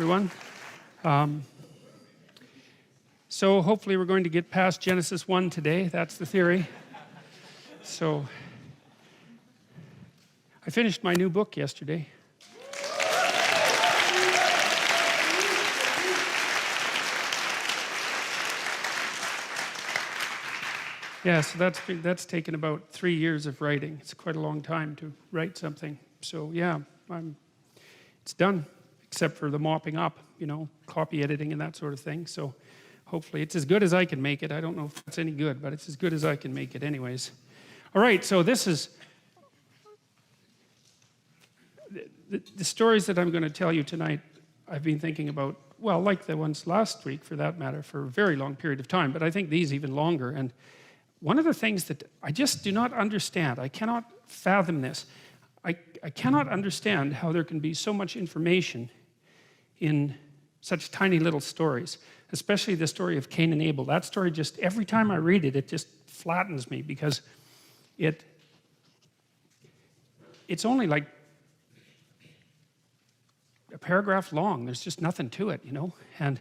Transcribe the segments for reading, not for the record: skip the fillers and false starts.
everyone. So hopefully we're going to get past Genesis 1 today. That's the theory. So I finished my new book yesterday. Yeah, so that's taken about 3 years of writing. It's quite a long time to write something. So yeah, it's done, except for the mopping up, you know, copy editing and that sort of thing. So hopefully it's as good as I can make it. I don't know if it's any good, but it's as good as I can make it anyways. All right, so this is the stories that I'm going to tell you tonight. I've been thinking about, well, like the ones last week for that matter, for a very long period of time, but I think these even longer. And one of the things that I just do not understand, I cannot fathom this. I cannot understand how there can be so much information in such tiny little stories, especially the story of Cain and Abel. That story just, every time I read it, it just flattens me because it's only like a paragraph long. There's just nothing to it, you know? And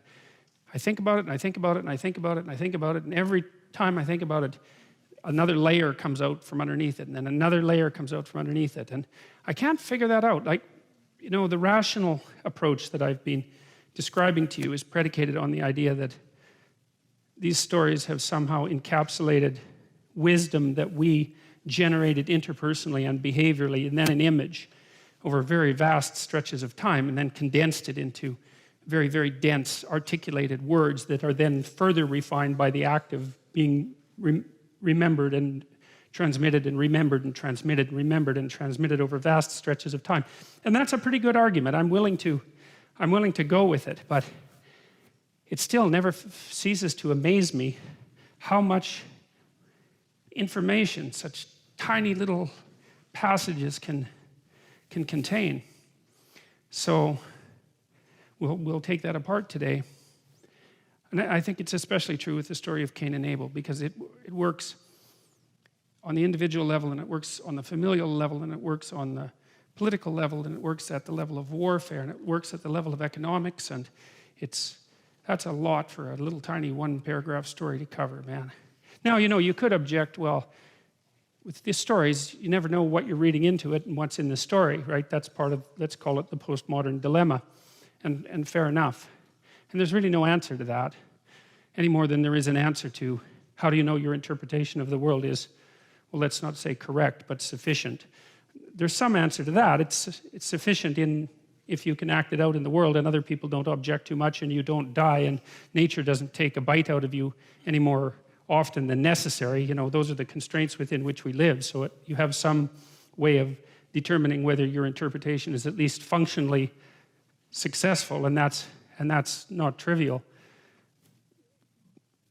I think about it, and I think about it, and I think about it, and I think about it, and every time I think about it, another layer comes out from underneath it, and then another layer comes out from underneath it. And I can't figure that out. Like, you know, the rational approach that I've been describing to you is predicated on the idea that these stories have somehow encapsulated wisdom that we generated interpersonally and behaviorally, and then an image over very vast stretches of time, and then condensed it into very, very dense, articulated words that are then further refined by the act of being remembered and transmitted and remembered and transmitted and remembered and transmitted over vast stretches of time. And that's a pretty good argument. I'm willing to go with it, but it still never ceases to amaze me how much information such tiny little passages can contain. So we'll take that apart today. And I think it's especially true with the story of Cain and Abel, because it works on the individual level, and it works on the familial level, and it works on the political level, and it works at the level of warfare, and it works at the level of economics, and that's a lot for a little tiny one-paragraph story to cover, man. Now, you know, you could object, well, with these stories, you never know what you're reading into it and what's in the story, right? That's part of, let's call it the postmodern dilemma, and fair enough. And there's really no answer to that, any more than there is an answer to how do you know your interpretation of the world is, well, let's not say correct, but sufficient. There's some answer to that. It's sufficient if you can act it out in the world and other people don't object too much and you don't die and nature doesn't take a bite out of you any more often than necessary. You know, those are the constraints within which we live. So you have some way of determining whether your interpretation is at least functionally successful, and that's not trivial.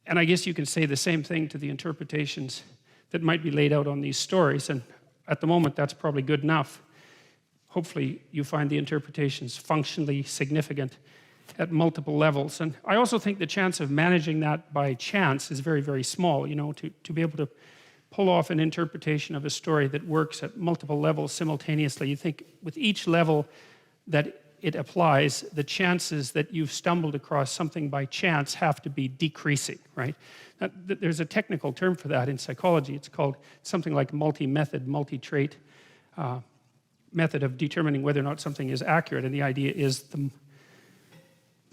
And I guess you can say the same thing to the interpretations that might be laid out on these stories, and at the moment that's probably good enough. Hopefully you find the interpretations functionally significant at multiple levels. And I also think the chance of managing that by chance is very, very small, you know, to be able to pull off an interpretation of a story that works at multiple levels simultaneously. You think with each level that it applies, the chances that you've stumbled across something by chance have to be decreasing, right? There's a technical term for that in psychology. It's called something like multi-method, multi-trait method of determining whether or not something is accurate. And the idea is the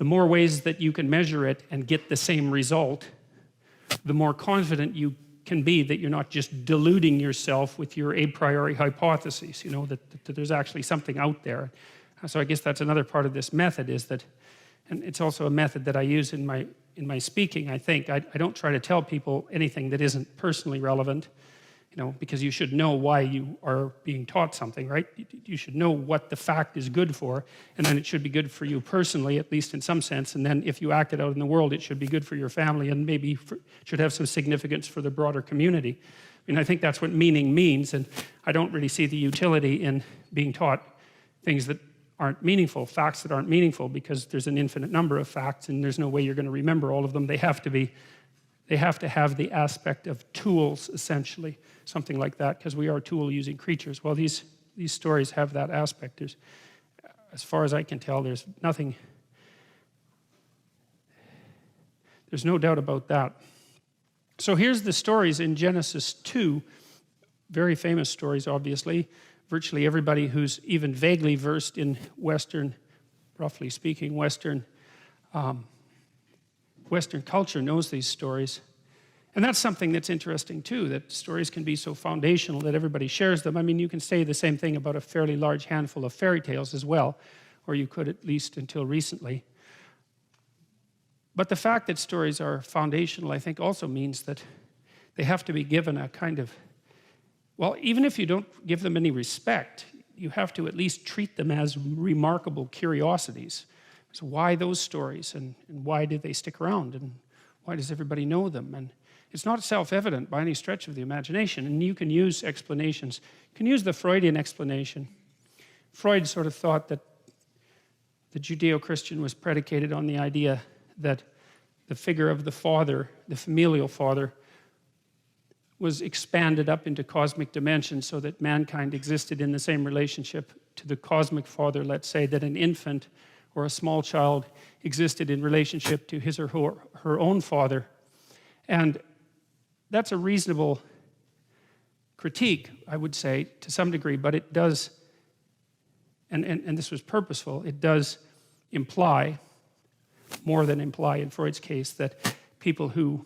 more ways that you can measure it and get the same result, the more confident you can be that you're not just deluding yourself with your a priori hypotheses, you know, that there's actually something out there. So I guess that's another part of this method, is that, and it's also a method that I use in my speaking, I think. I don't try to tell people anything that isn't personally relevant, you know, because you should know why you are being taught something, right? You should know what the fact is good for, and then it should be good for you personally, at least in some sense, and then if you act it out in the world, it should be good for your family, and maybe should have some significance for the broader community. I mean, I think that's what meaning means, and I don't really see the utility in being taught things that aren't meaningful, facts that aren't meaningful, because there's an infinite number of facts and there's no way you're going to remember all of them. They have to have the aspect of tools, essentially, something like that, because we are tool-using creatures. Well, these stories have that aspect. As far as I can tell, there's nothing There's no doubt about that. So here's the stories in Genesis 2, very famous stories, obviously. Virtually everybody who's even vaguely versed in Western, roughly speaking, Western culture knows these stories. And that's something that's interesting too, that stories can be so foundational that everybody shares them. I mean, you can say the same thing about a fairly large handful of fairy tales as well, or you could at least until recently. But the fact that stories are foundational, I think, also means that they have to be given a kind of, well, even if you don't give them any respect, you have to at least treat them as remarkable curiosities. So why those stories, and why did they stick around, and why does everybody know them? And it's not self-evident by any stretch of the imagination, and you can use explanations. You can use the Freudian explanation. Freud sort of thought that the Judeo-Christian was predicated on the idea that the figure of the father, the familial father, was expanded up into cosmic dimensions so that mankind existed in the same relationship to the cosmic father, let's say, that an infant or a small child existed in relationship to his or her own father. And that's a reasonable critique, I would say, to some degree, but it does, and this was purposeful, it does imply, more than imply in Freud's case, that people who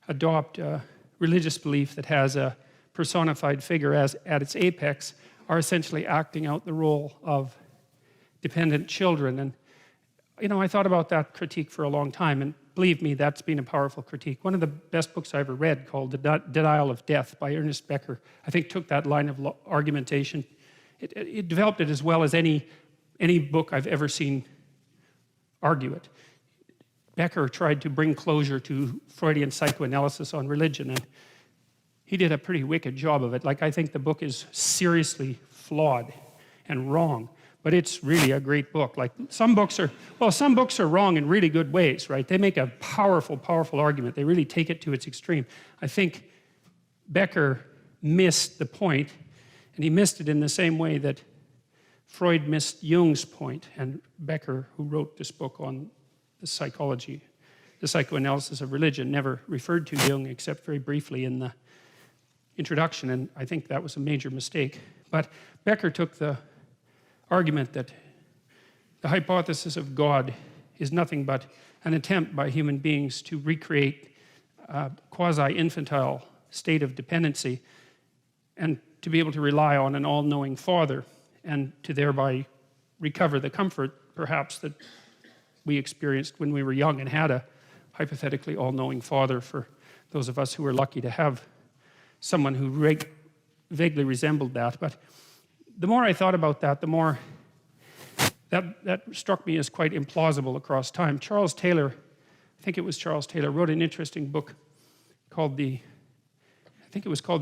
adopt a religious belief that has a personified figure as at its apex are essentially acting out the role of dependent children. And you know, I thought about that critique for a long time, and believe me, that's been a powerful critique. One of the best books I ever read, called The Denial of Death by Ernest Becker, I think took that line of argumentation. It developed it as well as any book I've ever seen argue it. Becker tried to bring closure to Freudian psychoanalysis on religion, and he did a pretty wicked job of it. Like, I think the book is seriously flawed and wrong, but it's really a great book. Like, some books are wrong in really good ways, right? They make a powerful, powerful argument. They really take it to its extreme. I think Becker missed the point, and he missed it in the same way that Freud missed Jung's point, and Becker, who wrote this book on the psychology, the psychoanalysis of religion, never referred to Jung except very briefly in the introduction, and I think that was a major mistake. But Becker took the argument that the hypothesis of God is nothing but an attempt by human beings to recreate a quasi-infantile state of dependency and to be able to rely on an all-knowing father and to thereby recover the comfort, perhaps, that we experienced when we were young and had a hypothetically all-knowing father, for those of us who were lucky to have someone who vaguely resembled that. But the more I thought about that, the more that struck me as quite implausible across time. Charles Taylor, I think it was Charles Taylor, wrote an interesting book called The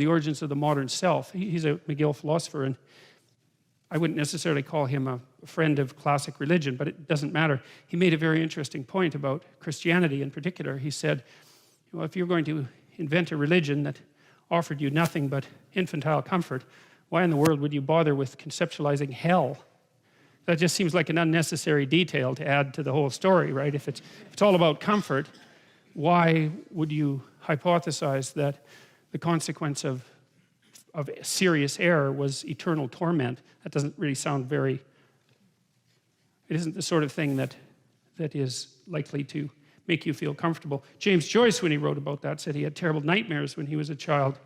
Origins of the Modern Self. He's a McGill philosopher, and I wouldn't necessarily call him a friend of classic religion, but it doesn't matter. He made a very interesting point about Christianity in particular. He said, well, if you're going to invent a religion that offered you nothing but infantile comfort, why in the world would you bother with conceptualizing hell? That just seems like an unnecessary detail to add to the whole story, right? If it's all about comfort, why would you hypothesize that the consequence of serious error was eternal torment? That doesn't really sound it isn't the sort of thing that is likely to make you feel comfortable. James Joyce, when he wrote about that, said he had terrible nightmares when he was a child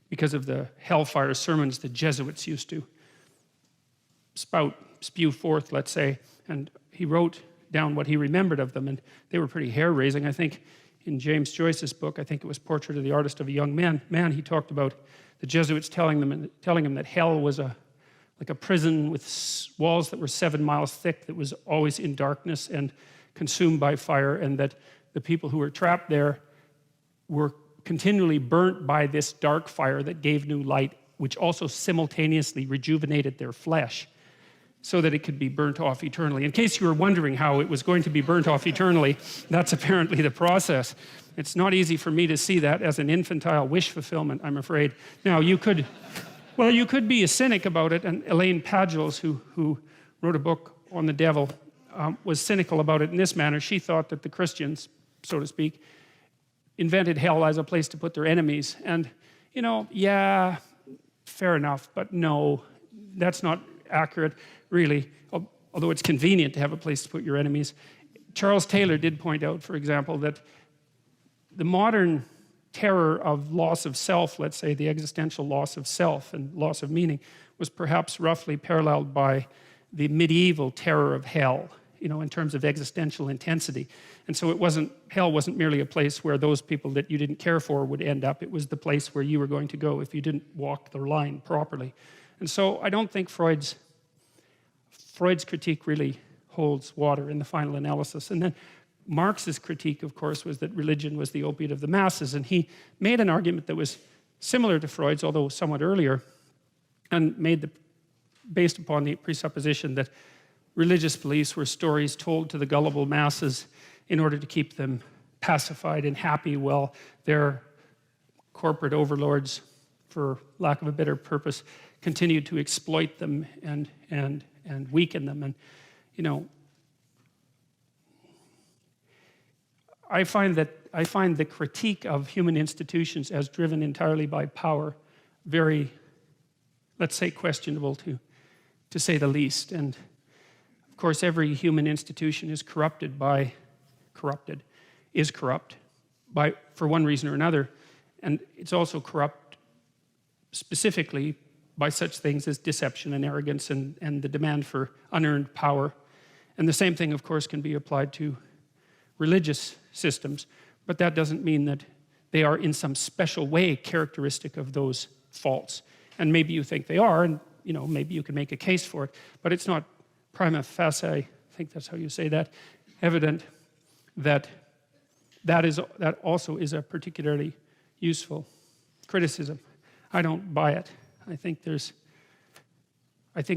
because of the hellfire sermons the Jesuits used to spew forth, let's say, and he wrote down what he remembered of them, and they were pretty hair-raising. I think in James Joyce's book, I think it was Portrait of the Artist of a Young Man, he talked about the Jesuits telling him that hell was like a prison with walls that were 7 miles thick that was always in darkness and consumed by fire, and that the people who were trapped there were continually burnt by this dark fire that gave new light, which also simultaneously rejuvenated their flesh so that it could be burnt off eternally. In case you were wondering how it was going to be burnt off eternally, that's apparently the process. It's not easy for me to see that as an infantile wish fulfillment, I'm afraid. Now, you could be a cynic about it, and Elaine Pagels, who wrote a book on the devil, was cynical about it in this manner. She thought that the Christians so to speak, invented hell as a place to put their enemies. And, you know, yeah, fair enough, but no, that's not accurate, really, although it's convenient to have a place to put your enemies. Charles Taylor did point out, for example, that the modern terror of loss of self, let's say the existential loss of self and loss of meaning, was perhaps roughly paralleled by the medieval terror of hell, you know, in terms of existential intensity. And so hell wasn't merely a place where those people that you didn't care for would end up. It was the place where you were going to go if you didn't walk the line properly. And so I don't think Freud's critique really holds water in the final analysis. And then Marx's critique, of course, was that religion was the opiate of the masses, and he made an argument that was similar to Freud's, although somewhat earlier, and based upon the presupposition that religious beliefs were stories told to the gullible masses in order to keep them pacified and happy while their corporate overlords, for lack of a better purpose, continued to exploit them and weaken them. And, you know, I find the critique of human institutions as driven entirely by power very, let's say, questionable to say the least. And of course, every human institution is corrupt for one reason or another. And it's also corrupt specifically by such things as deception and arrogance and the demand for unearned power. And the same thing, of course, can be applied to religious systems, but that doesn't mean that they are in some special way characteristic of those faults. And maybe you think they are, and you know, maybe you can make a case for it, but it's not prima facie, I think that's how you say that, evident that that also is a particularly useful criticism. I don't buy it. I think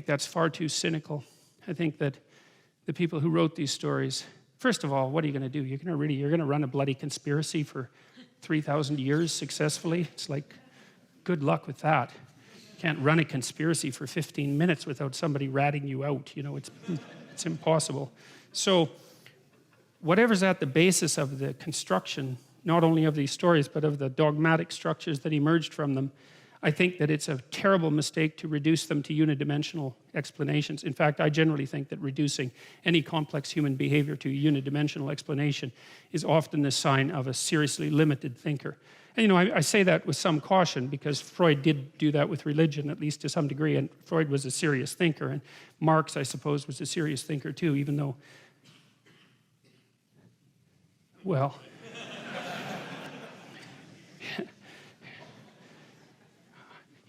that's far too cynical. I think that the people who wrote these stories, first of all, what are you going to do? You're going to run a bloody conspiracy for 3,000 years successfully? It's like, good luck with that. You can't run a conspiracy for 15 minutes without somebody ratting you out. You know, it's impossible. So whatever's at the basis of the construction, not only of these stories, but of the dogmatic structures that emerged from them, I think that it's a terrible mistake to reduce them to unidimensional explanations. In fact, I generally think that reducing any complex human behavior to a unidimensional explanation is often the sign of a seriously limited thinker. And you know, I say that with some caution because Freud did do that with religion, at least to some degree, and Freud was a serious thinker, and Marx, I suppose, was a serious thinker too, even though, well,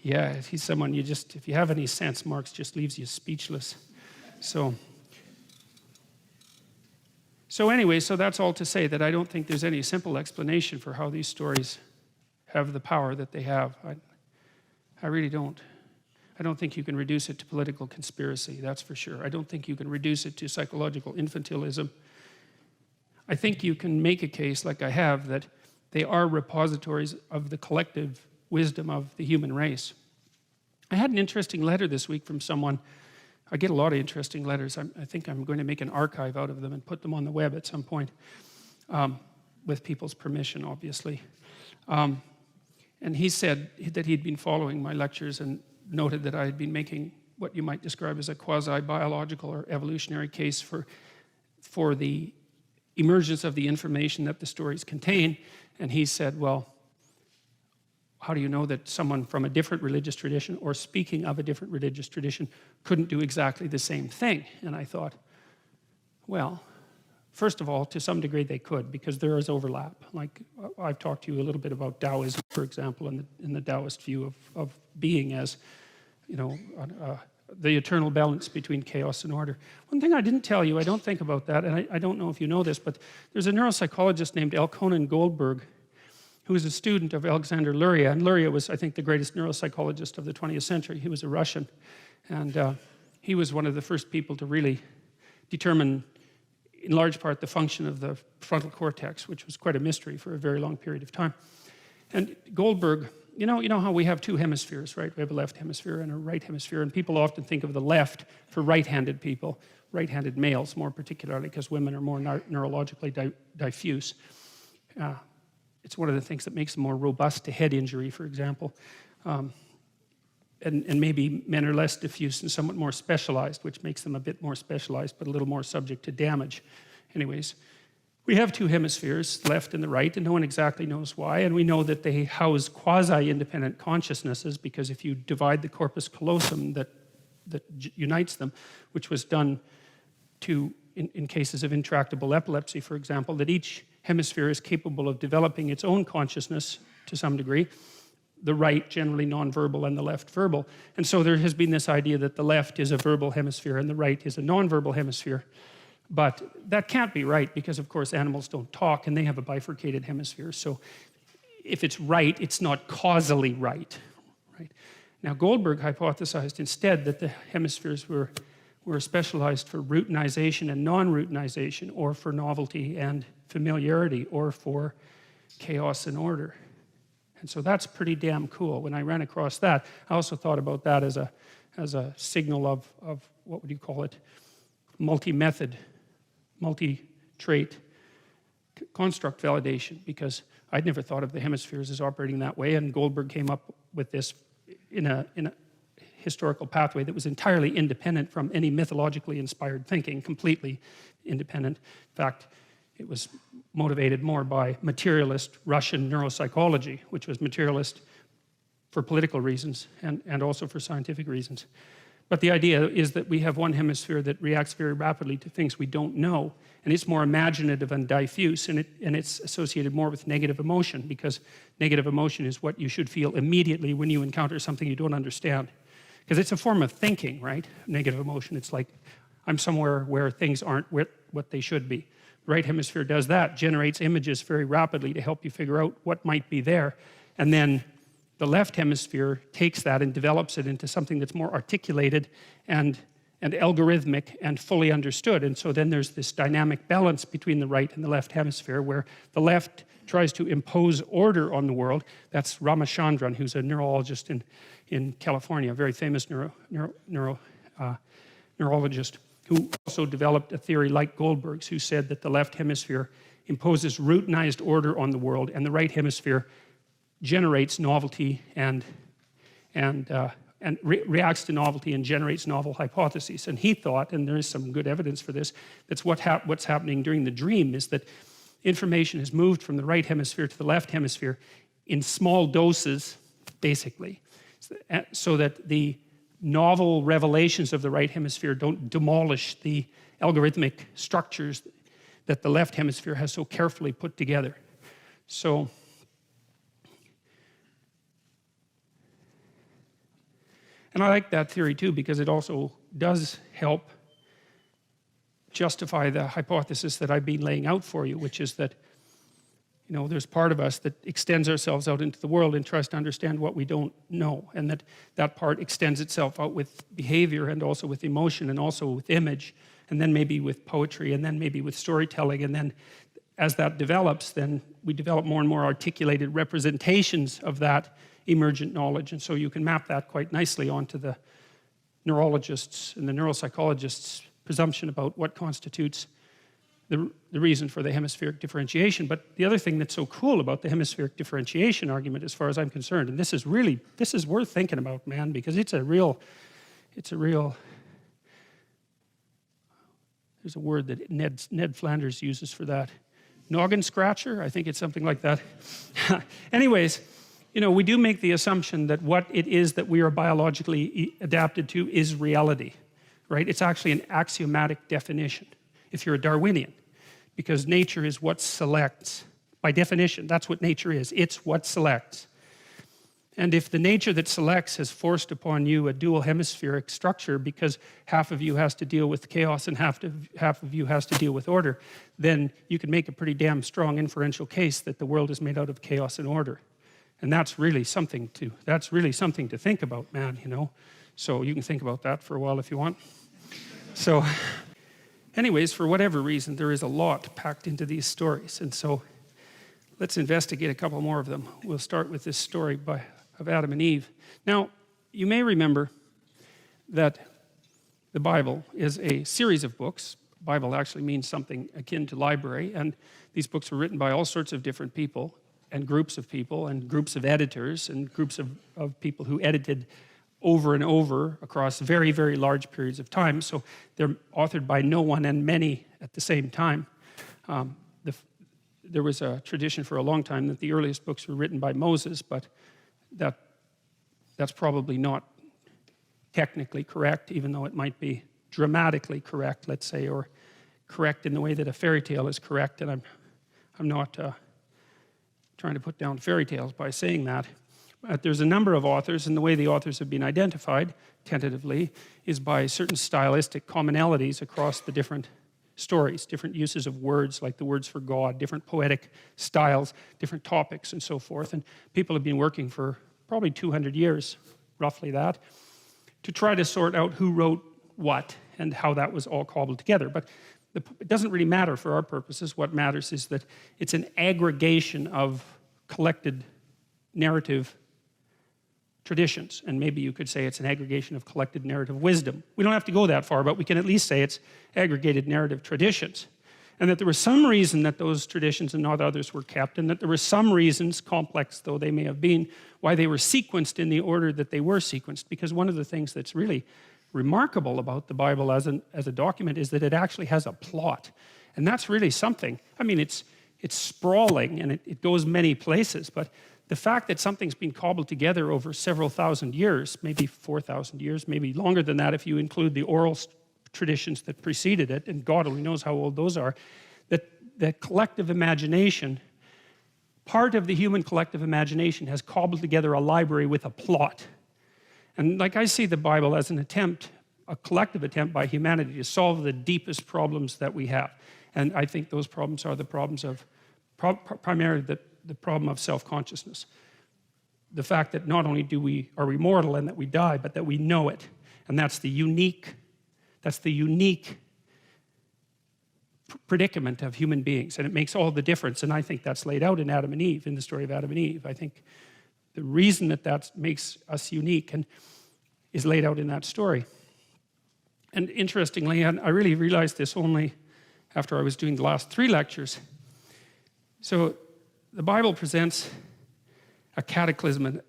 yeah, he's someone if you have any sense, Marx just leaves you speechless. So anyway, so that's all to say that I don't think there's any simple explanation for how these stories have the power that they have. I really don't. I don't think you can reduce it to political conspiracy, that's for sure. I don't think you can reduce it to psychological infantilism. I think you can make a case, like I have, that they are repositories of the collective wisdom of the human race. I had an interesting letter this week from someone. I get a lot of interesting letters. I think I'm going to make an archive out of them and put them on the web at some point, with people's permission, obviously. And he said that he'd been following my lectures and noted that I had been making what you might describe as a quasi-biological or evolutionary case for the emergence of the information that the stories contain. And he said, well, how do you know that someone from a different religious tradition or speaking of a different religious tradition couldn't do exactly the same thing? And I thought, well, first of all, to some degree they could, because there is overlap. Like I've talked to you a little bit about Taoism, for example, in the Taoist view of being as, you know, the eternal balance between chaos and order. One thing I didn't tell you, I don't think about that, and I don't know if you know this, but there's a neuropsychologist named Elkonin Goldberg who was a student of Alexander Luria, and Luria was, I think, the greatest neuropsychologist of the 20th century. He was a Russian, and he was one of the first people to really determine, in large part, the function of the frontal cortex, which was quite a mystery for a very long period of time. And Goldberg, you know how we have two hemispheres, right? We have a left hemisphere and a right hemisphere, and people often think of the left for right-handed people. right-handed males more particularly, because women are more neurologically diffuse. It's one of the things that makes them more robust to head injury, for example. And maybe men are less diffuse and somewhat more specialized, which makes them a bit more specialized, but a little more subject to damage. Anyways, we have two hemispheres, the left and the right, and no one exactly knows why. And we know that they house quasi-independent consciousnesses, because if you divide the corpus callosum that unites them, which was done in cases of intractable epilepsy, for example, that each hemisphere is capable of developing its own consciousness to some degree. The right generally nonverbal and the left verbal. And so there has been this idea that the left is a verbal hemisphere and the right is a nonverbal hemisphere. But that can't be right, because of course animals don't talk and they have a bifurcated hemisphere. So if it's right, it's not causally right. Now Goldberg hypothesized instead that the hemispheres were specialized for routinization and non-routinization, or for novelty and familiarity, or for chaos and order. And so that's pretty damn cool. When I ran across that, I also thought about that as a signal of what would you call it? Multi-method, multi-trait construct validation, because I'd never thought of the hemispheres as operating that way, and Goldberg came up with this in a historical pathway that was entirely independent from any mythologically inspired thinking, completely independent. In fact, it was motivated more by materialist Russian neuropsychology, which was materialist for political reasons and also for scientific reasons. But the idea is that we have one hemisphere that reacts very rapidly to things we don't know, and it's more imaginative and diffuse, and it's associated more with negative emotion, because negative emotion is what you should feel immediately when you encounter something you don't understand. Because it's a form of thinking, right? Negative emotion, it's like, I'm somewhere where things aren't what they should be. The right hemisphere does that, generates images very rapidly to help you figure out what might be there. And then the left hemisphere takes that and develops it into something that's more articulated and algorithmic and fully understood. And so then there's this dynamic balance between the right and the left hemisphere, where the left tries to impose order on the world. That's Ramachandran, who's a neurologist in California, a very famous neurologist, who also developed a theory like Goldberg's, who said that the left hemisphere imposes routinized order on the world, and the right hemisphere generates novelty and reacts to novelty and generates novel hypotheses. And he thought, and there is some good evidence for this, that's what's happening during the dream is that information is moved from the right hemisphere to the left hemisphere in small doses, basically, so that the novel revelations of the right hemisphere don't demolish the algorithmic structures that the left hemisphere has so carefully put together. So and I like that theory too, because it also does help justify the hypothesis that I've been laying out for you, which is that, you know, there's part of us that extends ourselves out into the world and tries to understand what we don't know, and that part extends itself out with behavior and also with emotion and also with image, and then maybe with poetry, and then maybe with storytelling, and then as that develops, then we develop more and more articulated representations of that emergent knowledge. And so you can map that quite nicely onto the neurologists and the neuropsychologists' presumption about what constitutes the reason for the hemispheric differentiation. But the other thing that's so cool about the hemispheric differentiation argument, as far as I'm concerned, and this is worth thinking about, man, because it's a real, there's a word that Ned Flanders uses for that. Noggin scratcher? I think it's something like that. Anyways, you know, we do make the assumption that what it is that we are biologically adapted to is reality, right? It's actually an axiomatic definition, if you're a Darwinian, because nature is what selects. By definition, that's what nature is. It's what selects. And if the nature that selects has forced upon you a dual hemispheric structure, because half of you has to deal with chaos and half of you has to deal with order, then you can make a pretty damn strong inferential case that the world is made out of chaos and order. And that's really something to think about, man, you know. So you can think about that for a while if you want. So anyways, for whatever reason, there is a lot packed into these stories. And so let's investigate a couple more of them. We'll start with this story of Adam and Eve. Now, you may remember that the Bible is a series of books. Bible actually means something akin to library, and these books were written by all sorts of different people and groups of editors and groups of people who edited over and over across very, very large periods of time. So they're authored by no one and many at the same time. There was a tradition for a long time that the earliest books were written by Moses, but that's probably not technically correct, even though it might be dramatically correct, let's say, or correct in the way that a fairy tale is correct. And I'm not trying to put down fairy tales by saying that. But there's a number of authors, and the way the authors have been identified, tentatively, is by certain stylistic commonalities across the different stories, different uses of words, like the words for God, different poetic styles, different topics, and so forth. And people have been working for probably 200 years, roughly that, to try to sort out who wrote what and how that was all cobbled together. But it doesn't really matter for our purposes. What matters is that it's an aggregation of collected narrative traditions, and maybe you could say it's an aggregation of collected narrative wisdom. We don't have to go that far, but we can at least say it's aggregated narrative traditions, and that there was some reason that those traditions and not others were kept, and that there were some reasons, complex though they may have been, why they were sequenced in the order that they were sequenced. Because one of the things that's really remarkable about the Bible as a document is that it actually has a plot, and that's really something. I mean, it's sprawling and it goes many places, but the fact that something's been cobbled together over several thousand years, maybe 4,000 years, maybe longer than that if you include the oral traditions that preceded it, and God only knows how old those are, that collective imagination, part of the human collective imagination has cobbled together a library with a plot. And like I see the Bible as an attempt, a collective attempt by humanity to solve the deepest problems that we have. And I think those problems are the problems of, primarily the problem of self-consciousness. The fact that not only are we mortal and that we die, but that we know it. And that's the unique predicament of human beings. And it makes all the difference. And I think that's laid out in Adam and Eve, in the story of Adam and Eve. I think the reason that makes us unique and is laid out in that story. And interestingly, and I really realized this only after I was doing the last 3 lectures. So the Bible presents a cataclysm at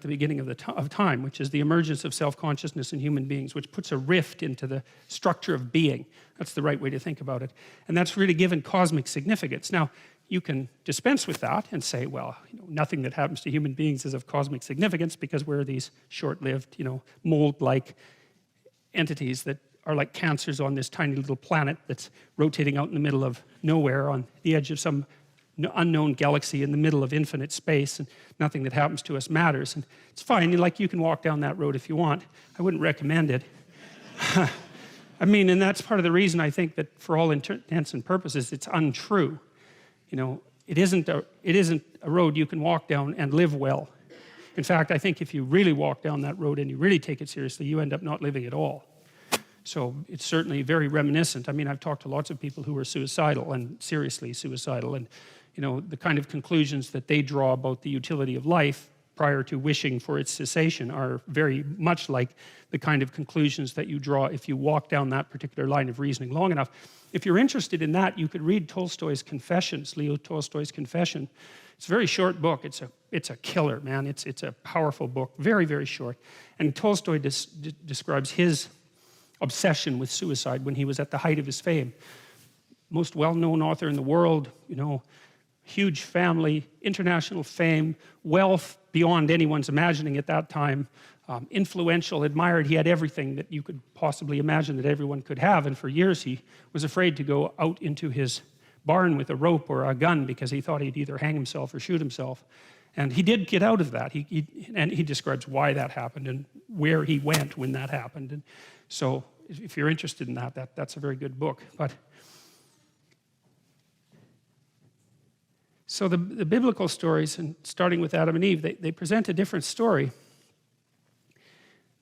the beginning of time, which is the emergence of self-consciousness in human beings, which puts a rift into the structure of being. That's the right way to think about it. And that's really given cosmic significance. Now, you can dispense with that and say, well, nothing that happens to human beings is of cosmic significance because we're these short-lived, mold-like entities that are like cancers on this tiny little planet that's rotating out in the middle of nowhere on the edge of some unknown galaxy in the middle of infinite space, and nothing that happens to us matters. And it's fine, like you can walk down that road if you want. I wouldn't recommend it. I mean, and that's part of the reason I think that for all intents and purposes, it's untrue. It isn't a road you can walk down and live well. In fact, I think if you really walk down that road and you really take it seriously, you end up not living at all. So it's certainly very reminiscent. I mean, I've talked to lots of people who are suicidal and seriously suicidal, and the kind of conclusions that they draw about the utility of life prior to wishing for its cessation are very much like the kind of conclusions that you draw if you walk down that particular line of reasoning long enough. If you're interested in that, you could read Tolstoy's Confessions, Leo Tolstoy's Confession. It's a very short book. It's a killer, man. It's a powerful book, very, very short. And Tolstoy describes his obsession with suicide when he was at the height of his fame. Most well-known author in the world, huge family, international fame, wealth beyond anyone's imagining at that time, influential, admired. He had everything that you could possibly imagine that everyone could have, and for years he was afraid to go out into his barn with a rope or a gun because he thought he'd either hang himself or shoot himself. And he did get out of that. And he describes why that happened and where he went when that happened. And so if you're interested in that's a very good book. So the biblical stories, and starting with Adam and Eve, they present a different story.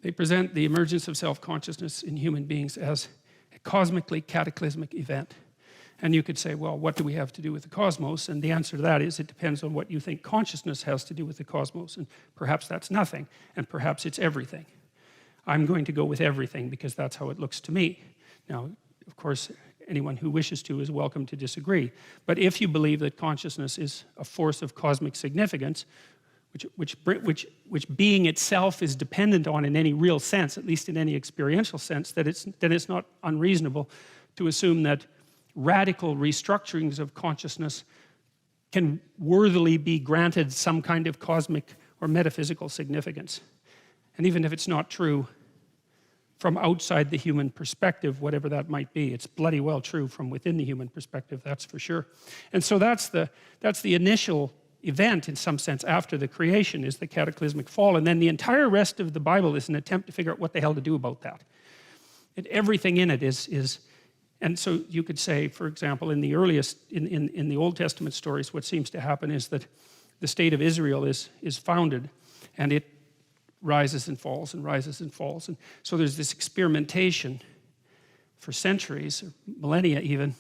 They present the emergence of self-consciousness in human beings as a cosmically cataclysmic event. And you could say, well, what do we have to do with the cosmos? And the answer to that is it depends on what you think consciousness has to do with the cosmos. And perhaps that's nothing, and perhaps it's everything. I'm going to go with everything because that's how it looks to me. Now, of course, anyone who wishes to is welcome to disagree. But if you believe that consciousness is a force of cosmic significance, which being itself is dependent on in any real sense, at least in any experiential sense, then it's not unreasonable to assume that radical restructurings of consciousness can worthily be granted some kind of cosmic or metaphysical significance. And even if it's not true from outside the human perspective, whatever that might be, it's bloody well true from within the human perspective, that's for sure. And so that's the initial event, in some sense, after the creation, is the cataclysmic fall. And then the entire rest of the Bible is an attempt to figure out what the hell to do about that. And everything in it is and so you could say, for example, in the earliest, in the Old Testament stories, what seems to happen is that the state of Israel is founded, and it rises and falls and rises and falls. And so there's this experimentation for centuries, or millennia even,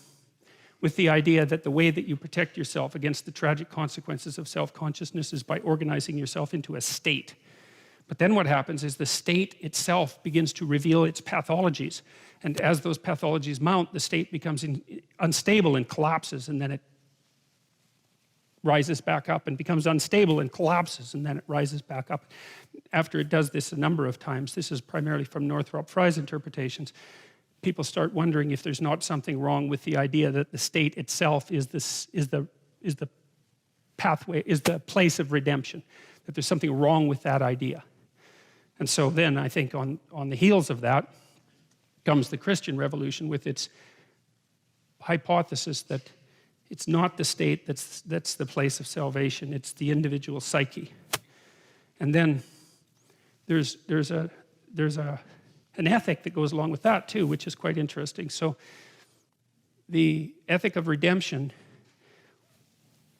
with the idea that the way that you protect yourself against the tragic consequences of self-consciousness is by organizing yourself into a state. But then what happens is the state itself begins to reveal its pathologies. And as those pathologies mount, the state becomes unstable and collapses, and then it rises back up and becomes unstable and collapses, and then it rises back up. After it does this a number of times, this is primarily from Northrop Frye's interpretations, people start wondering if there's not something wrong with the idea that the state itself is the pathway, is the place of redemption, that there's something wrong with that idea. And so then I think on the heels of that comes the Christian revolution with its hypothesis that it's not the state that's the place of salvation, it's the individual psyche. And then there's an ethic that goes along with that too, which is quite interesting. So the ethic of redemption,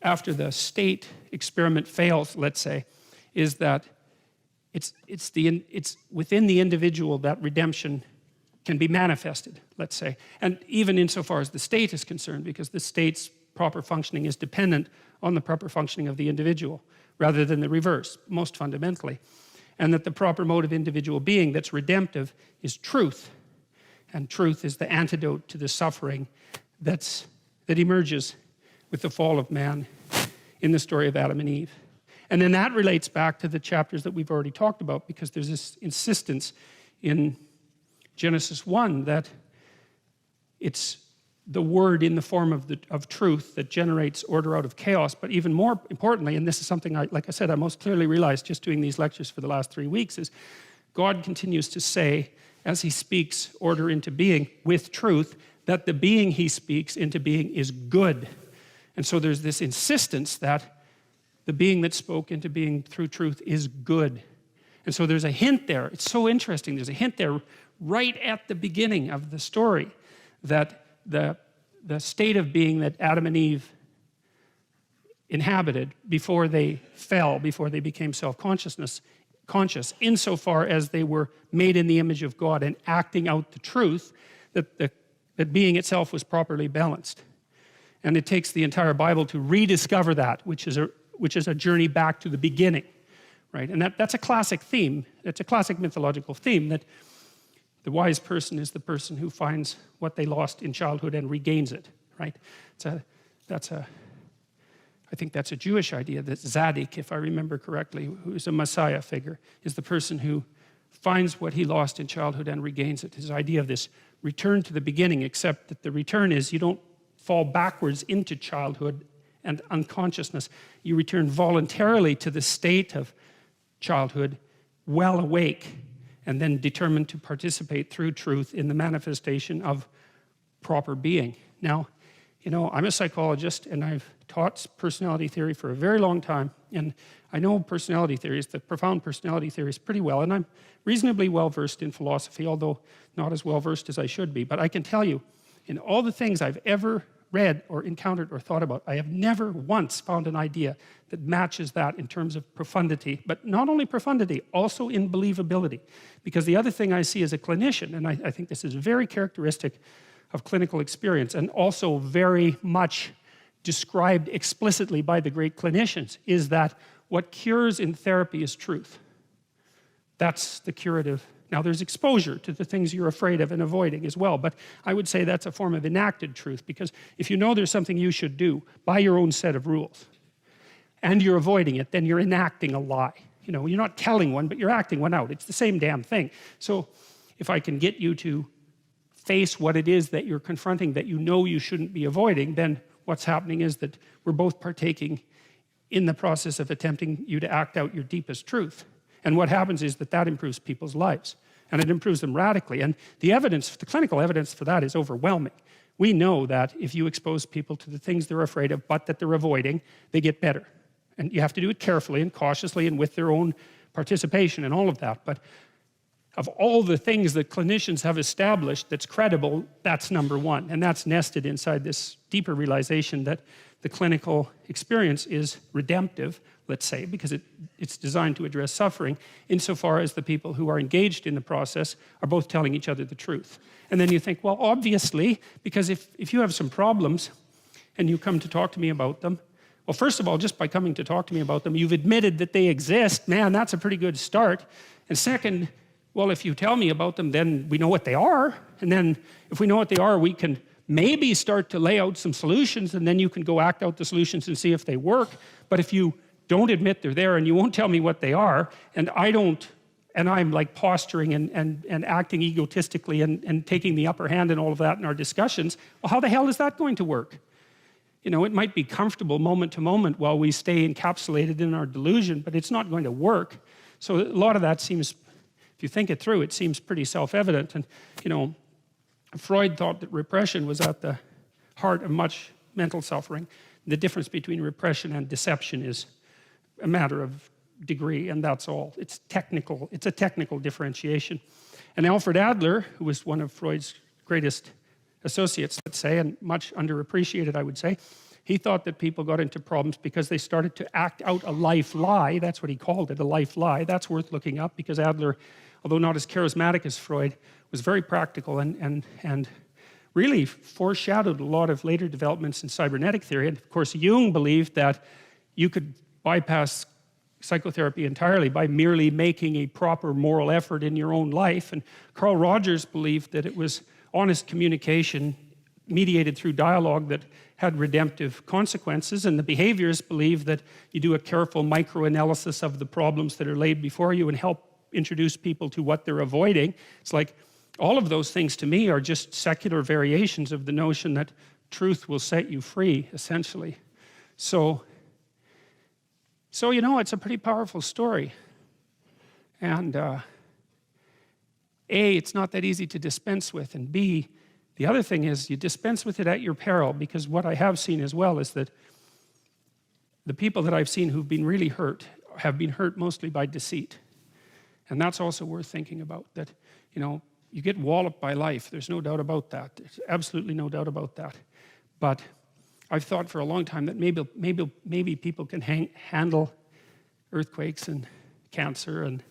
after the state experiment fails, let's say, is that it's within the individual that redemption can be manifested, let's say. And even insofar as the state is concerned, because the state's proper functioning is dependent on the proper functioning of the individual, rather than the reverse, most fundamentally. And that the proper mode of individual being that's redemptive is truth. And truth is the antidote to the suffering that emerges with the fall of man in the story of Adam and Eve. And then that relates back to the chapters that we've already talked about, because there's this insistence in Genesis 1 that it's the word in the form of truth that generates order out of chaos. But even more importantly, and this is something like I said, I most clearly realized just doing these lectures for the last 3 weeks, is God continues to say, as he speaks order into being with truth, that the being he speaks into being is good. And so there's this insistence that the being that spoke into being through truth is good. And so there's a hint there. It's so interesting. There's a hint there right at the beginning of the story that the state of being that Adam and Eve inhabited before they fell, before they became conscious, insofar as they were made in the image of God and acting out the truth, that being itself was properly balanced. And it takes the entire Bible to rediscover that, which is a journey back to the beginning, right? And that's a classic theme. It's a classic mythological theme that the wise person is the person who finds what they lost in childhood and regains it, right? I think that's a Jewish idea, that Tzaddik, if I remember correctly, who is a Messiah figure, is the person who finds what he lost in childhood and regains it. His idea of this return to the beginning, except that the return is you don't fall backwards into childhood and unconsciousness. You return voluntarily to the state of childhood, well awake, and then determined to participate through truth in the manifestation of proper being. Now, you know, I'm a psychologist, and I've taught personality theory for a very long time, and I know personality theories, the profound personality theories, pretty well, and I'm reasonably well-versed in philosophy, although not as well-versed as I should be. But I can tell you, in all the things I've ever read or encountered or thought about, I have never once found an idea that matches that in terms of profundity, but not only profundity, also in believability. Because the other thing I see as a clinician, and I think this is very characteristic of clinical experience and also very much described explicitly by the great clinicians, is that what cures in therapy is truth. That's the curative Now there's exposure to the things you're afraid of and avoiding as well, but I would say that's a form of enacted truth, because if you know there's something you should do by your own set of rules and you're avoiding it, then you're enacting a lie. You know, you're not telling one, but you're acting one out. It's the same damn thing. So if I can get you to face what it is that you're confronting that you know you shouldn't be avoiding, then what's happening is that we're both partaking in the process of attempting you to act out your deepest truth. And what happens is that improves people's lives, and it improves them radically. And the evidence, the clinical evidence for that is overwhelming. We know that if you expose people to the things they're afraid of but that they're avoiding, they get better. And you have to do it carefully and cautiously and with their own participation and all of that. But of all the things that clinicians have established that's credible, that's number one. And that's nested inside this deeper realization that the clinical experience is redemptive, let's say, because it's designed to address suffering, insofar as the people who are engaged in the process are both telling each other the truth. And then you think, well, obviously, because if you have some problems and you come to talk to me about them, well, first of all, just by coming to talk to me about them, you've admitted that they exist. Man, that's a pretty good start. And second, well, if you tell me about them, then we know what they are. And then if we know what they are, we can maybe start to lay out some solutions, and then you can go act out the solutions and see if they work. But if you don't admit they're there and you won't tell me what they are, and I don't, and I'm like posturing and acting egotistically and taking the upper hand and all of that in our discussions, well, how the hell is that going to work? You know, it might be comfortable moment to moment while we stay encapsulated in our delusion, but it's not going to work. So a lot of that seems, if you think it through, it seems pretty self-evident. And, you know, Freud thought that repression was at the heart of much mental suffering. The difference between repression and deception is a matter of degree, and that's all. It's technical. It's a technical differentiation. And Alfred Adler, who was one of Freud's greatest associates, let's say, and much underappreciated, I would say, he thought that people got into problems because they started to act out a life lie. That's what he called it, a life lie. That's worth looking up, because Adler, although not as charismatic as Freud, was very practical and really foreshadowed a lot of later developments in cybernetic theory. And of course, Jung believed that you could bypass psychotherapy entirely by merely making a proper moral effort in your own life. And Carl Rogers believed that it was honest communication mediated through dialogue that had redemptive consequences, and the behaviorists believe that you do a careful microanalysis of the problems that are laid before you and help introduce people to what they're avoiding. It's like all of those things to me are just secular variations of the notion that truth will set you free, essentially. So you know, it's a pretty powerful story. And A, it's not that easy to dispense with, and B, the other thing is you dispense with it at your peril, because what I have seen as well is that the people that I've seen who've been really hurt have been hurt mostly by deceit. And that's also worth thinking about, that, you know, you get walloped by life. There's no doubt about that. There's absolutely no doubt about that. But I've thought for a long time that maybe people can handle earthquakes and cancer and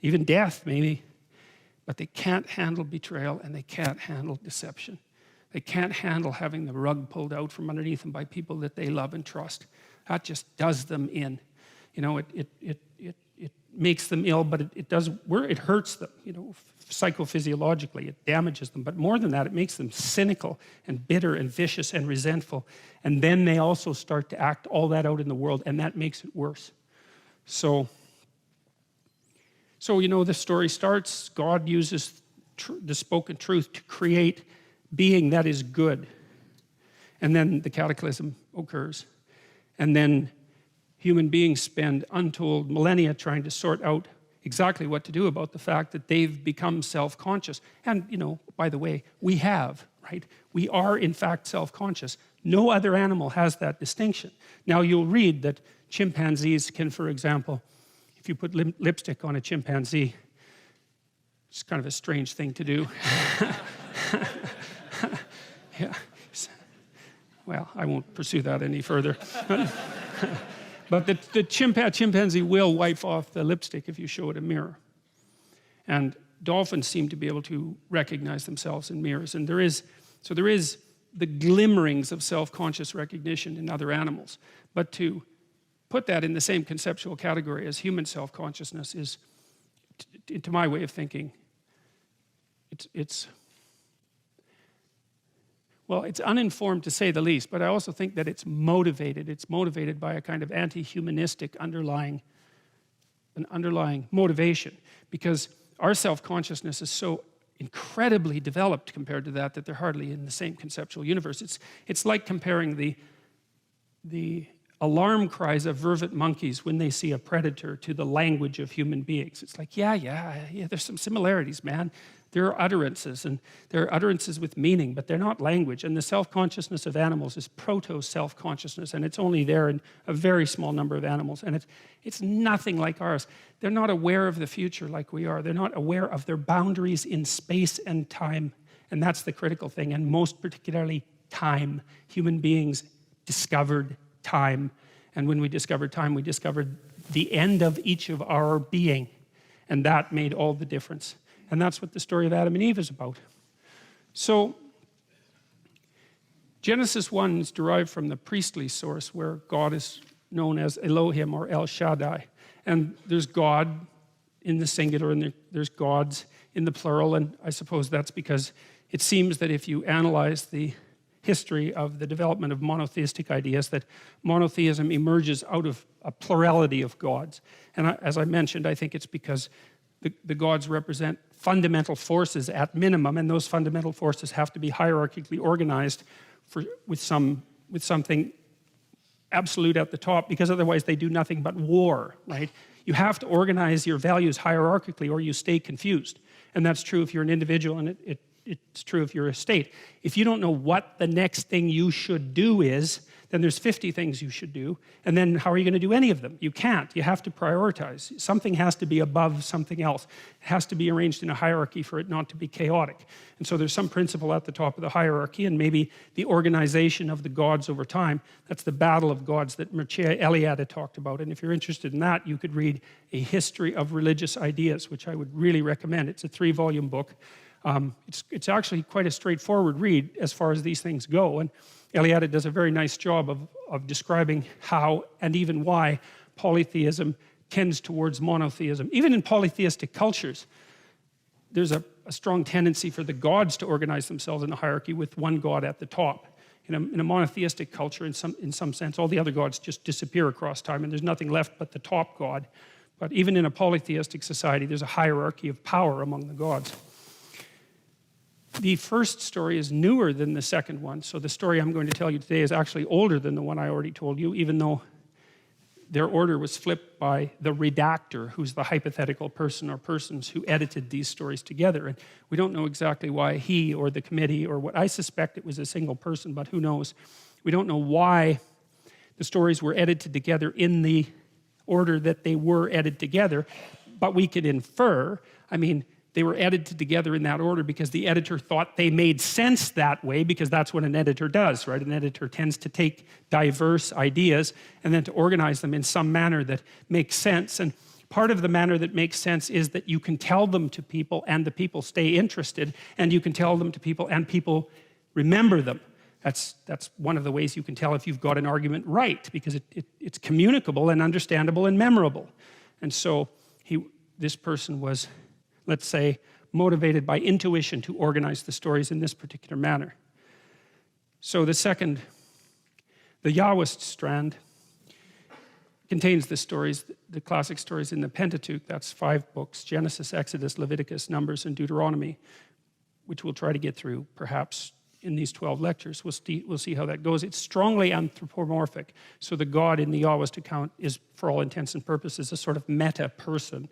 even death, maybe, but they can't handle betrayal, and they can't handle deception. They can't handle having the rug pulled out from underneath them by people that they love and trust. That just does them in. You know, it makes them ill, but it hurts them, you know, psychophysiologically. It damages them. But more than that, it makes them cynical and bitter and vicious and resentful. And then they also start to act all that out in the world, and that makes it worse. So you know, the story starts, God uses the spoken truth to create being that is good. And then the cataclysm occurs. And then human beings spend untold millennia trying to sort out exactly what to do about the fact that they've become self-conscious. And, you know, by the way, we have, right? We are, in fact, self-conscious. No other animal has that distinction. Now, you'll read that chimpanzees can, for example, if you put lipstick on a chimpanzee, it's kind of a strange thing to do. Yeah. Well, I won't pursue that any further. But the chimpanzee will wipe off the lipstick if you show it a mirror. And dolphins seem to be able to recognize themselves in mirrors. And there is the glimmerings of self-conscious recognition in other animals. But to put that in the same conceptual category as human self-consciousness is, to my way of thinking, well, it's uninformed to say the least, but I also think that it's motivated. It's motivated by a kind of anti-humanistic underlying motivation, because our self-consciousness is so incredibly developed compared to that they're hardly in the same conceptual universe. It's like comparing the alarm cries of vervet monkeys when they see a predator to the language of human beings. It's like, yeah, there's some similarities, man. There are utterances, and there are utterances with meaning, but they're not language. And the self-consciousness of animals is proto-self-consciousness, and it's only there in a very small number of animals. And it's nothing like ours. They're not aware of the future like we are. They're not aware of their boundaries in space and time. And that's the critical thing, and most particularly time. Human beings discovered time. And when we discovered time, we discovered the end of each of our being. And that made all the difference. And that's what the story of Adam and Eve is about. So Genesis 1 is derived from the priestly source, where God is known as Elohim or El Shaddai. And there's God in the singular, and there's gods in the plural. And I suppose that's because it seems that if you analyze the history of the development of monotheistic ideas, that monotheism emerges out of a plurality of gods. And as I mentioned, I think it's because the gods represent fundamental forces at minimum, and those fundamental forces have to be hierarchically organized with something absolute at the top, because otherwise they do nothing but war, right? You have to organize your values hierarchically or you stay confused. And that's true if you're an individual, and it's true if you're a state. If you don't know what the next thing you should do is, then there's 50 things you should do, and then how are you going to do any of them? You can't. You have to prioritize. Something has to be above something else. It has to be arranged in a hierarchy for it not to be chaotic. And so there's some principle at the top of the hierarchy, and maybe the organization of the gods over time. That's the battle of gods that Mircea Eliade talked about. And if you're interested in that, you could read A History of Religious Ideas, which I would really recommend. It's a 3-volume book. It's actually quite a straightforward read as far as these things go, and Eliade does a very nice job of describing how and even why polytheism tends towards monotheism. Even in polytheistic cultures, there's a strong tendency for the gods to organize themselves in a hierarchy with one god at the top. In a monotheistic culture, in some sense, all the other gods just disappear across time, and there's nothing left but the top god. But even in a polytheistic society, there's a hierarchy of power among the gods. The first story is newer than the second one, so the story I'm going to tell you today is actually older than the one I already told you, even though their order was flipped by the redactor, who's the hypothetical person or persons who edited these stories together. And we don't know exactly why he or the committee, or what I suspect it was a single person, but who knows. We don't know why the stories were edited together in the order that they were edited together, but we could infer, they were edited together in that order because the editor thought they made sense that way, because that's what an editor does, right? An editor tends to take diverse ideas and then to organize them in some manner that makes sense. And part of the manner that makes sense is that you can tell them to people and the people stay interested, and you can tell them to people and people remember them. That's one of the ways you can tell if you've got an argument right, because it's communicable and understandable and memorable. And so this person was, let's say, motivated by intuition to organize the stories in this particular manner. So the Yahwist strand contains the stories, the classic stories in the Pentateuch. That's 5 books: Genesis, Exodus, Leviticus, Numbers, and Deuteronomy, which we'll try to get through perhaps in these 12 lectures. We'll see how that goes. It's strongly anthropomorphic. So the God in the Yahwist account is, for all intents and purposes, a sort of meta person.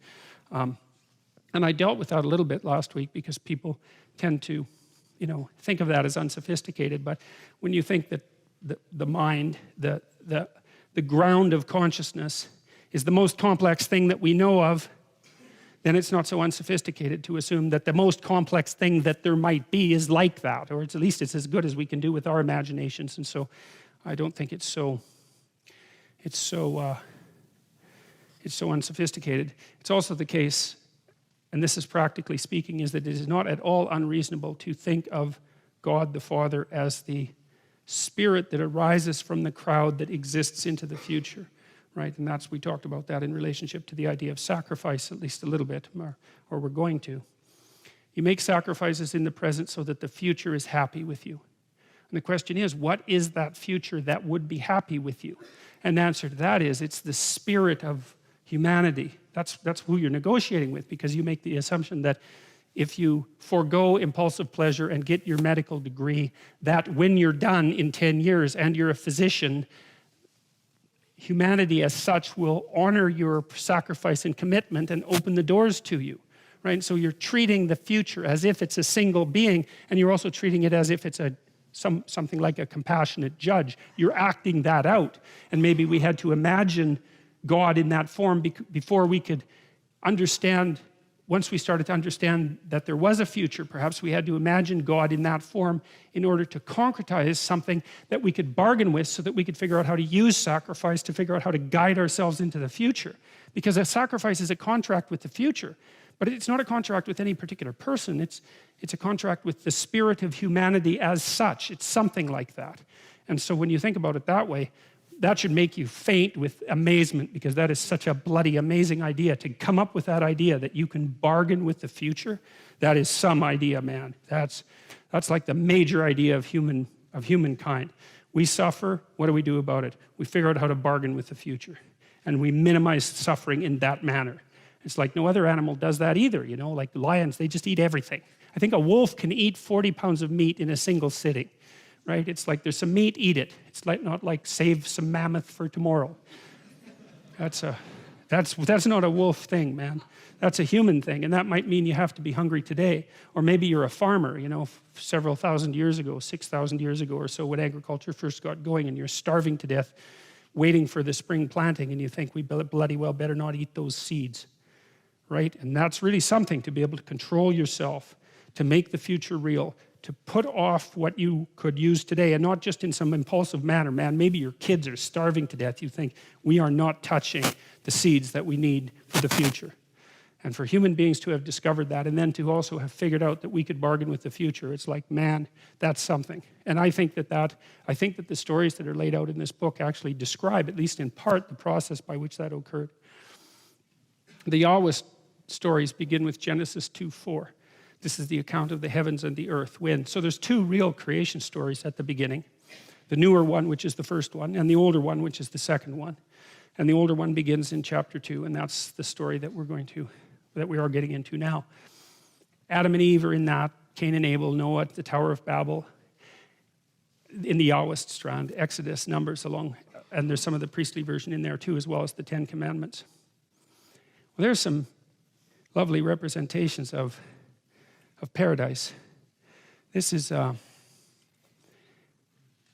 And I dealt with that a little bit last week, because people tend to, think of that as unsophisticated. But when you think that the mind, the ground of consciousness, is the most complex thing that we know of, then it's not so unsophisticated to assume that the most complex thing that there might be is like that, or at least it's as good as we can do with our imaginations. And so I don't think it's so unsophisticated. It's also the case, and this is practically speaking, is that it is not at all unreasonable to think of God the Father as the spirit that arises from the crowd that exists into the future, right? And we talked about that in relationship to the idea of sacrifice, at least a little bit, or we're going to. You make sacrifices in the present so that the future is happy with you. And the question is, what is that future that would be happy with you? And the answer to that is, it's the spirit of humanity. That's who you're negotiating with, because you make the assumption that if you forego impulsive pleasure and get your medical degree, that when you're done in 10 years and you're a physician, humanity as such will honor your sacrifice and commitment and open the doors to you, right? So you're treating the future as if it's a single being, and you're also treating it as if it's something like a compassionate judge. You're acting that out. And maybe we had to imagine God in that form before we could understand. Once we started to understand that there was a future, perhaps we had to imagine God in that form in order to concretize something that we could bargain with, so that we could figure out how to use sacrifice to figure out how to guide ourselves into the future. Because a sacrifice is a contract with the future, but it's not a contract with any particular person. It's a contract with the spirit of humanity as such. It's something like that. And so when you think about it that way, that should make you faint with amazement, because that is such a bloody amazing idea. To come up with that idea that you can bargain with the future, that is some idea, man. That's like the major idea of humankind. We suffer, what do we do about it? We figure out how to bargain with the future, and we minimize suffering in that manner. It's like no other animal does that either, you know, like lions, they just eat everything. I think a wolf can eat 40 pounds of meat in a single sitting. Right? It's like there's some meat, eat it. It's like not like save some mammoth for tomorrow. That's not a wolf thing, man. That's a human thing, and that might mean you have to be hungry today. Or maybe you're a farmer, you know, several thousand years ago, 6,000 years ago or so, when agriculture first got going, and you're starving to death, waiting for the spring planting, and you think we bloody well better not eat those seeds, right? And that's really something, to be able to control yourself, to make the future real, to put off what you could use today, and not just in some impulsive manner, man. Maybe your kids are starving to death. You think, we are not touching the seeds that we need for the future. And for human beings to have discovered that, and then to also have figured out that we could bargain with the future, it's like, man, that's something. And I think that the stories that are laid out in this book actually describe, at least in part, the process by which that occurred. The Yahweh stories begin with Genesis 2:4. This is the account of the heavens and the earth. So there's two real creation stories at the beginning. The newer one, which is the first one, and the older one, which is the second one. And the older one begins in chapter 2, and that's the story that we are getting into now. Adam and Eve are in that, Cain and Abel, Noah at the Tower of Babel, in the Yahweh strand, Exodus, Numbers along, and there's some of the priestly version in there too, as well as the 10 Commandments. Well, there's some lovely representations of paradise. This is Garden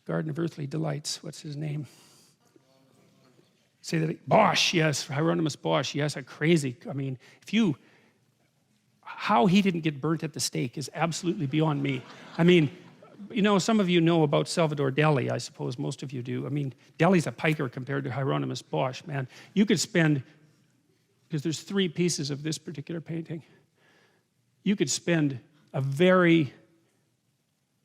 of Earthly Delights. What's his name? Say that. Bosch, yes. Hieronymus Bosch, yes. A crazy. I mean, how he didn't get burnt at the stake is absolutely beyond me. I mean, you know, some of you know about Salvador Dali. I suppose most of you do. I mean, Dali's a piker compared to Hieronymus Bosch, man. You could spend, because there's 3 pieces of this particular painting. You could spend a very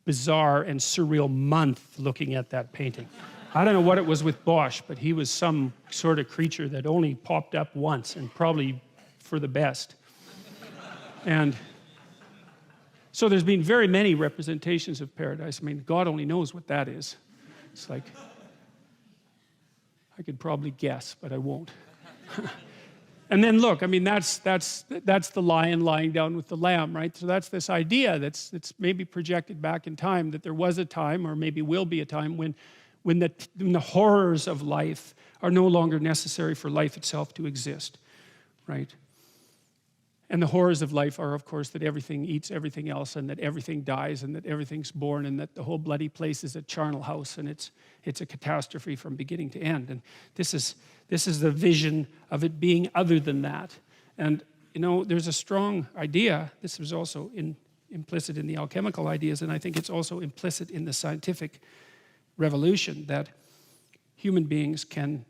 bizarre and surreal month looking at that painting. I don't know what it was with Bosch, but he was some sort of creature that only popped up once, and probably for the best. And so there's been very many representations of paradise. I mean, God only knows what that is. It's like, I could probably guess, but I won't. And then look, I mean, that's the lion lying down with the lamb, right? So that's this idea that's maybe projected back in time, that there was a time, or maybe will be a time, when the horrors of life are no longer necessary for life itself to exist, right? And the horrors of life are, of course, that everything eats everything else, and that everything dies, and that everything's born, and that the whole bloody place is a charnel house, and it's a catastrophe from beginning to end. And this is the vision of it being other than that. And, you know, there's a strong idea. This was also implicit in the alchemical ideas, and I think it's also implicit in the scientific revolution, that human beings can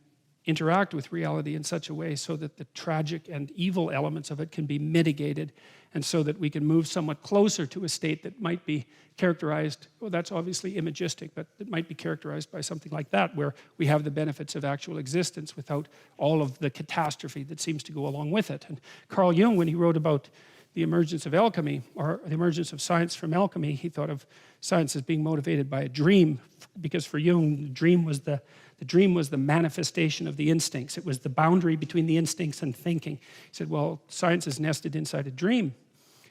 interact with reality in such a way so that the tragic and evil elements of it can be mitigated, and so that we can move somewhat closer to a state that might be characterized, well, that's obviously imagistic, but it might be characterized by something like that, where we have the benefits of actual existence without all of the catastrophe that seems to go along with it. And Carl Jung, when he wrote about the emergence of alchemy, or the emergence of science from alchemy, he thought of science as being motivated by a dream, because for Jung, the dream was the manifestation of the instincts. It was the boundary between the instincts and thinking. He said, well, science is nested inside a dream.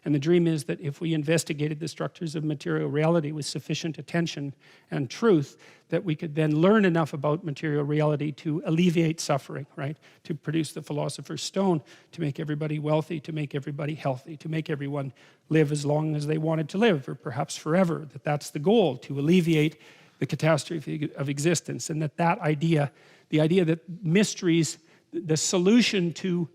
And the dream is that if we investigated the structures of material reality with sufficient attention and truth, that we could then learn enough about material reality to alleviate suffering, right? To produce the philosopher's stone, to make everybody wealthy, to make everybody healthy, to make everyone live as long as they wanted to live, or perhaps forever. That's the goal, to alleviate the catastrophe of existence. And that idea, the idea that mysteries, the solution to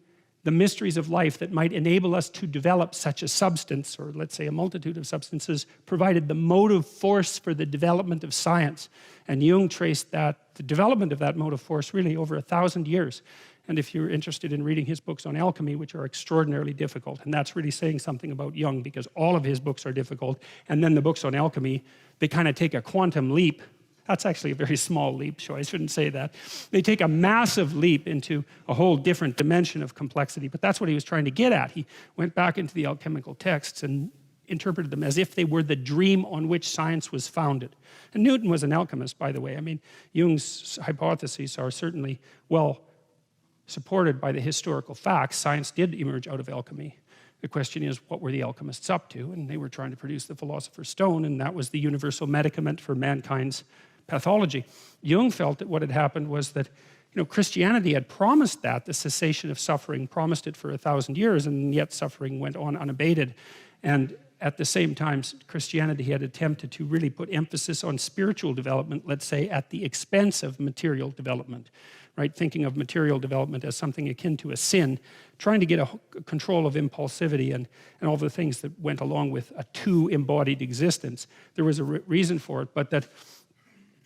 the mysteries of life that might enable us to develop such a substance, or let's say a multitude of substances, provided the motive force for the development of science. And Jung traced the development of that motive force really over 1,000 years. And if you're interested in reading his books on alchemy, which are extraordinarily difficult, and that's really saying something about Jung, because all of his books are difficult, and then the books on alchemy, they kind of take a quantum leap. That's actually a very small leap, so I shouldn't say that. They take a massive leap into a whole different dimension of complexity, but that's what he was trying to get at. He went back into the alchemical texts and interpreted them as if they were the dream on which science was founded. And Newton was an alchemist, by the way. I mean, Jung's hypotheses are certainly well supported by the historical facts. Science did emerge out of alchemy. The question is, what were the alchemists up to? And they were trying to produce the philosopher's stone, and that was the universal medicament for mankind's pathology. Jung felt that what had happened was that, Christianity had promised that, the cessation of suffering, promised it for 1,000 years, and yet suffering went on unabated. And at the same time, Christianity had attempted to really put emphasis on spiritual development, let's say, at the expense of material development, right? Thinking of material development as something akin to a sin, trying to get a control of impulsivity and all the things that went along with a two-embodied existence. There was a reason for it, but that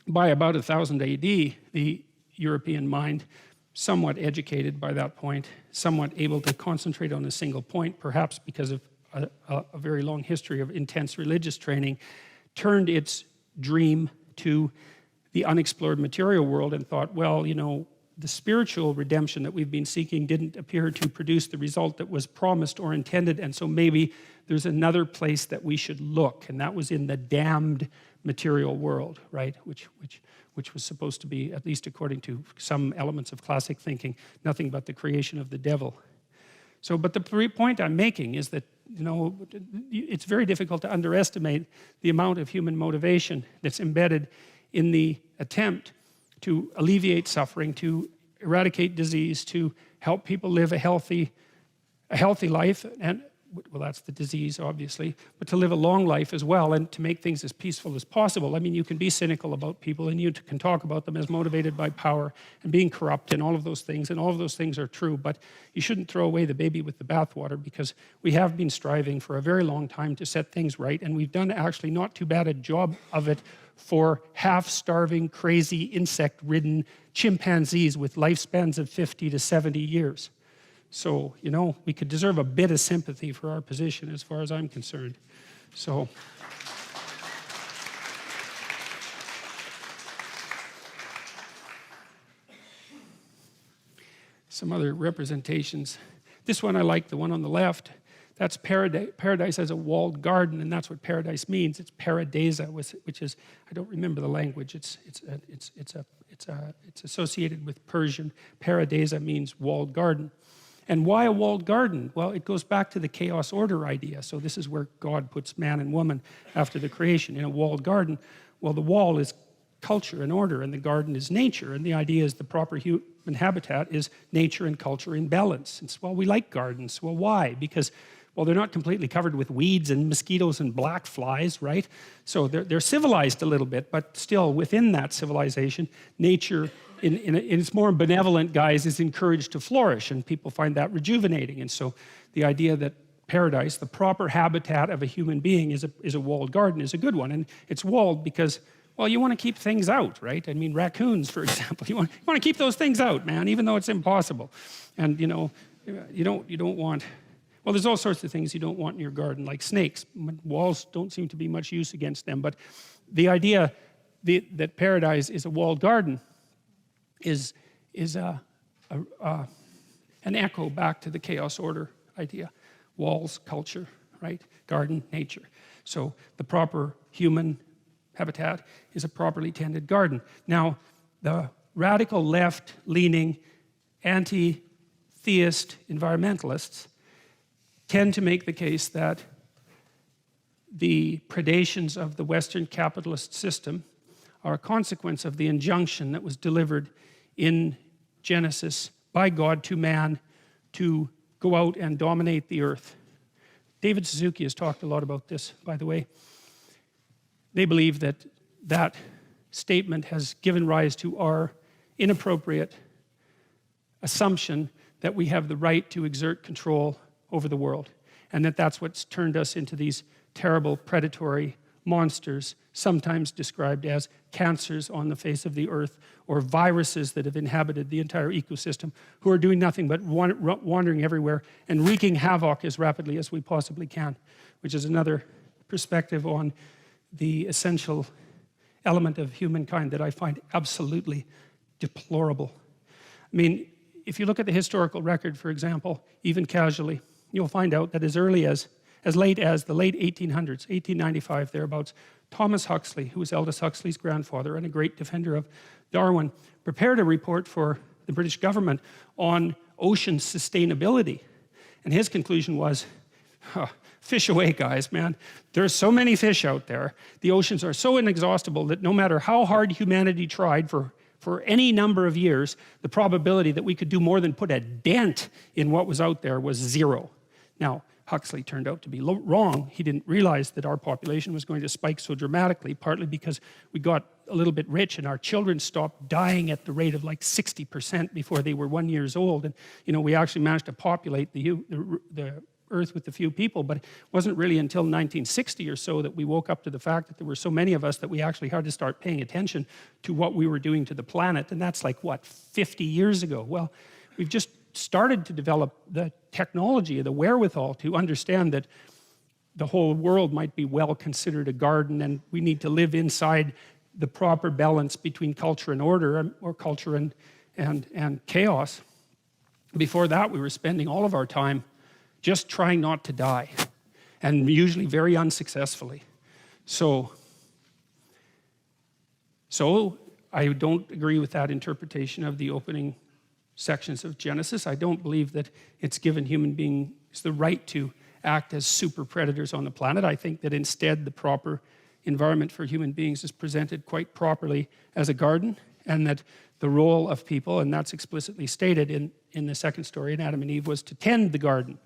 by about 1000 AD, the European mind, somewhat educated by that point, somewhat able to concentrate on a single point, perhaps because of a very long history of intense religious training, turned its dream to the unexplored material world and thought, well, the spiritual redemption that we've been seeking didn't appear to produce the result that was promised or intended, and so maybe there's another place that we should look, and that was in the damned material world, right? Which was supposed to be, at least according to some elements of classic thinking, nothing but the creation of the devil. So, but the point I'm making is that, it's very difficult to underestimate the amount of human motivation that's embedded in the attempt to alleviate suffering, to eradicate disease, to help people live a healthy life, and well, that's the disease, obviously, but to live a long life as well, and to make things as peaceful as possible. I mean, you can be cynical about people, and you can talk about them as motivated by power and being corrupt and all of those things are true, but you shouldn't throw away the baby with the bathwater, because we have been striving for a very long time to set things right, and we've done actually not too bad a job of it for half-starving, crazy, insect-ridden chimpanzees with lifespans of 50 to 70 years. So, we could deserve a bit of sympathy for our position as far as I'm concerned. So, some other representations. This one I like, the one on the left. That's paradise. Paradise as a walled garden, and that's what paradise means. It's paradisa, which is, I don't remember the language. It's associated with Persian. Paradisa means walled garden. And why a walled garden? Well, it goes back to the chaos order idea. So this is where God puts man and woman after the creation in a walled garden. Well, the wall is culture and order, and the garden is nature. And the idea is the proper human habitat is nature and culture in balance. It's, well, we like gardens. Well, why? Because, well, they're not completely covered with weeds and mosquitoes and black flies, right? So they're civilized a little bit, but still within that civilization, nature in its more benevolent guise is encouraged to flourish, and people find that rejuvenating. And so the idea that paradise, the proper habitat of a human being, is a walled garden is a good one. And it's walled because, well, you want to keep things out, right? I mean, raccoons, for example, you want to keep those things out, man, even though it's impossible. And you don't want, well, there's all sorts of things you don't want in your garden, like snakes. Walls don't seem to be much use against them, but the idea that paradise is a walled garden is an echo back to the chaos order idea. walls, culture, right? Garden, nature. So the proper human habitat is a properly tended garden. Now, the radical left-leaning, anti-theist environmentalists tend to make the case that the predations of the Western capitalist system are a consequence of the injunction that was delivered in Genesis by God to man to go out and dominate the earth. David Suzuki has talked a lot about this, by the way. They believe that that statement has given rise to our inappropriate assumption that we have the right to exert control over the world, and that that's what's turned us into these terrible predatory monsters, sometimes described as cancers on the face of the earth, or viruses that have inhabited the entire ecosystem, who are doing nothing but wandering everywhere and wreaking havoc as rapidly as we possibly can, which is another perspective on the essential element of humankind that I find absolutely deplorable. I mean, if you look at the historical record, for example, even casually, you'll find out that as late as the late 1800s, 1895, thereabouts, Thomas Huxley, who was Aldous Huxley's grandfather and a great defender of Darwin, prepared a report for the British government on ocean sustainability. And his conclusion was, fish away, guys, man. There's so many fish out there. The oceans are so inexhaustible that no matter how hard humanity tried for any number of years, the probability that we could do more than put a dent in what was out there was zero. Now, Huxley turned out to be wrong. He didn't realize that our population was going to spike so dramatically, partly because we got a little bit rich and our children stopped dying at the rate of like 60% before they were 1 year old. And, you know, we actually managed to populate the earth with a few people, but it wasn't really until 1960 or so that we woke up to the fact that there were so many of us that we actually had to start paying attention to what we were doing to the planet. And that's like, what, 50 years ago? Well, we've just started to develop the technology, the wherewithal to understand that the whole world might be well considered a garden, and we need to live inside the proper balance between culture and order, or culture and chaos. Before that, we were spending all of our time just trying not to die, and usually very unsuccessfully. So I don't agree with that interpretation of the opening sections of Genesis. I don't believe that it's given human beings the right to act as super predators on the planet. I think that instead the proper environment for human beings is presented quite properly as a garden, and that the role of people, and that's explicitly stated in the second story in Adam and Eve, was to tend the garden.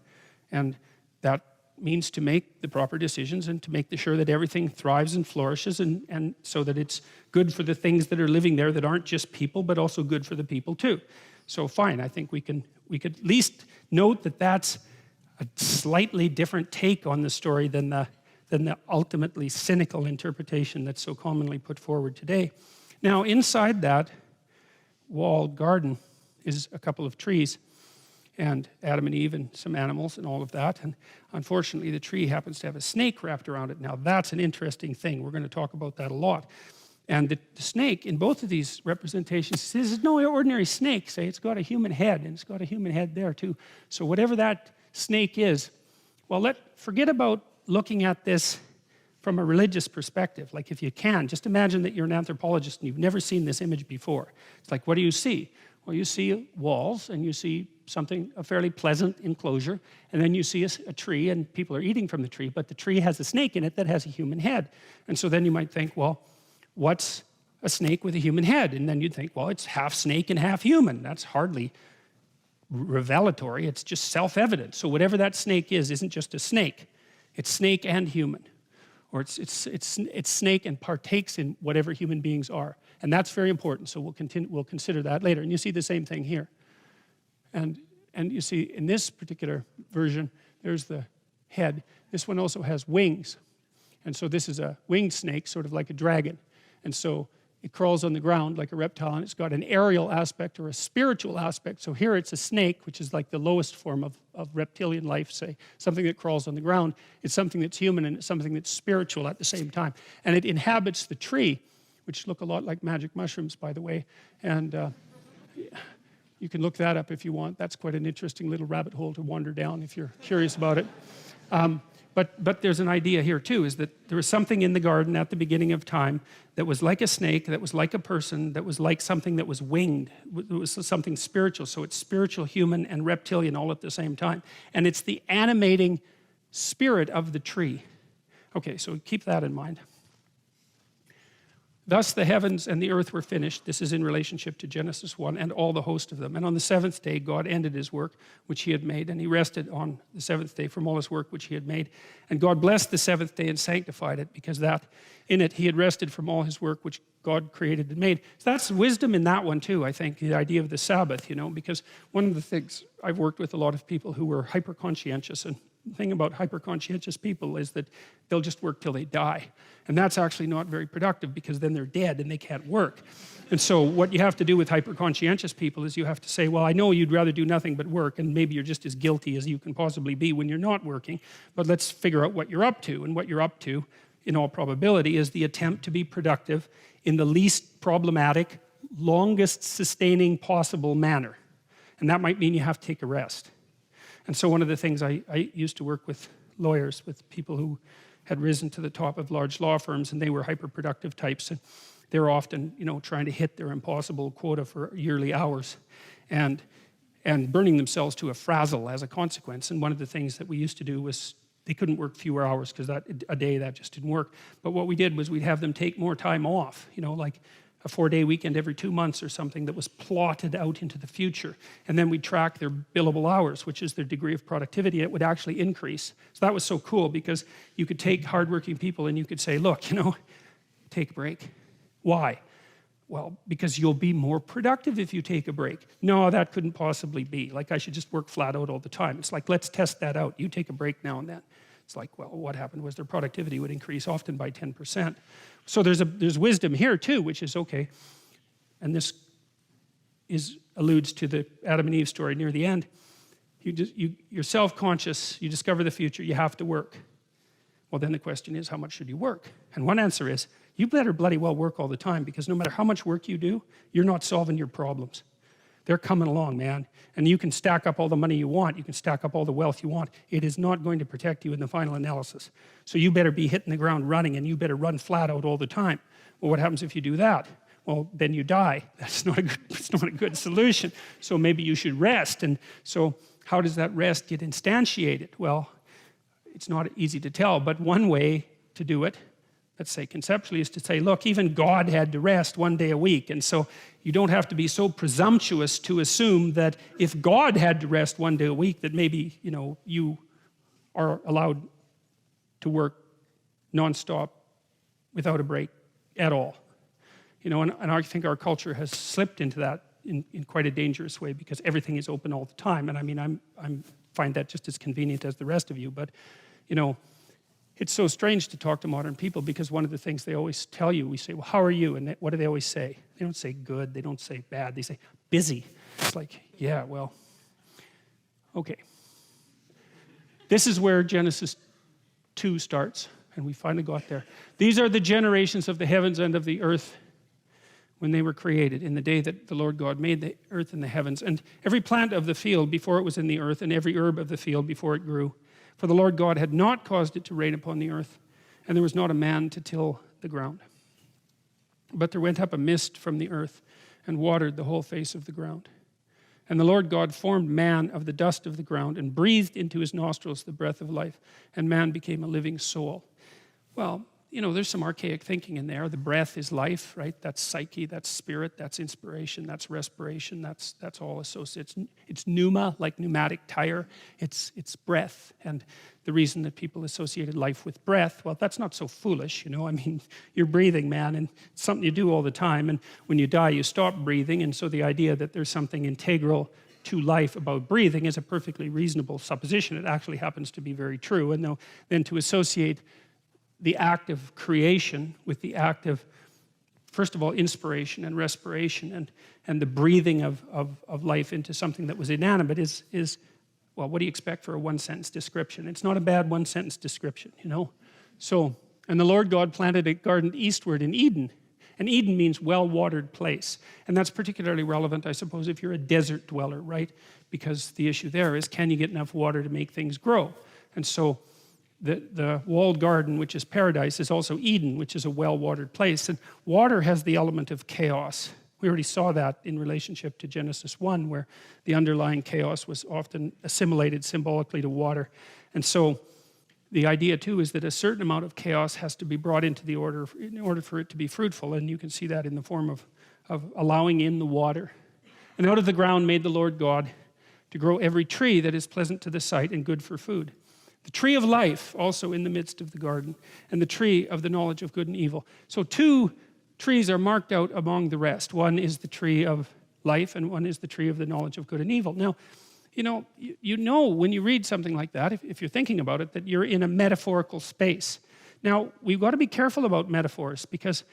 And that means to make the proper decisions and to make sure that everything thrives and flourishes, and so that it's good for the things that are living there that aren't just people, but also good for the people too. So fine, I think we could at least note that that's a slightly different take on the story than the ultimately cynical interpretation that's so commonly put forward today. Now, inside that walled garden is a couple of trees, and Adam and Eve and some animals and all of that. And unfortunately, the tree happens to have a snake wrapped around it. Now, that's an interesting thing. We're going to talk about that a lot. And the snake, in both of these representations, this is no ordinary snake. Say, it's got a human head, and it's got a human head there too. So whatever that snake is, well, forget about looking at this from a religious perspective. Like, if you can, just imagine that you're an anthropologist and you've never seen this image before. It's like, what do you see? Well, you see walls, and you see a fairly pleasant enclosure, and then you see a tree, and people are eating from the tree, but the tree has a snake in it that has a human head. And so then you might think, well, what's a snake with a human head? And then you'd think, well, it's half snake and half human. That's hardly revelatory. It's just self-evident. So whatever that snake is isn't just a snake. It's snake and human. Or it's snake and partakes in whatever human beings are. And that's very important. So we'll consider that later. And you see the same thing here. And you see in this particular version, there's the head. This one also has wings. And so this is a winged snake, sort of like a dragon. And so it crawls on the ground like a reptile, and it's got an aerial aspect or a spiritual aspect. So here it's a snake, which is like the lowest form of reptilian life, say, something that crawls on the ground. It's something that's human, and it's something that's spiritual at the same time. And it inhabits the tree, which look a lot like magic mushrooms, by the way. And You can look that up if you want. That's quite an interesting little rabbit hole to wander down if you're curious about it. But there's an idea here too, is that there was something in the garden at the beginning of time that was like a snake, that was like a person, that was like something that was winged. It was something spiritual. So it's spiritual, human, and reptilian all at the same time. And it's the animating spirit of the tree. Okay, so keep that in mind. Thus the heavens and the earth were finished. This is in relationship to Genesis 1, and all the host of them. And on the seventh day, God ended his work, which he had made, and he rested on the seventh day from all his work, which he had made. And God blessed the seventh day and sanctified it, because that in it he had rested from all his work, which God created and made. So that's wisdom in that one too, I think, the idea of the Sabbath, you know, because one of the things, I've worked with a lot of people who were hyper-conscientious, and the thing about hyper-conscientious people is that they'll just work till they die. And that's actually not very productive, because then they're dead and they can't work. And so what you have to do with hyper-conscientious people is you have to say, well, I know you'd rather do nothing but work, and maybe you're just as guilty as you can possibly be when you're not working, but let's figure out what you're up to. And what you're up to, in all probability, is the attempt to be productive in the least problematic, longest sustaining possible manner. And that might mean you have to take a rest. And so one of the things I used to work with lawyers, with people who had risen to the top of large law firms, and they were hyper-productive types, and they were often, you know, trying to hit their impossible quota for yearly hours, and burning themselves to a frazzle as a consequence. And one of the things that we used to do was, they couldn't work fewer hours, because a day that just didn't work. But what we did was we'd have them take more time off, you know, like a 4-day weekend every 2 months or something that was plotted out into the future. And then we'd track their billable hours, which is their degree of productivity. It would actually increase. So that was so cool, because you could take hardworking people and you could say, look, you know, take a break. Why? Well, because you'll be more productive if you take a break. No, that couldn't possibly be. Like, I should just work flat out all the time. It's like, let's test that out. You take a break now and then. It's like, well, what happened was their productivity would increase, often by 10%. So there's wisdom here too, which is okay. And this alludes to the Adam and Eve story near the end. You're self-conscious, you discover the future, you have to work. Well, then the question is, how much should you work? And one answer is, you better bloody well work all the time, because no matter how much work you do, you're not solving your problems. They're coming along, man. And you can stack up all the money you want, you can stack up all the wealth you want. It is not going to protect you in the final analysis. So you better be hitting the ground running, and you better run flat out all the time. Well, what happens if you do that? Well, then you die. It's not a good solution. So maybe you should rest. And so how does that rest get instantiated? Well, it's not easy to tell, but one way to do it, let's say conceptually, is to say, look, even God had to rest 1 day a week. And so you don't have to be so presumptuous to assume that if God had to rest 1 day a week, that maybe, you know, you are allowed to work nonstop without a break at all. You know, and I think our culture has slipped into that in quite a dangerous way, because everything is open all the time. And I mean, I find that just as convenient as the rest of you, but, you know, it's so strange to talk to modern people, because one of the things they always tell you, we say, well, how are you? And what do they always say? They don't say good, they don't say bad, they say busy. It's like, yeah, well, okay. This is where Genesis 2 starts, and we finally got there. These are the generations of the heavens and of the earth when they were created, in the day that the Lord God made the earth and the heavens, and every plant of the field before it was in the earth, and every herb of the field before it grew. For the Lord God had not caused it to rain upon the earth, and there was not a man to till the ground. But there went up a mist from the earth, and watered the whole face of the ground. And the Lord God formed man of the dust of the ground, and breathed into his nostrils the breath of life, and man became a living soul. Well, you know, there's some archaic thinking in there. The breath is life, right? That's psyche, that's spirit, that's inspiration, that's respiration, that's all associated. It's pneuma, like pneumatic tire. It's breath. And the reason that people associated life with breath, well, that's not so foolish, you know. I mean, you're breathing, man, and it's something you do all the time. And when you die, you stop breathing. And so the idea that there's something integral to life about breathing is a perfectly reasonable supposition. It actually happens to be very true. And then to associate the act of creation with the act of, first of all, inspiration and respiration, and the breathing of life into something that was inanimate is, well, what do you expect for a one-sentence description? It's not a bad one-sentence description, you know? So, and the Lord God planted a garden eastward in Eden, And Eden means well-watered place. And that's particularly relevant, I suppose, if you're a desert dweller, right? Because the issue there is, can you get enough water to make things grow? And so the walled garden, which is paradise, is also Eden, which is a well-watered place. And water has the element of chaos. We already saw that in relationship to Genesis 1, where the underlying chaos was often assimilated symbolically to water. And so the idea too is that a certain amount of chaos has to be brought into the order in order for it to be fruitful. And you can see that in the form of allowing in the water. And out of the ground made the Lord God to grow every tree that is pleasant to the sight and good for food. The tree of life also in the midst of the garden, and the tree of the knowledge of good and evil. So two trees are marked out among the rest. One is the tree of life, and one is the tree of the knowledge of good and evil. Now, you know when you read something like that, if you're thinking about it, that you're in a metaphorical space. Now, we've got to be careful about metaphors, because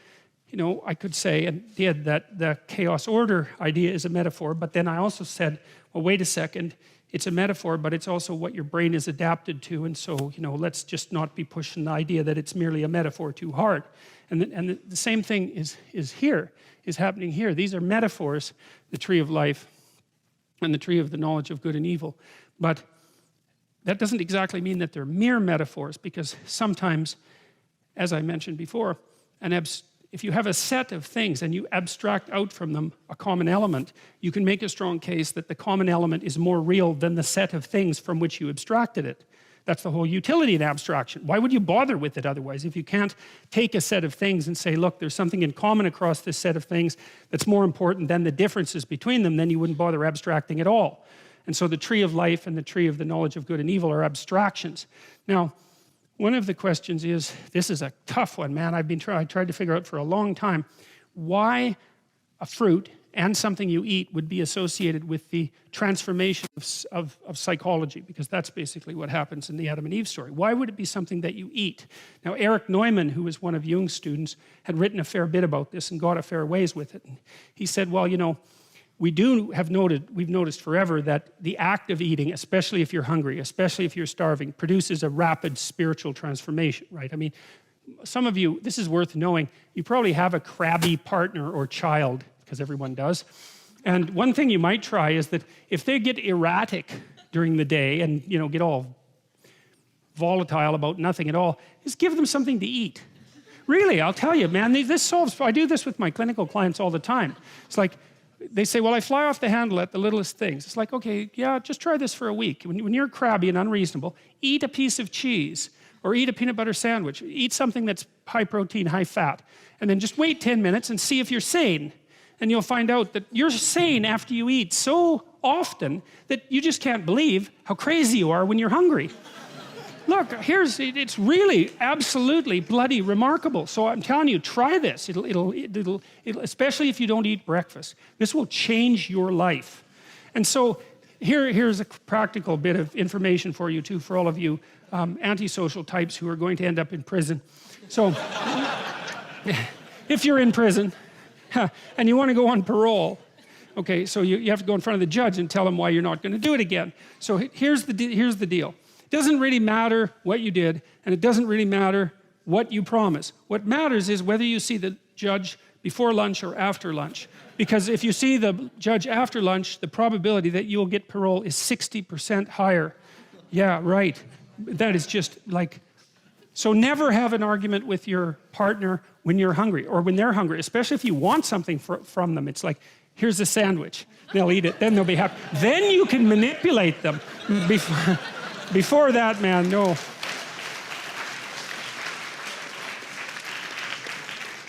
I could say, and did, that the chaos order idea is a metaphor, but then I also said, well, wait a second, it's a metaphor, but it's also what your brain is adapted to. And so, let's just not be pushing the idea that it's merely a metaphor too hard. And the same thing is happening here. These are metaphors, the tree of life and the tree of the knowledge of good and evil. But that doesn't exactly mean that they're mere metaphors, because sometimes, as I mentioned before, if you have a set of things and you abstract out from them a common element, you can make a strong case that the common element is more real than the set of things from which you abstracted it. That's the whole utility in abstraction. Why would you bother with it otherwise? If you can't take a set of things and say, look, there's something in common across this set of things that's more important than the differences between them, then you wouldn't bother abstracting at all. And so the tree of life and the tree of the knowledge of good and evil are abstractions. Now, one of the questions is, this is a tough one, man. I tried to figure out for a long time why a fruit and something you eat would be associated with the transformation of psychology, because that's basically what happens in the Adam and Eve story. Why would it be something that you eat? Now, Eric Neumann, who was one of Jung's students, had written a fair bit about this and got a fair ways with it. And he said, well, we've noticed forever that the act of eating, especially if you're hungry, especially if you're starving, produces a rapid spiritual transformation, right? I mean, some of you, this is worth knowing, you probably have a crabby partner or child, because everyone does. And one thing you might try is that if they get erratic during the day and, get all volatile about nothing at all, just give them something to eat. Really, I'll tell you, man, I do this with my clinical clients all the time. It's like, they say, well, I fly off the handle at the littlest things. It's like, okay, yeah, just try this for a week. When you're crabby and unreasonable, eat a piece of cheese or eat a peanut butter sandwich. Eat something that's high protein, high fat. And then just wait 10 minutes and see if you're sane. And you'll find out that you're sane after you eat so often that you just can't believe how crazy you are when you're hungry. Look, it's really absolutely bloody remarkable. So I'm telling you, try this. It'll especially if you don't eat breakfast. This will change your life. And so here's a practical bit of information for you too, for all of you antisocial types who are going to end up in prison. So if you're in prison and you want to go on parole, okay, so you have to go in front of the judge and tell him why you're not going to do it again. So here's the deal. It doesn't really matter what you did, and it doesn't really matter what you promise. What matters is whether you see the judge before lunch or after lunch. Because if you see the judge after lunch, the probability that you'll get parole is 60% higher. Yeah, right. That is just like... So never have an argument with your partner when you're hungry or when they're hungry, especially if you want something from them. It's like, here's a sandwich. They'll eat it, then they'll be happy. Then you can manipulate them. Before that, man, no.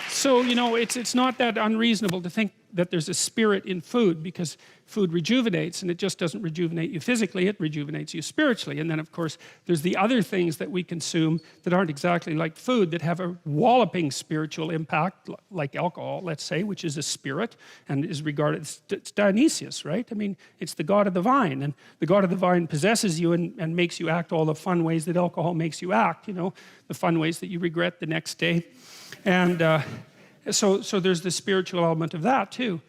So, it's not that unreasonable to think that there's a spirit in food, because food rejuvenates, and it just doesn't rejuvenate you physically, it rejuvenates you spiritually. And then, of course, there's the other things that we consume that aren't exactly like food, that have a walloping spiritual impact, like alcohol, let's say, which is a spirit and is regarded, it's Dionysius, right? I mean, it's the god of the vine, and the god of the vine possesses you and makes you act all the fun ways that alcohol makes you act, the fun ways that you regret the next day. And so there's the spiritual element of that too.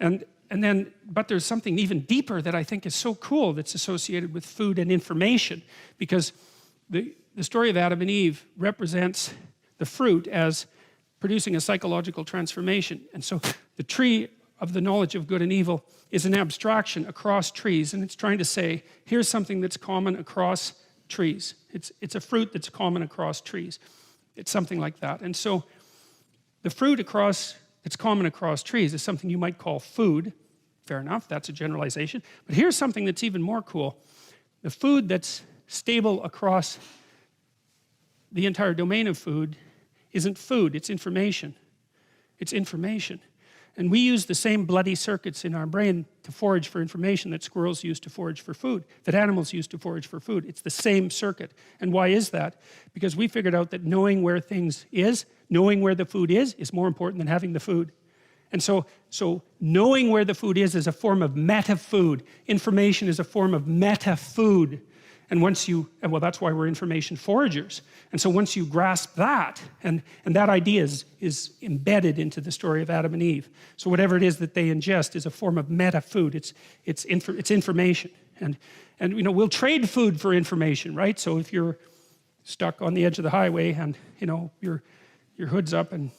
But there's something even deeper that I think is so cool that's associated with food and information, because the story of Adam and Eve represents the fruit as producing a psychological transformation. And so the tree of the knowledge of good and evil is an abstraction across trees, and it's trying to say, here's something that's common across trees. It's a fruit that's common across trees. It's something like that. And so the fruit that's common across trees is something you might call food. Fair enough, that's a generalization. But here's something that's even more cool. The food that's stable across the entire domain of food isn't food, it's information. It's information. And we use the same bloody circuits in our brain to forage for information that squirrels use to forage for food, that animals use to forage for food. It's the same circuit. And why is that? Because we figured out that knowing where things is, knowing where the food is more important than having the food. And so knowing where the food is a form of meta-food. Information is a form of meta-food. And once you, well, that's why we're information foragers. And so once you grasp that, and that idea is embedded into the story of Adam and Eve. So whatever it is that they ingest is a form of meta-food. It's information. And you know, we'll trade food for information, right? So if you're stuck on the edge of the highway and, you know, your hood's up and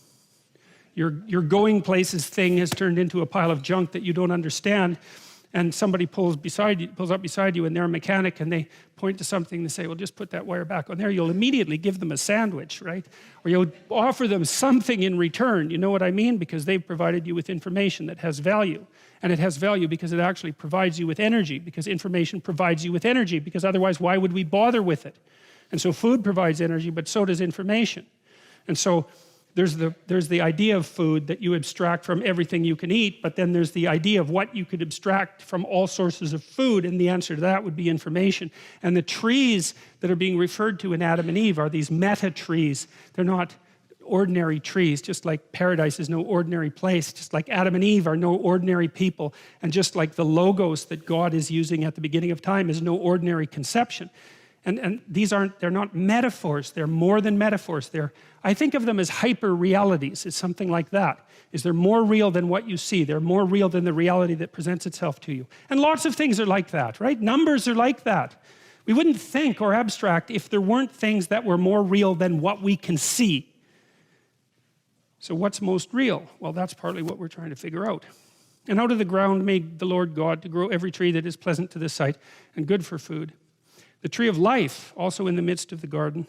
your going places thing has turned into a pile of junk that you don't understand, and somebody pulls up beside you and they're a mechanic and they point to something and say, well, just put that wire back on there, you'll immediately give them a sandwich, right? Or you'll offer them something in return, you know what I mean? Because they've provided you with information that has value. And it has value because it actually provides you with energy, because information provides you with energy, because otherwise why would we bother with it? And so food provides energy, but so does information. And so there's the idea of food that you abstract from everything you can eat, but then there's the idea of what you could abstract from all sources of food, and the answer to that would be information. And the trees that are being referred to in Adam and Eve are these meta trees. They're not ordinary trees, just like paradise is no ordinary place, just like Adam and Eve are no ordinary people, and just like the logos that God is using at the beginning of time is no ordinary conception. And they're not metaphors, they're more than metaphors. I think of them as hyper realities. It's something like that. They're more real than what you see. They're more real than the reality that presents itself to you. And lots of things are like that, right? Numbers are like that. We wouldn't think or abstract if there weren't things that were more real than what we can see. So what's most real? Well, that's partly what we're trying to figure out. And out of the ground made the Lord God to grow every tree that is pleasant to the sight and good for food. The tree of life also in the midst of the garden,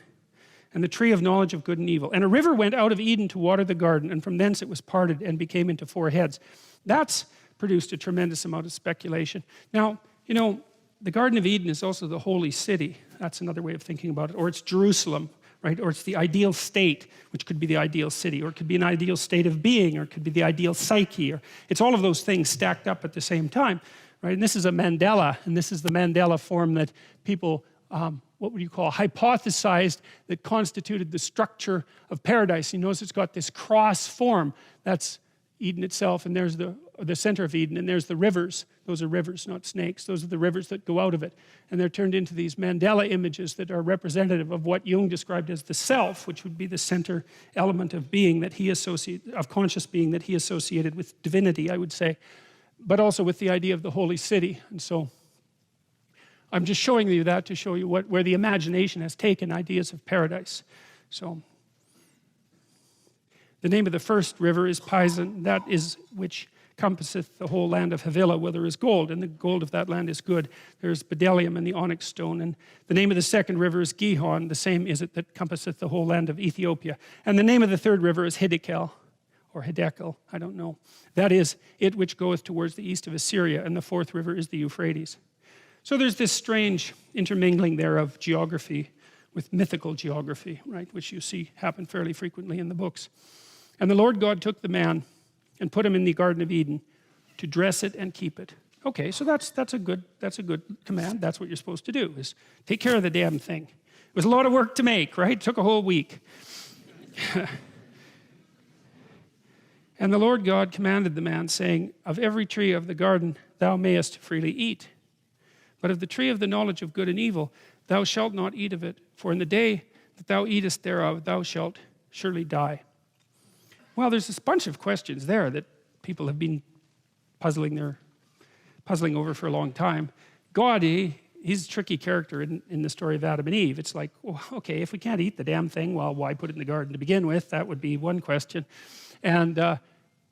and the tree of knowledge of good and evil. And a river went out of Eden to water the garden, and from thence it was parted and became into 4 heads. That's produced a tremendous amount of speculation. Now, you know, the Garden of Eden is also the holy city. That's another way of thinking about it. Or it's Jerusalem, right? Or it's the ideal state, which could be the ideal city, or it could be an ideal state of being, or it could be the ideal psyche, or it's all of those things stacked up at the same time. Right? And this is a Mandela, and this is the Mandela form that people, what would you call, hypothesized that constituted the structure of paradise. You notice it's got this cross form. That's Eden itself, and there's the center of Eden, and there's the rivers. Those are rivers, not snakes. Those are the rivers that go out of it. And they're turned into these Mandela images that are representative of what Jung described as the self, which would be the center element of being that he associated, of conscious being that he associated with divinity, I would say, but also with the idea of the holy city. And so I'm just showing you that to show you where the imagination has taken ideas of paradise. So the name of the first river is Pison, that is which compasseth the whole land of Havilah, where there is gold, and the gold of that land is good. There's bdellium and the onyx stone. And the name of the second river is Gihon, the same is it that compasseth the whole land of Ethiopia. And the name of the third river is Hiddekel, or Hiddekel, I don't know. That is it which goeth towards the east of Assyria, and the fourth river is the Euphrates. So there's this strange intermingling there of geography with mythical geography, right, which you see happen fairly frequently in the books. And the Lord God took the man and put him in the Garden of Eden to dress it and keep it. Okay, so that's a good command. That's what you're supposed to do, is take care of the damn thing. It was a lot of work to make, right? It took a whole week. And the Lord God commanded the man, saying, of every tree of the garden thou mayest freely eat, but of the tree of the knowledge of good and evil thou shalt not eat of it, for in the day that thou eatest thereof thou shalt surely die. Well, there's this bunch of questions there that people have been puzzling over for a long time. God, he's a tricky character in the story of Adam and Eve. It's like, well, okay, if we can't eat the damn thing, well, why put it in the garden to begin with? That would be one question. And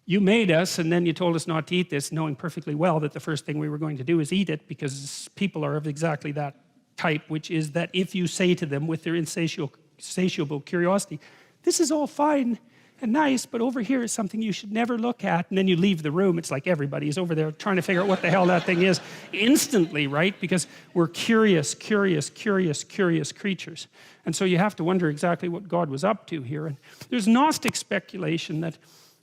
you made us, and then you told us not to eat this, knowing perfectly well that the first thing we were going to do is eat it, because people are of exactly that type, which is that if you say to them with their insatiable curiosity, this is all fine and nice, but over here is something you should never look at, and then you leave the room, it's like everybody's over there trying to figure out what the hell that thing is instantly, right? Because we're curious creatures. And so you have to wonder exactly what God was up to here. And there's Gnostic speculation that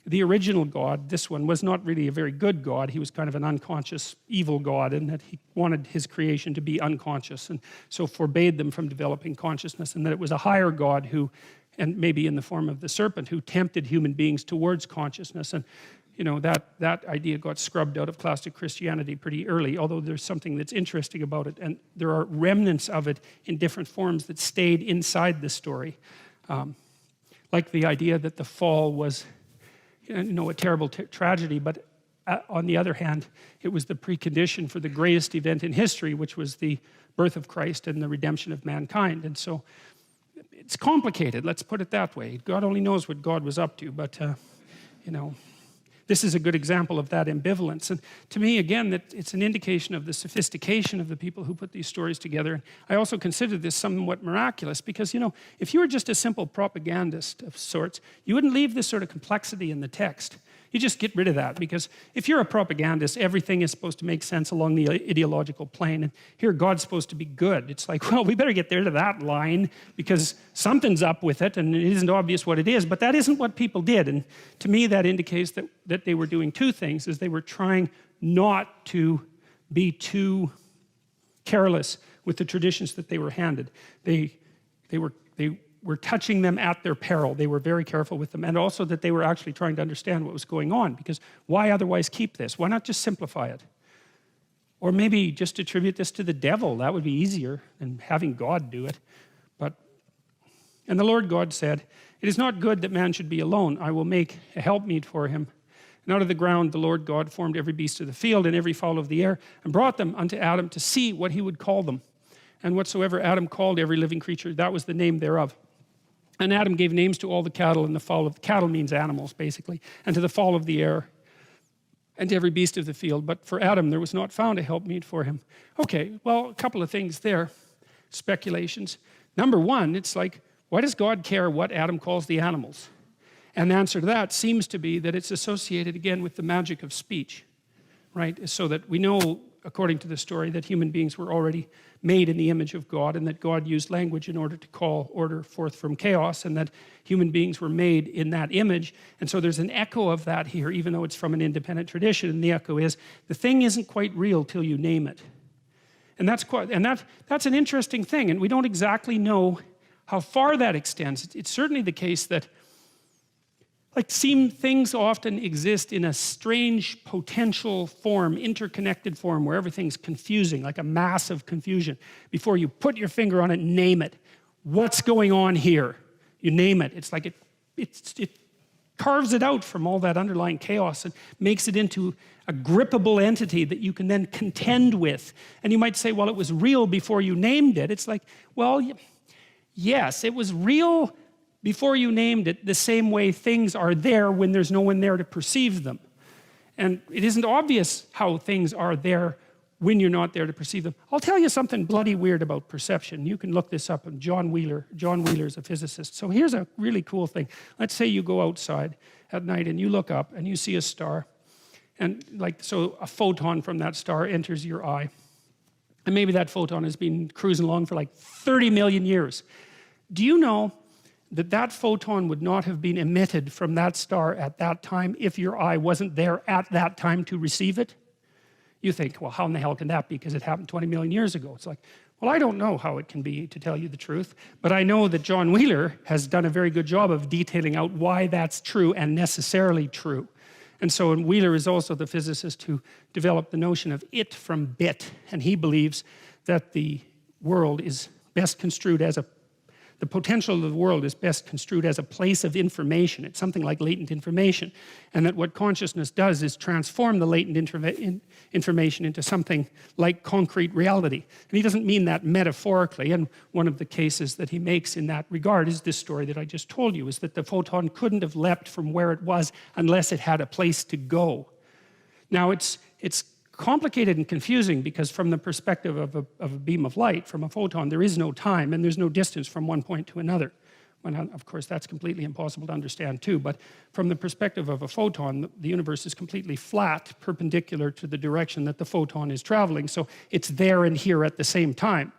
the original God, this one, was not really a very good God. He was kind of an unconscious evil God, and that he wanted his creation to be unconscious, and so forbade them from developing consciousness, and that it was a higher God who, and maybe in the form of the serpent, who tempted human beings towards consciousness. And you know, that idea got scrubbed out of classic Christianity pretty early, although there's something that's interesting about it, and there are remnants of it in different forms that stayed inside the story. Like the idea that the fall was, you know, a terrible tragedy, but on the other hand, it was the precondition for the greatest event in history, which was the birth of Christ and the redemption of mankind. And so it's complicated, let's put it that way. God only knows what God was up to, but you know, this is a good example of that ambivalence. And to me, again, that it's an indication of the sophistication of the people who put these stories together. And I also consider this somewhat miraculous, because, you know, if you were just a simple propagandist of sorts, you wouldn't leave this sort of complexity in the text. You just get rid of that, because if you're a propagandist, everything is supposed to make sense along the ideological plane, and here God's supposed to be good. It's like, well, we better get rid of that line, because something's up with it, and it isn't obvious what it is, but that isn't what people did. And to me, that indicates that they were doing two things, is they were trying not to be too careless with the traditions that they were handed. They were touching them at their peril. They were very careful with them, and also that they were actually trying to understand what was going on, because why otherwise keep this? Why not just simplify it? Or maybe just attribute this to the devil. That would be easier than having God do it. And the Lord God said, "It is not good that man should be alone. I will make a helpmeet for him." And out of the ground the Lord God formed every beast of the field and every fowl of the air, and brought them unto Adam to see what he would call them. And whatsoever Adam called every living creature, that was the name thereof. And Adam gave names to all the cattle, and the fowl of the cattle means animals, basically, and to the fowl of the air, and to every beast of the field. But for Adam there was not found a helpmeet for him. Okay, well, a couple of things there, speculations. Number one, it's like, why does God care what Adam calls the animals? And the answer to that seems to be that it's associated again with the magic of speech, right? So that we know, according to the story, that human beings were already made in the image of God, and that God used language in order to call order forth from chaos, and that human beings were made in that image. And so there's an echo of that here, even though it's from an independent tradition. And the echo is, the thing isn't quite real till you name it. And that's an interesting thing, and we don't exactly know how far that extends. It's certainly the case that things often exist in a strange potential form, interconnected form, where everything's confusing, like a massive confusion. Before you put your finger on it, name it. What's going on here? You name it. It's like it carves it out from all that underlying chaos and makes it into a grippable entity that you can then contend with. And you might say, well, it was real before you named it. It's like, well, yes, it was real before you named it, the same way things are there when there's no one there to perceive them. And it isn't obvious how things are there when you're not there to perceive them. I'll tell you something bloody weird about perception. You can look this up, and John Wheeler's a physicist. So here's a really cool thing. Let's say you go outside at night and you look up and you see a star. And so a photon from that star enters your eye. And maybe that photon has been cruising along for 30 million years. Do you know that photon would not have been emitted from that star at that time if your eye wasn't there at that time to receive it? You think, well, how in the hell can that be? Because it happened 20 million years ago. It's like, well, I don't know how it can be, to tell you the truth, but I know that John Wheeler has done a very good job of detailing out why that's true and necessarily true. And so Wheeler is also the physicist who developed the notion of it from bit, and he believes that the world is best construed as a the potential of the world is best construed as a place of information. It's something like latent information, and that what consciousness does is transform the latent information into something like concrete reality. And he doesn't mean that metaphorically, and one of the cases that he makes in that regard is this story that I just told you, is that the photon couldn't have leapt from where it was unless it had a place to go. Now it's complicated and confusing, because from the perspective of a beam of light, from a photon, there is no time and there's no distance from one point to another. When, of course, that's completely impossible to understand too, but from the perspective of a photon, the universe is completely flat, perpendicular to the direction that the photon is traveling, so it's there and here at the same time.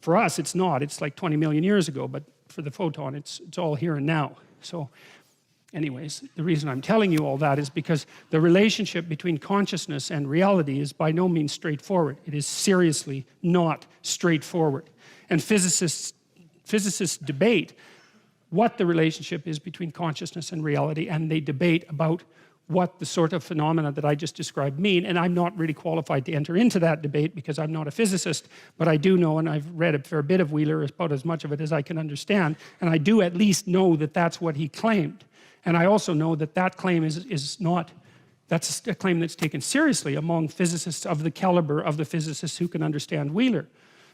For us, it's not. It's like 20 million years ago, but for the photon, it's all here and now. So anyways, the reason I'm telling you all that is because the relationship between consciousness and reality is by no means straightforward. It is seriously not straightforward. And physicists debate what the relationship is between consciousness and reality, and they debate about what the sort of phenomena that I just described mean. And I'm not really qualified to enter into that debate because I'm not a physicist, but I do know, and I've read a fair bit of Wheeler, about as much of it as I can understand, and I do at least know that that's what he claimed. And I also know that that claim is not, that's a claim that's taken seriously among physicists of the caliber of the physicists who can understand Wheeler.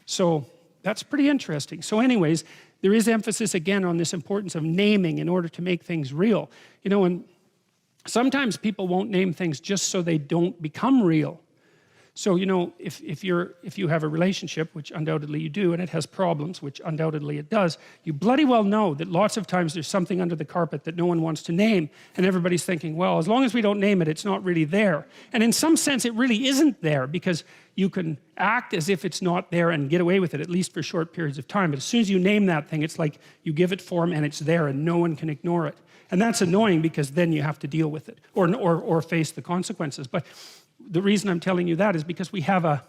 So that's pretty interesting. So anyways, there is emphasis again on this importance of naming in order to make things real. You know, and sometimes people won't name things just so they don't become real. So, you know, if you have a relationship, which undoubtedly you do, and it has problems, which undoubtedly it does, you bloody well know that lots of times there's something under the carpet that no one wants to name, and everybody's thinking, well, as long as we don't name it, it's not really there. And in some sense, it really isn't there, because you can act as if it's not there and get away with it, at least for short periods of time. But as soon as you name that thing, it's like you give it form and it's there and no one can ignore it. And that's annoying, because then you have to deal with it or face the consequences. But the reason I'm telling you that is because we have an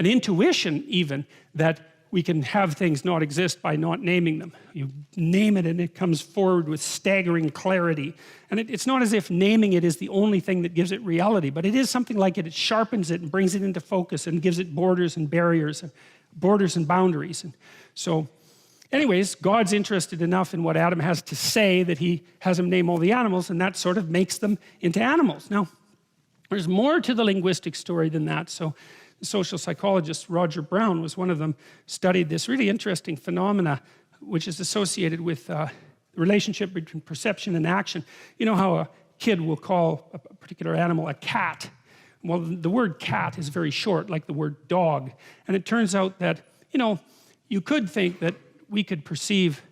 intuition even that we can have things not exist by not naming them. You name it and it comes forward with staggering clarity. And it's not as if naming it is the only thing that gives it reality, but it is something like it. It sharpens it and brings it into focus and gives it borders and barriers and borders and boundaries. And so anyways, God's interested enough in what Adam has to say that he has him name all the animals, and that sort of makes them into animals. Now, there's more to the linguistic story than that. So the social psychologist Roger Brown was one of them, studied this really interesting phenomena which is associated with the relationship between perception and action. You know how a kid will call a particular animal a cat? Well, the word cat is very short, like the word dog. And it turns out that, you know, you could think that we could perceive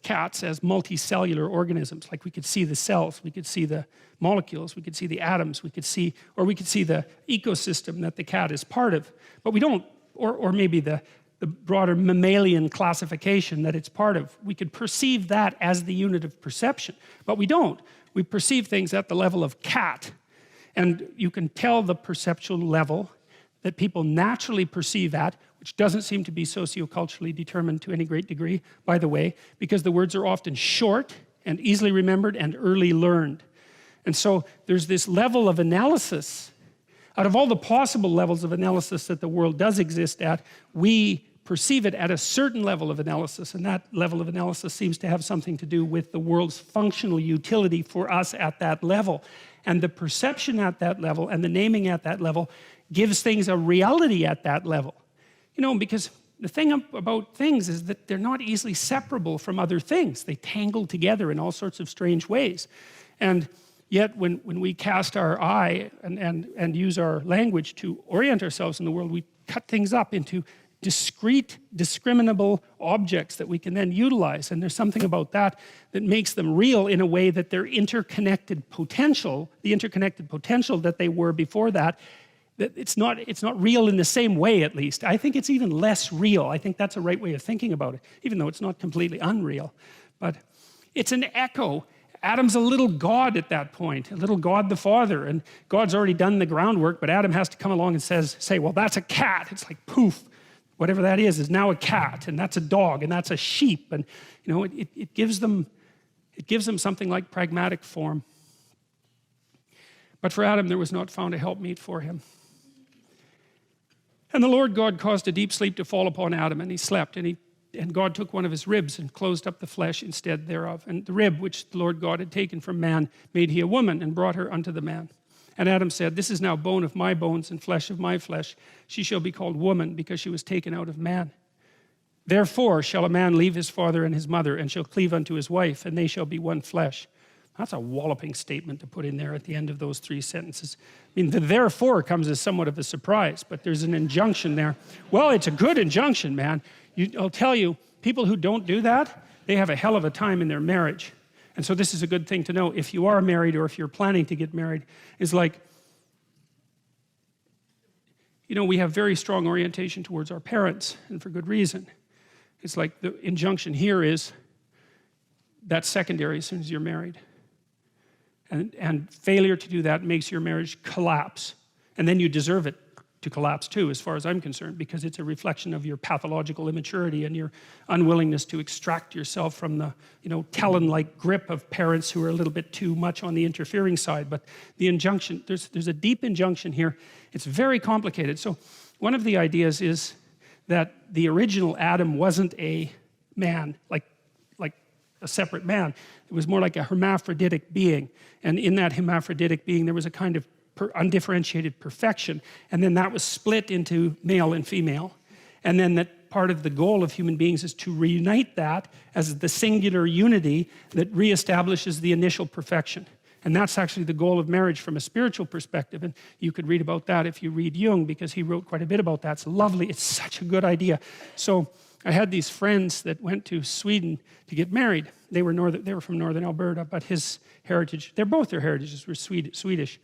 cats as multicellular organisms. Like we could see the cells, we could see the molecules, we could see the atoms, we could see the ecosystem that the cat is part of. But we don't, or maybe the broader mammalian classification that it's part of. We could perceive that as the unit of perception, but we don't. We perceive things at the level of cat. And you can tell the perceptual level that people naturally perceive at, which doesn't seem to be socioculturally determined to any great degree, by the way, because the words are often short and easily remembered and early learned. And so there's this level of analysis. Out of all the possible levels of analysis that the world does exist at, we perceive it at a certain level of analysis, and that level of analysis seems to have something to do with the world's functional utility for us at that level. And the perception at that level and the naming at that level gives things a reality at that level. You know, because the thing about things is that they're not easily separable from other things. They tangle together in all sorts of strange ways. And yet when we cast our eye and use our language to orient ourselves in the world, we cut things up into discrete, discriminable objects that we can then utilize. And there's something about that that makes them real in a way that their interconnected potential, the interconnected potential that they were before that it's not real in the same way, at least. I think it's even less real. I think that's a right way of thinking about it, even though it's not completely unreal. But it's an echo. Adam's a little God at that point, a little God the Father, and God's already done the groundwork, but Adam has to come along and say, well, that's a cat. It's like, poof, whatever that is now a cat, and that's a dog, and that's a sheep. And you know, it gives them something like pragmatic form. But for Adam, there was not found a helpmeet for him. And the Lord God caused a deep sleep to fall upon Adam, and he slept, and he God took one of his ribs and closed up the flesh instead thereof. And the rib which the Lord God had taken from man made he a woman and brought her unto the man. And Adam said, this is now bone of my bones and flesh of my flesh. She shall be called woman, because she was taken out of man. Therefore shall a man leave his father and his mother, and shall cleave unto his wife, and they shall be one flesh. That's a walloping statement to put in there at the end of those 3 sentences. I mean, the therefore comes as somewhat of a surprise, but there's an injunction there. Well, it's a good injunction, man. I'll tell you, people who don't do that, they have a hell of a time in their marriage. And so this is a good thing to know. If you are married, or if you're planning to get married, is like, you know, we have very strong orientation towards our parents, and for good reason. It's like the injunction here is, that's secondary as soon as you're married. And failure to do that makes your marriage collapse. And then you deserve it to collapse too, as far as I'm concerned, because it's a reflection of your pathological immaturity and your unwillingness to extract yourself from the, you know, talon-like grip of parents who are a little bit too much on the interfering side. But the injunction, there's a deep injunction here. It's very complicated. So one of the ideas is that the original Adam wasn't a man, like a separate man. It was more like a hermaphroditic being. And in that hermaphroditic being, there was a kind of undifferentiated perfection. And then that was split into male and female. And then that part of the goal of human beings is to reunite that as the singular unity that reestablishes the initial perfection. And that's actually the goal of marriage from a spiritual perspective. And you could read about that if you read Jung, because he wrote quite a bit about that. It's lovely. It's such a good idea. So I had these friends that went to Sweden to get married. They were from northern Alberta, but his heritage, both their heritages were Swedish.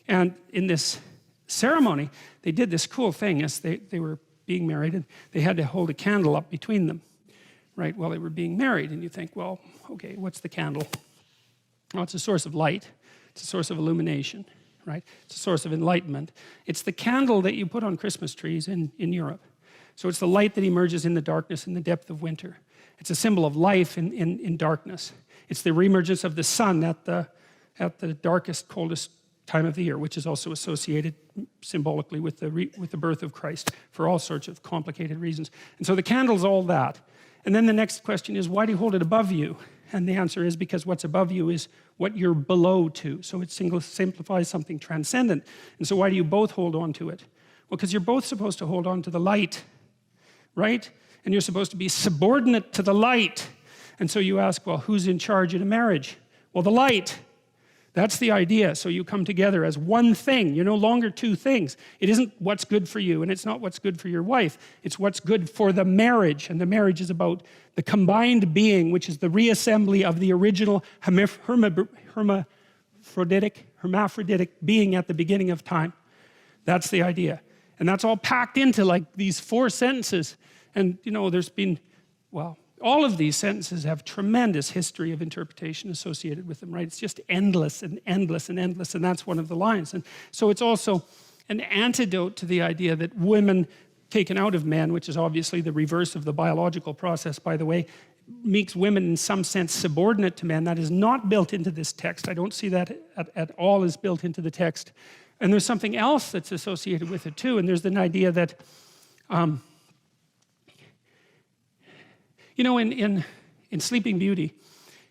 And in this ceremony, they did this cool thing as they were being married, and they had to hold a candle up between them, right, while they were being married. And you think, well, okay, what's the candle? Well, it's a source of light. It's a source of illumination, right? It's a source of enlightenment. It's the candle that you put on Christmas trees in Europe. So it's the light that emerges in the darkness in the depth of winter. It's a symbol of life in darkness. It's the reemergence of the sun at the darkest, coldest time of the year, which is also associated symbolically with the birth of Christ for all sorts of complicated reasons. And so the candle's all that. And then the next question is, why do you hold it above you? And the answer is because what's above you is what you're below to. So it simplifies something transcendent. And so why do you both hold on to it? Well, because you're both supposed to hold on to the light, right? And you're supposed to be subordinate to the light. And so you ask, well, who's in charge in a marriage? Well, the light. That's the idea. So you come together as one thing. You're no longer two things. It isn't what's good for you, and it's not what's good for your wife. It's what's good for the marriage. And the marriage is about the combined being, which is the reassembly of the original hermaphroditic being at the beginning of time. That's the idea. And that's all packed into like these 4 sentences. And you know, there's been, well, all of these sentences have tremendous history of interpretation associated with them, right? It's just endless and endless and endless, and that's one of the lines. And so it's also an antidote to the idea that women taken out of men, which is obviously the reverse of the biological process, by the way, makes women in some sense subordinate to men. That is not built into this text. I don't see that at all as built into the text. And there's something else that's associated with it too, and there's an idea that you know, in Sleeping Beauty,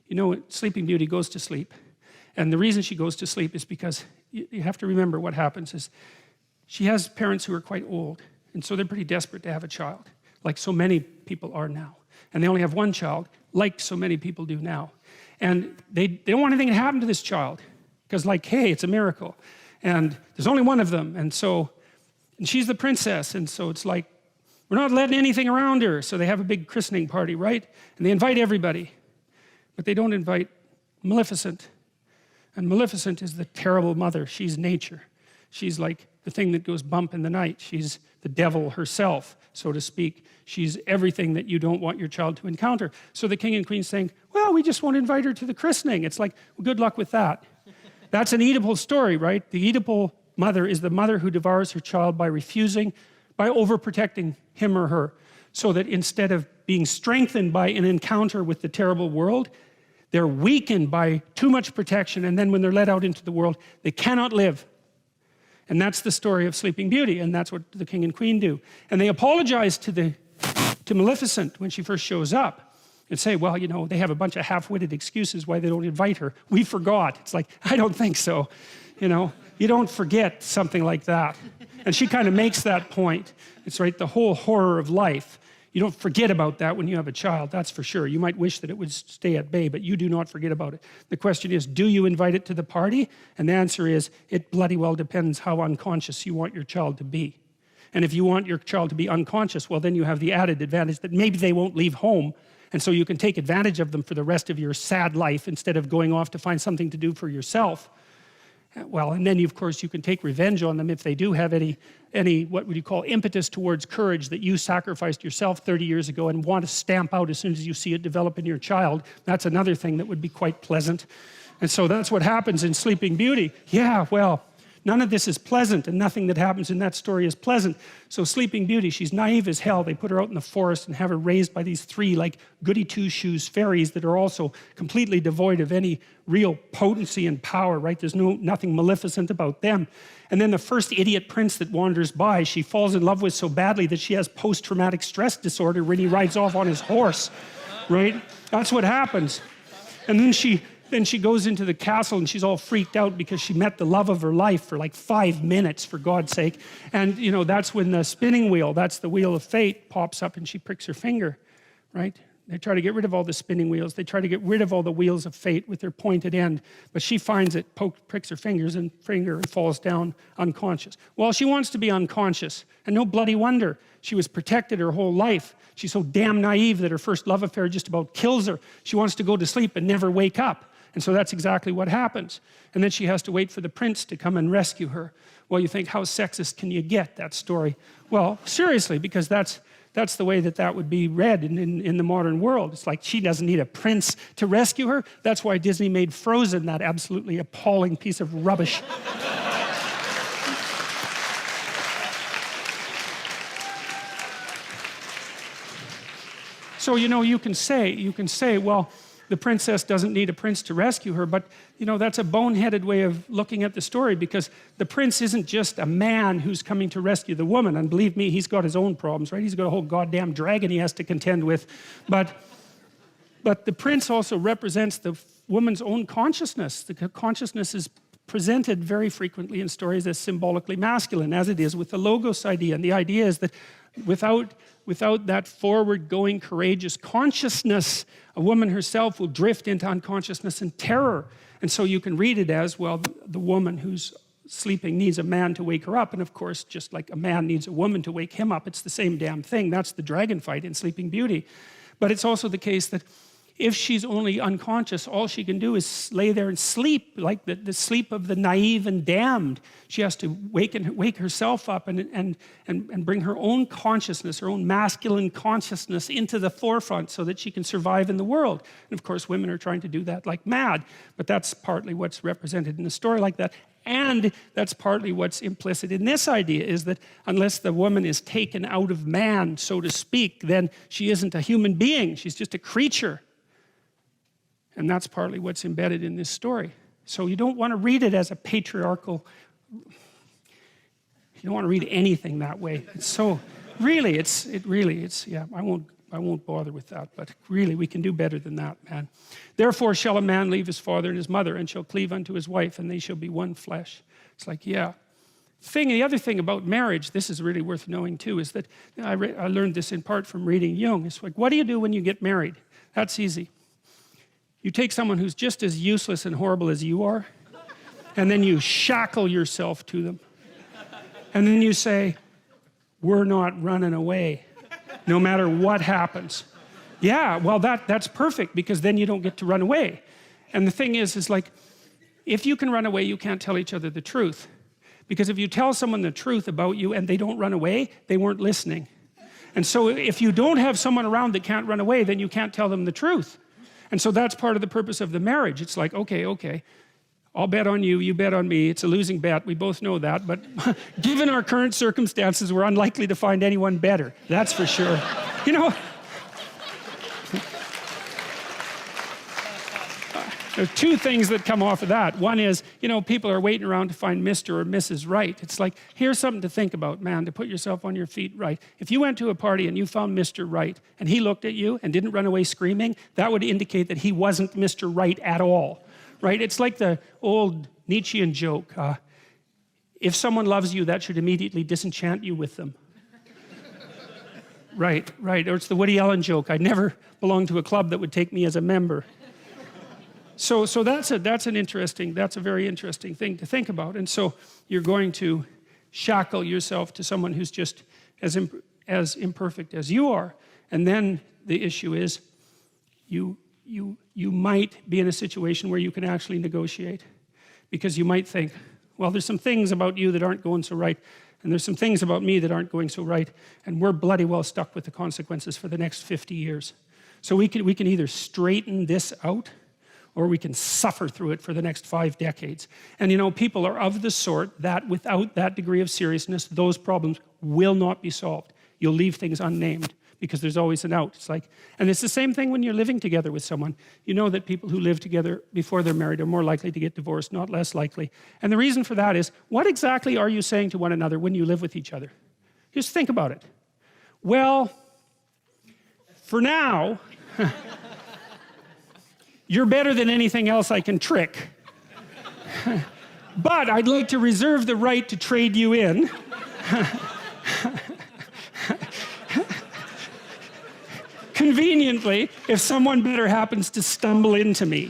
you know, Sleeping Beauty goes to sleep. And the reason she goes to sleep is because you have to remember what happens is she has parents who are quite old. And so they're pretty desperate to have a child, like so many people are now. And they only have one child, like so many people do now. And they don't want anything to happen to this child. Because like, hey, it's a miracle. And there's only one of them. And she's the princess. And so it's like, we're not letting anything around her. So they have a big christening party, right? And they invite everybody. But they don't invite Maleficent. And Maleficent is the terrible mother. She's nature. She's like the thing that goes bump in the night. She's the devil herself, so to speak. She's everything that you don't want your child to encounter. So the king and queen's saying, well, we just won't invite her to the christening. It's like, well, good luck with that. That's an Oedipal story, right? The Oedipal mother is the mother who devours her child by refusing, by overprotecting him or her, so that instead of being strengthened by an encounter with the terrible world, they're weakened by too much protection, and then when they're let out into the world, they cannot live. And that's the story of Sleeping Beauty, and that's what the king and queen do. And they apologize to to Maleficent when she first shows up and say, well, you know, they have a bunch of half-witted excuses why they don't invite her. We forgot. It's like, I don't think so. You know, you don't forget something like that. And she kind of makes that point. It's right, the whole horror of life. You don't forget about that when you have a child, that's for sure. You might wish that it would stay at bay, but you do not forget about it. The question is, do you invite it to the party? And the answer is, it bloody well depends how unconscious you want your child to be. And if you want your child to be unconscious, well, then you have the added advantage that maybe they won't leave home, and so you can take advantage of them for the rest of your sad life instead of going off to find something to do for yourself. Well, and then of course you can take revenge on them if they do have any what would you call impetus towards courage that you sacrificed yourself 30 years ago and want to stamp out as soon as you see it develop in your child. That's another thing that would be quite pleasant. And so that's what happens in Sleeping Beauty. Yeah, well, none of this is pleasant, and nothing that happens in that story is pleasant. So Sleeping Beauty, she's naive as hell. They put her out in the forest and have her raised by these three like goody two-shoes fairies that are also completely devoid of any real potency and power, right? There's nothing maleficent about them. And then the first idiot prince that wanders by, she falls in love with so badly that she has post-traumatic stress disorder when he rides off on his horse, right? That's what happens. And then she goes into the castle and she's all freaked out because she met the love of her life for like 5 minutes, for God's sake. And you know, that's when the spinning wheel, that's the wheel of fate, pops up and she pricks her finger, right? They try to get rid of all the spinning wheels. They try to get rid of all the wheels of fate with their pointed end, but she finds it, pricks her finger and falls down unconscious. Well, she wants to be unconscious, and no bloody wonder. She was protected her whole life. She's so damn naive that her first love affair just about kills her. She wants to go to sleep and never wake up. And so that's exactly what happens. And then she has to wait for the prince to come and rescue her. Well, you think, how sexist can you get, that story? Well, seriously, because that's the way that would be read in the modern world. It's like she doesn't need a prince to rescue her. That's why Disney made Frozen that absolutely appalling piece of rubbish. So, you know, you can say, well, the princess doesn't need a prince to rescue her, but you know, that's a boneheaded way of looking at the story, because the prince isn't just a man who's coming to rescue the woman. And believe me, he's got his own problems, right? He's got a whole goddamn dragon he has to contend with. But the prince also represents the woman's own consciousness. The consciousness is presented very frequently in stories as symbolically masculine, as it is with the logos idea. And the idea is that without that forward-going, courageous consciousness, a woman herself will drift into unconsciousness and terror. And so you can read it as, well, the woman who's sleeping needs a man to wake her up. And of course, just like a man needs a woman to wake him up, it's the same damn thing. That's the dragon fight in Sleeping Beauty. But it's also the case that if she's only unconscious, all she can do is lay there and sleep, like the sleep of the naive and damned. She has to wake herself up and bring her own consciousness, her own masculine consciousness into the forefront so that she can survive in the world. And of course, women are trying to do that like mad, but that's partly what's represented in a story like that. And that's partly what's implicit in this idea, is that unless the woman is taken out of man, so to speak, then she isn't a human being. She's just a creature. And that's partly what's embedded in this story. So you don't want to read it as a patriarchal, you don't want to read anything that way. It's so, really, yeah, I won't bother with that, but really we can do better than that, man. Therefore shall a man leave his father and his mother, and shall cleave unto his wife, and they shall be one flesh. It's like, yeah. The other thing about marriage, this is really worth knowing too, is that I learned this in part from reading Jung. It's like, what do you do when you get married? That's easy. You take someone who's just as useless and horrible as you are, and then you shackle yourself to them. And then you say, we're not running away, no matter what happens. Yeah, well, that's perfect, because then you don't get to run away. And the thing is like, if you can run away, you can't tell each other the truth. Because if you tell someone the truth about you and they don't run away, they weren't listening. And so if you don't have someone around that can't run away, then you can't tell them the truth. And so that's part of the purpose of the marriage. It's like, okay, I'll bet on you, you bet on me. It's a losing bet, we both know that. But given our current circumstances, we're unlikely to find anyone better. That's for sure. You know, There's two things that come off of that. One is, you know, people are waiting around to find Mr. or Mrs. Right. It's like, here's something to think about, man, to put yourself on your feet right. If you went to a party and you found Mr. Right and he looked at you and didn't run away screaming, that would indicate that he wasn't Mr. Right at all, right? It's like the old Nietzschean joke. If someone loves you, that should immediately disenchant you with them. Right. Or it's the Woody Allen joke. I never belonged to a club that would take me as a member. So that's a very interesting thing to think about. And so you're going to shackle yourself to someone who's just as imperfect as you are. And then the issue is you might be in a situation where you can actually negotiate, because you might think, well, there's some things about you that aren't going so right, and there's some things about me that aren't going so right, and we're bloody well stuck with the consequences for the next 50 years. So we can either straighten this out, or we can suffer through it for the next 5 decades. And you know, people are of the sort that without that degree of seriousness, those problems will not be solved. You'll leave things unnamed because there's always an out. It's like, and it's the same thing when you're living together with someone. You know that people who live together before they're married are more likely to get divorced, not less likely. And the reason for that is, what exactly are you saying to one another when you live with each other? Just think about it. Well, for now, you're better than anything else I can trick. But I'd like to reserve the right to trade you in. Conveniently, if someone better happens to stumble into me.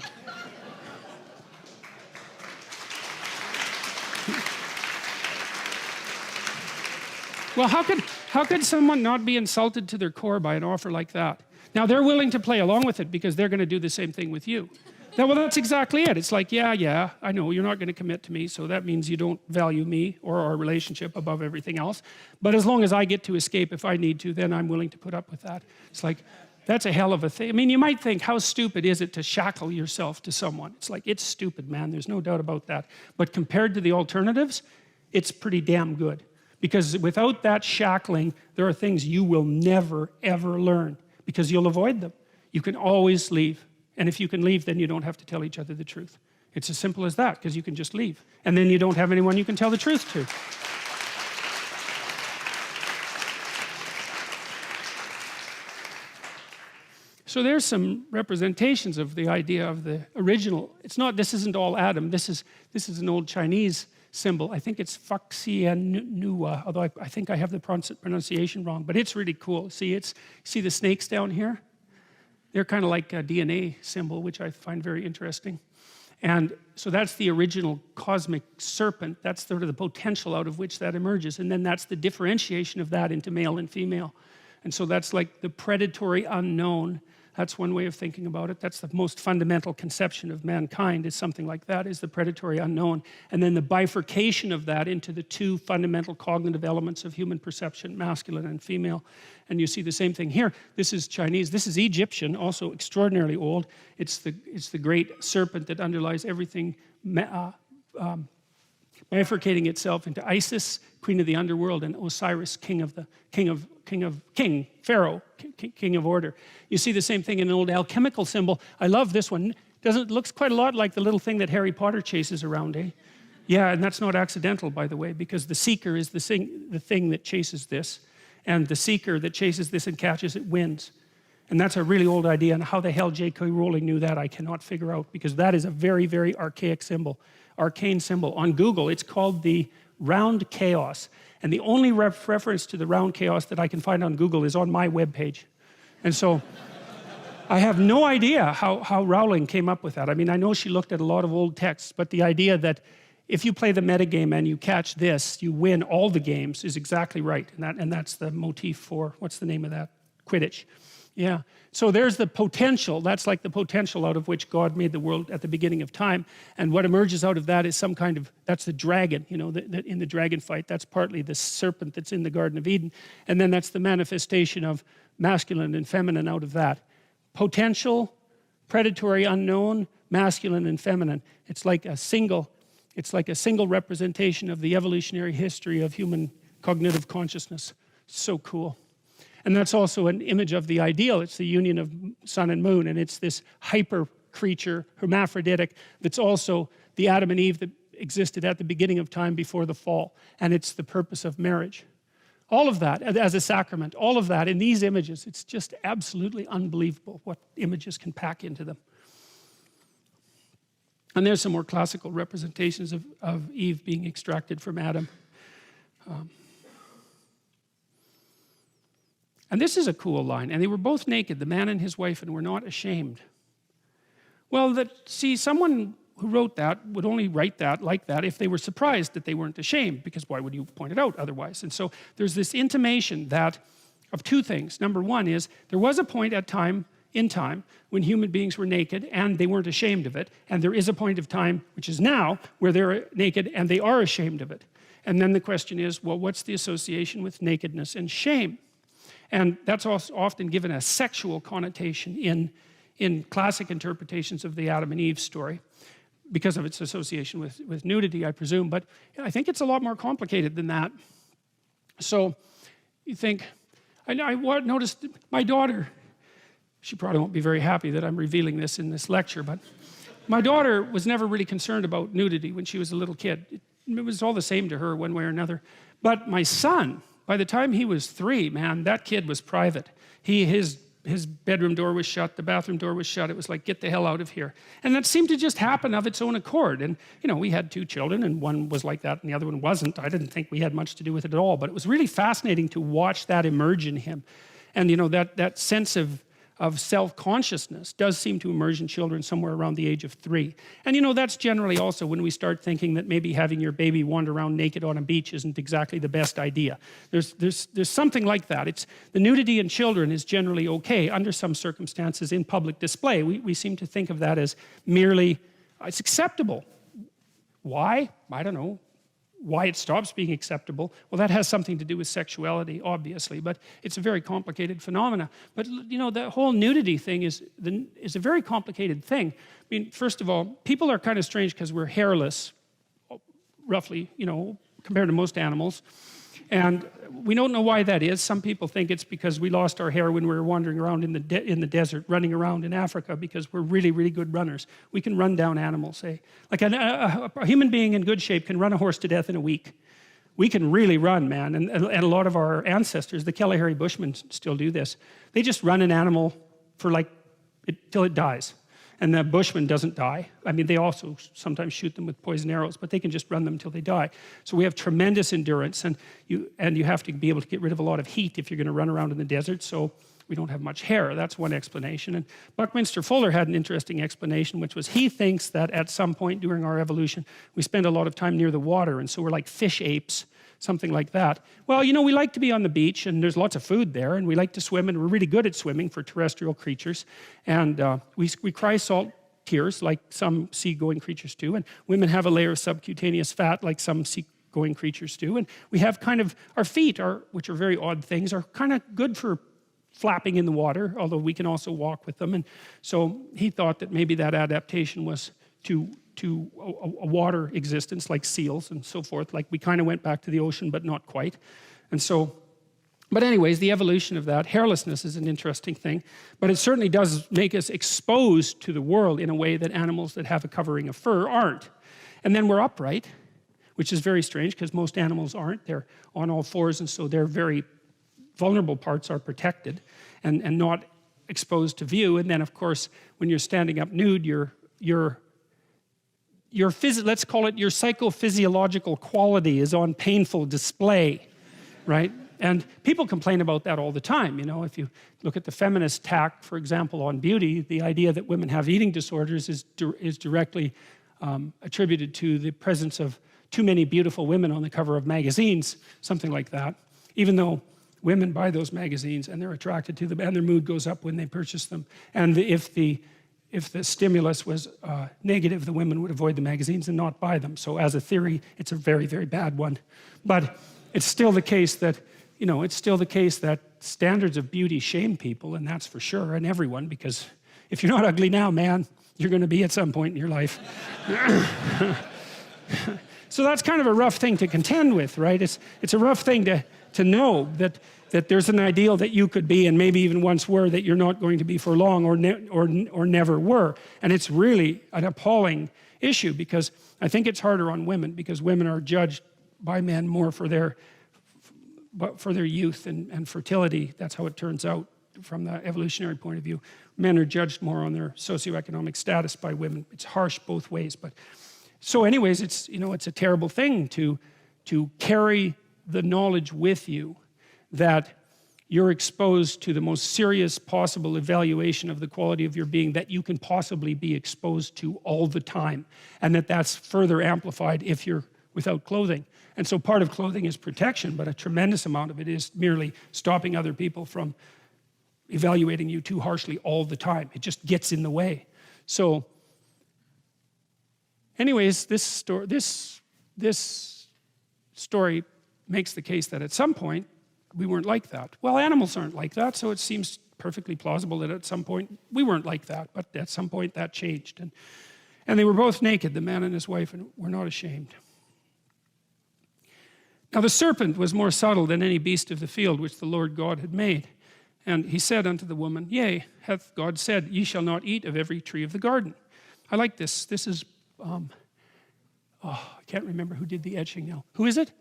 Well, how could someone not be insulted to their core by an offer like that? Now, they're willing to play along with it because they're going to do the same thing with you. Now, well, that's exactly it. It's like, yeah, I know you're not going to commit to me, so that means you don't value me or our relationship above everything else. But as long as I get to escape if I need to, then I'm willing to put up with that. It's like, that's a hell of a thing. I mean, you might think, how stupid is it to shackle yourself to someone? It's like, it's stupid, man. There's no doubt about that. But compared to the alternatives, it's pretty damn good. Because without that shackling, there are things you will never, ever learn. Because you'll avoid them. You can always leave. And if you can leave, then you don't have to tell each other the truth. It's as simple as that, because you can just leave. And then you don't have anyone you can tell the truth to. So there's some representations of the idea of the original. It's not, this isn't all Adam. This is an old Chinese symbol. I think it's Faxianua, although I think I have the pronunciation wrong, but it's really cool. See the snakes down here? They're kind of like a DNA symbol, which I find very interesting. And so that's the original cosmic serpent. That's sort of the potential out of which that emerges. And then that's the differentiation of that into male and female. And so that's like the predatory unknown. That's one way of thinking about it. That's the most fundamental conception of mankind, is something like that, is the predatory unknown. And then the bifurcation of that into the two fundamental cognitive elements of human perception, masculine and female. And you see the same thing here. This is Chinese. This is Egyptian, also extraordinarily old. It's the great serpent that underlies everything, bifurcating itself into Isis, queen of the underworld, and Osiris, king of Pharaoh, king of order. You see the same thing in an old alchemical symbol. I love this one. Looks quite a lot like the little thing that Harry Potter chases around, eh? Yeah, and that's not accidental, by the way, because the seeker is the thing that chases this, and the seeker that chases this and catches it wins. And that's a really old idea, and how the hell J.K. Rowling knew that, I cannot figure out, because that is a very, very archaic symbol, arcane symbol. On Google, it's called the round chaos. And the only reference to the round chaos that I can find on Google is on my webpage. And so I have no idea how Rowling came up with that. I mean, I know she looked at a lot of old texts, but the idea that if you play the metagame and you catch this, you win all the games is exactly right. And that's the motif for, what's the name of that? Quidditch. Yeah. So there's the potential. That's like the potential out of which God made the world at the beginning of time. And what emerges out of that is some kind of, that's the dragon, you know, in the dragon fight. That's partly the serpent that's in the Garden of Eden. And then that's the manifestation of masculine and feminine out of that. Potential, predatory, unknown, masculine and feminine. It's like a single representation of the evolutionary history of human cognitive consciousness. So cool. And that's also an image of the ideal. It's the union of sun and moon, and it's this hyper creature, hermaphroditic, that's also the Adam and Eve that existed at the beginning of time before the fall. And it's the purpose of marriage. All of that as a sacrament, all of that in these images, it's just absolutely unbelievable what images can pack into them. And there's some more classical representations of Eve being extracted from Adam. And this is a cool line. And they were both naked, the man and his wife, and were not ashamed. Well, see, someone who wrote that would only write that like that if they were surprised that they weren't ashamed, because why would you point it out otherwise? And so there's this intimation that of two things. Number one is there was a point in time when human beings were naked and they weren't ashamed of it, and there is a point of time, which is now, where they're naked and they are ashamed of it. And then the question is, well, what's the association with nakedness and shame? And that's also often given a sexual connotation in classic interpretations of the Adam and Eve story, because of its association with nudity, I presume. But I think it's a lot more complicated than that. So you think, I noticed my daughter, she probably won't be very happy that I'm revealing this in this lecture, but my daughter was never really concerned about nudity when she was a little kid. It was all the same to her one way or another. But my son, by the time he was 3, man, that kid was private. His bedroom door was shut, the bathroom door was shut. It was like, get the hell out of here. And that seemed to just happen of its own accord. And, you know, we had 2 children, and one was like that, and the other one wasn't. I didn't think we had much to do with it at all, but it was really fascinating to watch that emerge in him. And, you know, that sense of self-consciousness does seem to emerge in children somewhere around the age of 3. And you know, that's generally also when we start thinking that maybe having your baby wander around naked on a beach isn't exactly the best idea. There's something like that. The nudity in children is generally okay under some circumstances in public display. We seem to think of that as merely, it's acceptable. Why? I don't know. Why it stops being acceptable, well, that has something to do with sexuality, obviously, but it's a very complicated phenomena. But you know, the whole nudity thing is a very complicated thing. I mean, first of all, people are kind of strange because we're hairless, roughly, you know, compared to most animals. And we don't know why that is. Some people think it's because we lost our hair when we were wandering around in the desert, running around in Africa, because we're really, really good runners. We can run down animals, say. Like a human being in good shape can run a horse to death in a week. We can really run, man. And a lot of our ancestors, the Kalahari Bushmen, still do this. They just run an animal for till it dies. And the bushman doesn't die. I mean, they also sometimes shoot them with poison arrows, but they can just run them until they die. So we have tremendous endurance, and you have to be able to get rid of a lot of heat if you're going to run around in the desert, so we don't have much hair. That's one explanation. And Buckminster Fuller had an interesting explanation, which was he thinks that at some point during our evolution, we spend a lot of time near the water, and so we're like fish apes, something like that. Well, you know, we like to be on the beach, and there's lots of food there, and we like to swim, and we're really good at swimming for terrestrial creatures. And we cry salt tears like some sea-going creatures do, and women have a layer of subcutaneous fat like some sea-going creatures do. And we have kind of, our feet, which are very odd things, are kind of good for flapping in the water, although we can also walk with them. And so he thought that maybe that adaptation was to a water existence, like seals and so forth. Like we kind of went back to the ocean, but not quite. And so, but anyways, the evolution of that, hairlessness is an interesting thing, but it certainly does make us exposed to the world in a way that animals that have a covering of fur aren't. And then we're upright, which is very strange because most animals aren't. They're on all fours, and so their very vulnerable parts are protected and not exposed to view. And then, of course, when you're standing up nude, let's call it your psychophysiological quality is on painful display, right? And people complain about that all the time. You know, if you look at the feminist tack, for example, on beauty, the idea that women have eating disorders is directly attributed to the presence of too many beautiful women on the cover of magazines, something like that. Even though women buy those magazines and they're attracted to them, and their mood goes up when they purchase them. And if the stimulus was negative, the women would avoid the magazines and not buy them. So as a theory, it's a very, very bad one. But it's still the case that, you know, standards of beauty shame people, and that's for sure, and everyone, because if you're not ugly now, man, you're going to be at some point in your life. So that's kind of a rough thing to contend with, right? It's a rough thing to know that there's an ideal that you could be, and maybe even once were, that you're not going to be for long, or never were. And it's really an appalling issue, because I think it's harder on women, because women are judged by men more for their youth and fertility. That's how it turns out from the evolutionary point of view. Men are judged more on their socioeconomic status by women. It's harsh both ways. But so anyways, it's, you know, it's a terrible thing to carry the knowledge with you that you're exposed to the most serious possible evaluation of the quality of your being that you can possibly be exposed to all the time, and that's further amplified if you're without clothing. And so part of clothing is protection, but a tremendous amount of it is merely stopping other people from evaluating you too harshly all the time. It just gets in the way. So anyways, this story makes the case that at some point we weren't like that. Well, animals aren't like that, so it seems perfectly plausible that at some point we weren't like that, but at some point that changed. And they were both naked, the man and his wife, and were not ashamed. Now the serpent was more subtle than any beast of the field which the Lord God had made. And he said unto the woman, Yea, hath God said, Ye shall not eat of every tree of the garden. I like this. This is, I can't remember who did the etching now. Who is it?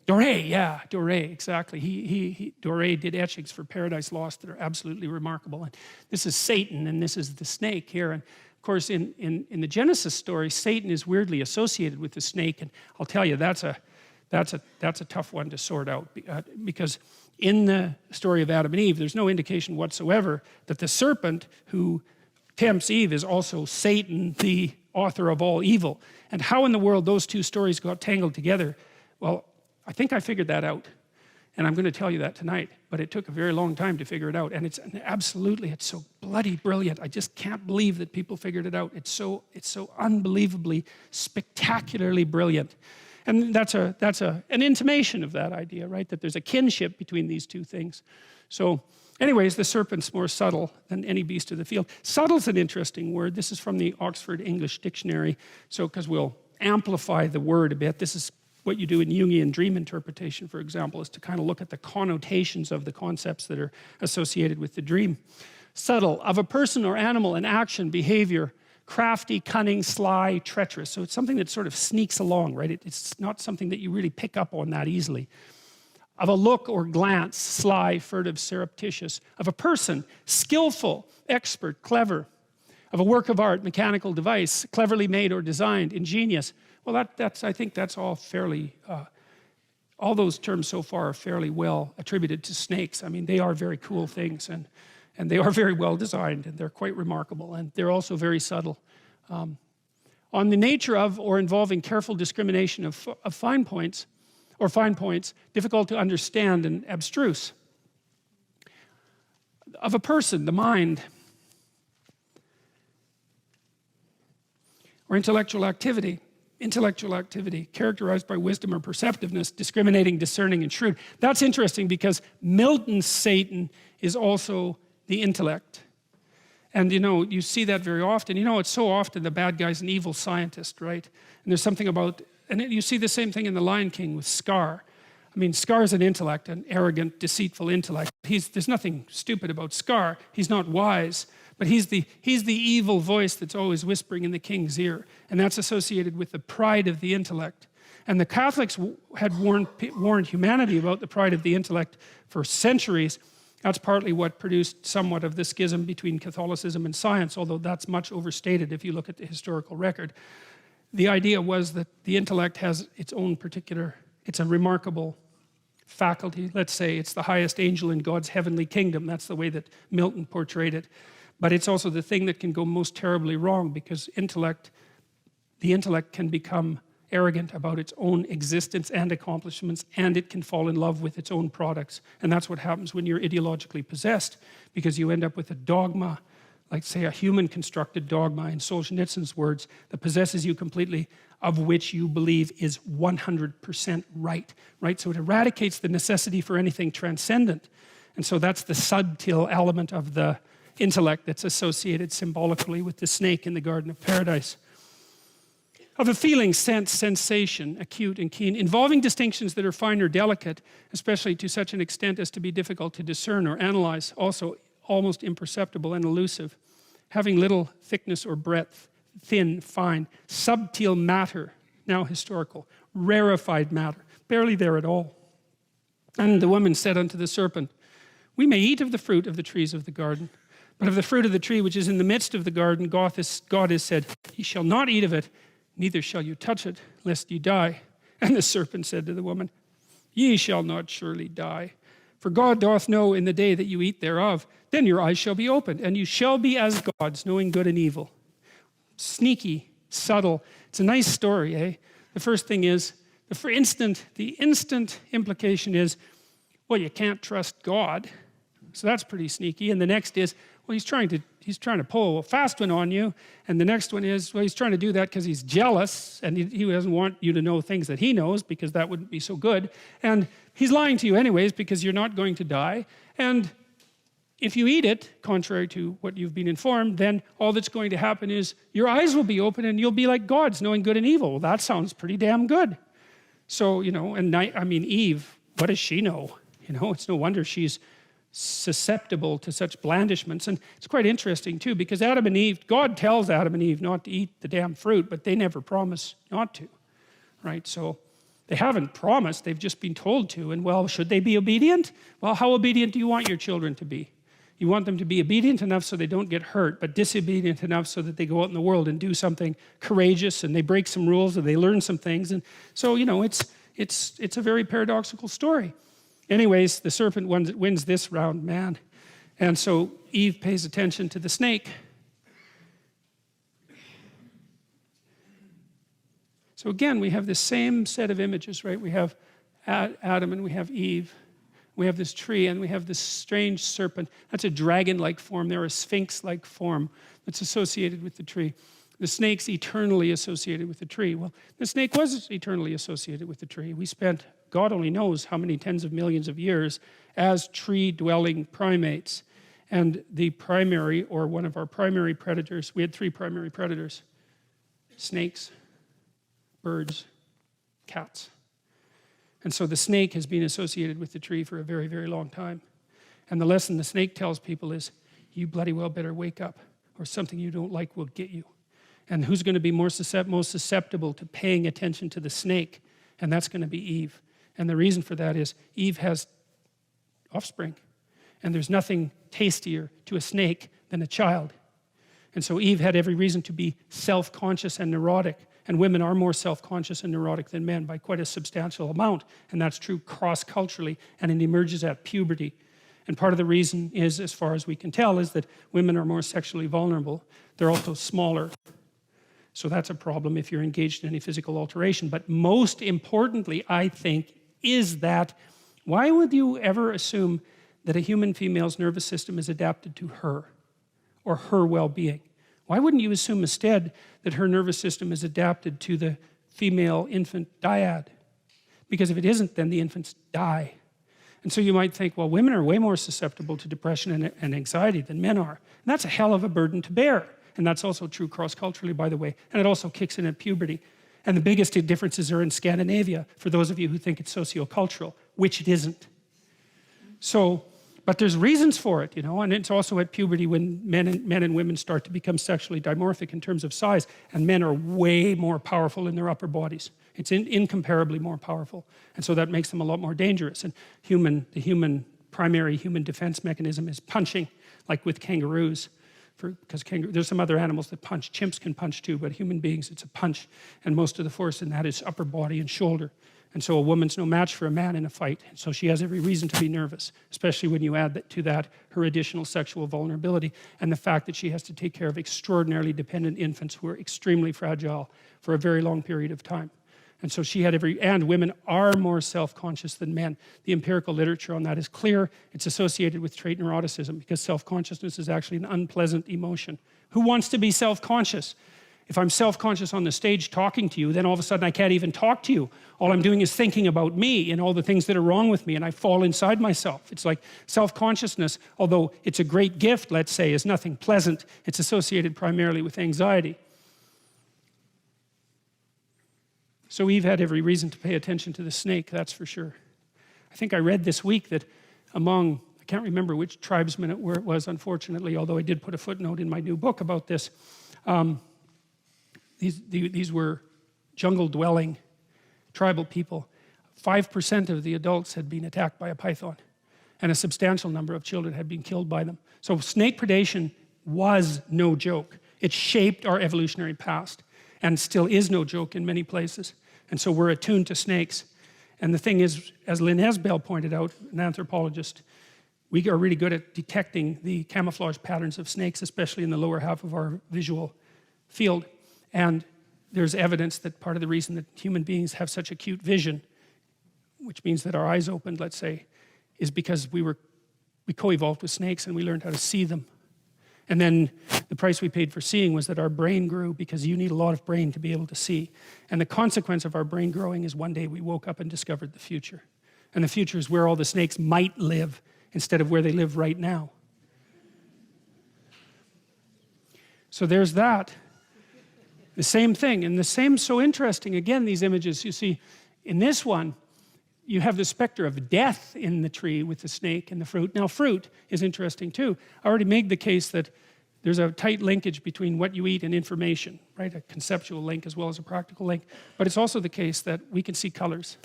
Doré, yeah, Doré, exactly. Doré did etchings for Paradise Lost that are absolutely remarkable. And this is Satan, and this is the snake here. And of course, in the Genesis story, Satan is weirdly associated with the snake. And I'll tell you, that's a tough one to sort out, because in the story of Adam and Eve, there's no indication whatsoever that the serpent who tempts Eve is also Satan, the author of all evil. And how in the world those two stories got tangled together, well, I think I figured that out, and I'm going to tell you that tonight, but it took a very long time to figure it out. And it's so bloody brilliant. I just can't believe that people figured it out. It's so unbelievably, spectacularly brilliant. And that's an intimation of that idea, right? That there's a kinship between these two things. So anyways, the serpent's more subtle than any beast of the field. Subtle's an interesting word. This is from the Oxford English Dictionary. So, because we'll amplify the word a bit, this is what you do in Jungian dream interpretation, for example, is to kind of look at the connotations of the concepts that are associated with the dream. Subtle, of a person or animal in action, behavior, crafty, cunning, sly, treacherous. So it's something that sort of sneaks along, right? It's not something that you really pick up on that easily. Of a look or glance, sly, furtive, surreptitious. Of a person, skillful, expert, clever. Of a work of art, mechanical device, cleverly made or designed, ingenious. Well, I think that's all fairly, all those terms so far are fairly well attributed to snakes. I mean, they are very cool things, and they are very well designed, and they're quite remarkable, and they're also very subtle. On the nature of or involving careful discrimination of fine points, difficult to understand and abstruse. Of a person, the mind, or intellectual activity, characterized by wisdom or perceptiveness, discriminating, discerning, and shrewd. That's interesting, because Milton's Satan is also the intellect. And you know, you see that very often. You know, it's so often the bad guy's an evil scientist, right? And there's something about, and you see the same thing in The Lion King with Scar. I mean, Scar's an intellect, an arrogant, deceitful intellect. There's nothing stupid about Scar. He's not wise. But he's the evil voice that's always whispering in the king's ear. And that's associated with the pride of the intellect. And the Catholics had warned humanity about the pride of the intellect for centuries. That's partly what produced somewhat of the schism between Catholicism and science, although that's much overstated if you look at the historical record. The idea was that the intellect has its own particular, it's a remarkable faculty. Let's say it's the highest angel in God's heavenly kingdom. That's the way that Milton portrayed it. But it's also the thing that can go most terribly wrong, because the intellect can become arrogant about its own existence and accomplishments, and it can fall in love with its own products. And that's what happens when you're ideologically possessed, because you end up with a dogma, like say a human constructed dogma in Solzhenitsyn's words, that possesses you completely, of which you believe is 100% right? So it eradicates the necessity for anything transcendent. And so that's the subtle element of the intellect that's associated symbolically with the snake in the Garden of Paradise. of a feeling, sense, sensation, acute and keen, involving distinctions that are fine or delicate, especially to such an extent as to be difficult to discern or analyze, also almost imperceptible and elusive, having little thickness or breadth, thin, fine, subtle matter, now historical, rarefied matter, barely there at all. And the woman said unto the serpent, we may eat of the fruit of the trees of the garden, but of the fruit of the tree which is in the midst of the garden, God has said, ye shall not eat of it, neither shall you touch it, lest ye die. And the serpent said to the woman, ye shall not surely die. For God doth know in the day that you eat thereof, then your eyes shall be opened, and you shall be as gods, knowing good and evil. Sneaky, subtle. It's a nice story, eh? The first thing is, the instant implication is, well, you can't trust God. So that's pretty sneaky. And the next is, well, he's trying to pull a fast one on you. And the next one is, well, he's trying to do that because he's jealous and he doesn't want you to know things that he knows because that wouldn't be so good. And he's lying to you anyways because you're not going to die. And if you eat it, contrary to what you've been informed, then all that's going to happen is your eyes will be open and you'll be like gods, knowing good and evil. Well, that sounds pretty damn good. So, you know, and I mean, Eve, what does she know? You know, it's no wonder she's susceptible to such blandishments. And it's quite interesting too, because Adam and Eve, God tells Adam and Eve not to eat the damn fruit, but they never promise not to, right? So they haven't promised, they've just been told to. And well, should they be obedient? Well, how obedient do you want your children to be? You want them to be obedient enough so they don't get hurt, but disobedient enough so that they go out in the world and do something courageous and they break some rules and they learn some things. And so, you know, it's a very paradoxical story. Anyways, the serpent wins this round, man. And so Eve pays attention to the snake. So again, we have the same set of images, right? We have Adam and we have Eve. We have this tree and we have this strange serpent. That's a dragon-like form. They're a sphinx-like form that's associated with the tree. The snake's eternally associated with the tree. Well, the snake was eternally associated with the tree. We spent, God only knows how many tens of millions of years as tree-dwelling primates. And the primary, or one of our primary predators, we had 3 primary predators: snakes, birds, cats. And so the snake has been associated with the tree for a very, very long time. And the lesson the snake tells people is, you bloody well better wake up, or something you don't like will get you. And who's going to be most susceptible to paying attention to the snake? And that's going to be Eve. And the reason for that is Eve has offspring. And there's nothing tastier to a snake than a child. And so Eve had every reason to be self-conscious and neurotic. And women are more self-conscious and neurotic than men by quite a substantial amount. And that's true cross-culturally, and it emerges at puberty. And part of the reason is, as far as we can tell, is that women are more sexually vulnerable. They're also smaller. So that's a problem if you're engaged in any physical alteration. But most importantly, I think, is that why would you ever assume that a human female's nervous system is adapted to her or her well-being? Why wouldn't you assume instead that her nervous system is adapted to the female infant dyad? Because if it isn't, then the infants die. And so you might think, well, women are way more susceptible to depression and anxiety than men are. And that's a hell of a burden to bear. And that's also true cross-culturally, by the way. And it also kicks in at puberty. And the biggest differences are in Scandinavia, for those of you who think it's sociocultural, which it isn't. So, but there's reasons for it, you know, and it's also at puberty when men and women start to become sexually dimorphic in terms of size, and men are way more powerful in their upper bodies. It's incomparably more powerful. And so that makes them a lot more dangerous. And the primary human defense mechanism is punching, like with kangaroos. Because there's some other animals that punch. Chimps can punch too, but human beings, it's a punch. And most of the force in that is upper body and shoulder. And so a woman's no match for a man in a fight. And so she has every reason to be nervous, especially when you add to that her additional sexual vulnerability and the fact that she has to take care of extraordinarily dependent infants who are extremely fragile for a very long period of time. And so she had and women are more self-conscious than men. The empirical literature on that is clear. It's associated with trait neuroticism because self-consciousness is actually an unpleasant emotion. Who wants to be self-conscious? If I'm self-conscious on the stage talking to you, then all of a sudden I can't even talk to you. All I'm doing is thinking about me and all the things that are wrong with me, and I fall inside myself. It's like self-consciousness, although it's a great gift, let's say, is nothing pleasant. It's associated primarily with anxiety. So Eve had every reason to pay attention to the snake, that's for sure. I think I read this week that among, I can't remember which tribesmen it was, unfortunately, although I did put a footnote in my new book about this. These were jungle-dwelling tribal people. 5% of the adults had been attacked by a python, and a substantial number of children had been killed by them. So snake predation was no joke. It shaped our evolutionary past, and still is no joke in many places. And so we're attuned to snakes. And the thing is, as Lynn Isabel pointed out, an anthropologist, we are really good at detecting the camouflage patterns of snakes, especially in the lower half of our visual field. And there's evidence that part of the reason that human beings have such acute vision, which means that our eyes opened, let's say, is because we co-evolved with snakes and we learned how to see them. And then the price we paid for seeing was that our brain grew, because you need a lot of brain to be able to see. And the consequence of our brain growing is one day we woke up and discovered the future. And the future is where all the snakes might live instead of where they live right now. So there's that. The same thing, and the same, so interesting, again, these images, you see, in this one, you have the specter of death in the tree with the snake and the fruit. Now, fruit is interesting too. I already made the case that there's a tight linkage between what you eat and information, right? A conceptual link as well as a practical link. But it's also the case that we can see colors.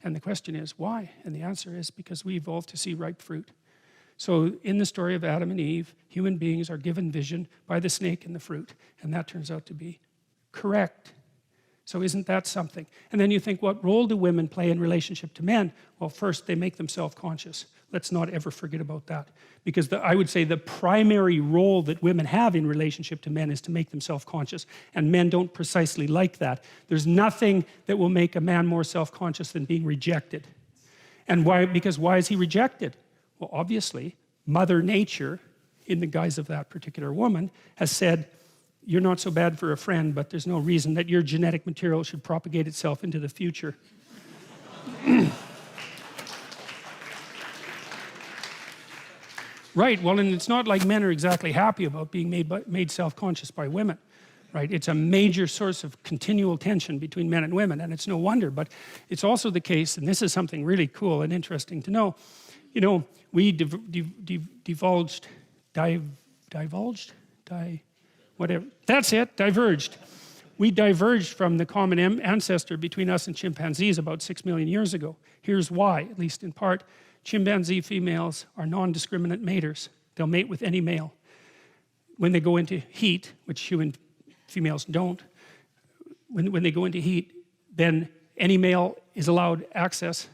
And the question is, why? And the answer is because we evolved to see ripe fruit. So in the story of Adam and Eve, human beings are given vision by the snake and the fruit. And that turns out to be correct. So isn't that something? And then you think, what role do women play in relationship to men? Well, first, they make them self-conscious. Let's not ever forget about that. Because I would say the primary role that women have in relationship to men is to make them self-conscious. And men don't precisely like that. There's nothing that will make a man more self-conscious than being rejected. And why? Because why is he rejected? Well, obviously, Mother Nature, in the guise of that particular woman, has said, you're not so bad for a friend, but there's no reason that your genetic material should propagate itself into the future. Right, well, and it's not like men are exactly happy about being made self-conscious by women, right? It's a major source of continual tension between men and women, and it's no wonder. But it's also the case, and this is something really cool and interesting to know, you know, we diverged. We diverged from the common ancestor between us and chimpanzees about 6 million years ago. Here's why, at least in part. Chimpanzee females are non-discriminate maters. They'll mate with any male. When they go into heat, which human females don't, when they go into heat, then any male is allowed access.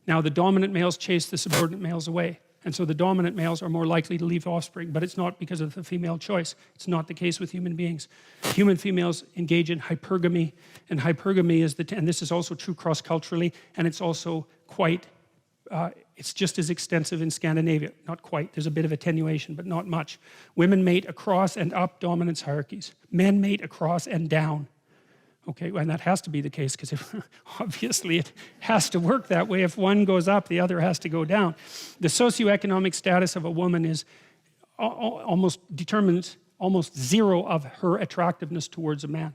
Now the dominant males chase the subordinate males away. And so the dominant males are more likely to leave offspring, but it's not because of the female choice. It's not the case with human beings. Human females engage in hypergamy, and hypergamy is and this is also true cross-culturally, and it's also quite, it's just as extensive in Scandinavia. Not quite, there's a bit of attenuation, but not much. Women mate across and up dominance hierarchies. Men mate across and down. Okay, and that has to be the case because obviously it has to work that way. If one goes up, the other has to go down. The socioeconomic status of a woman is determines almost zero of her attractiveness towards a man.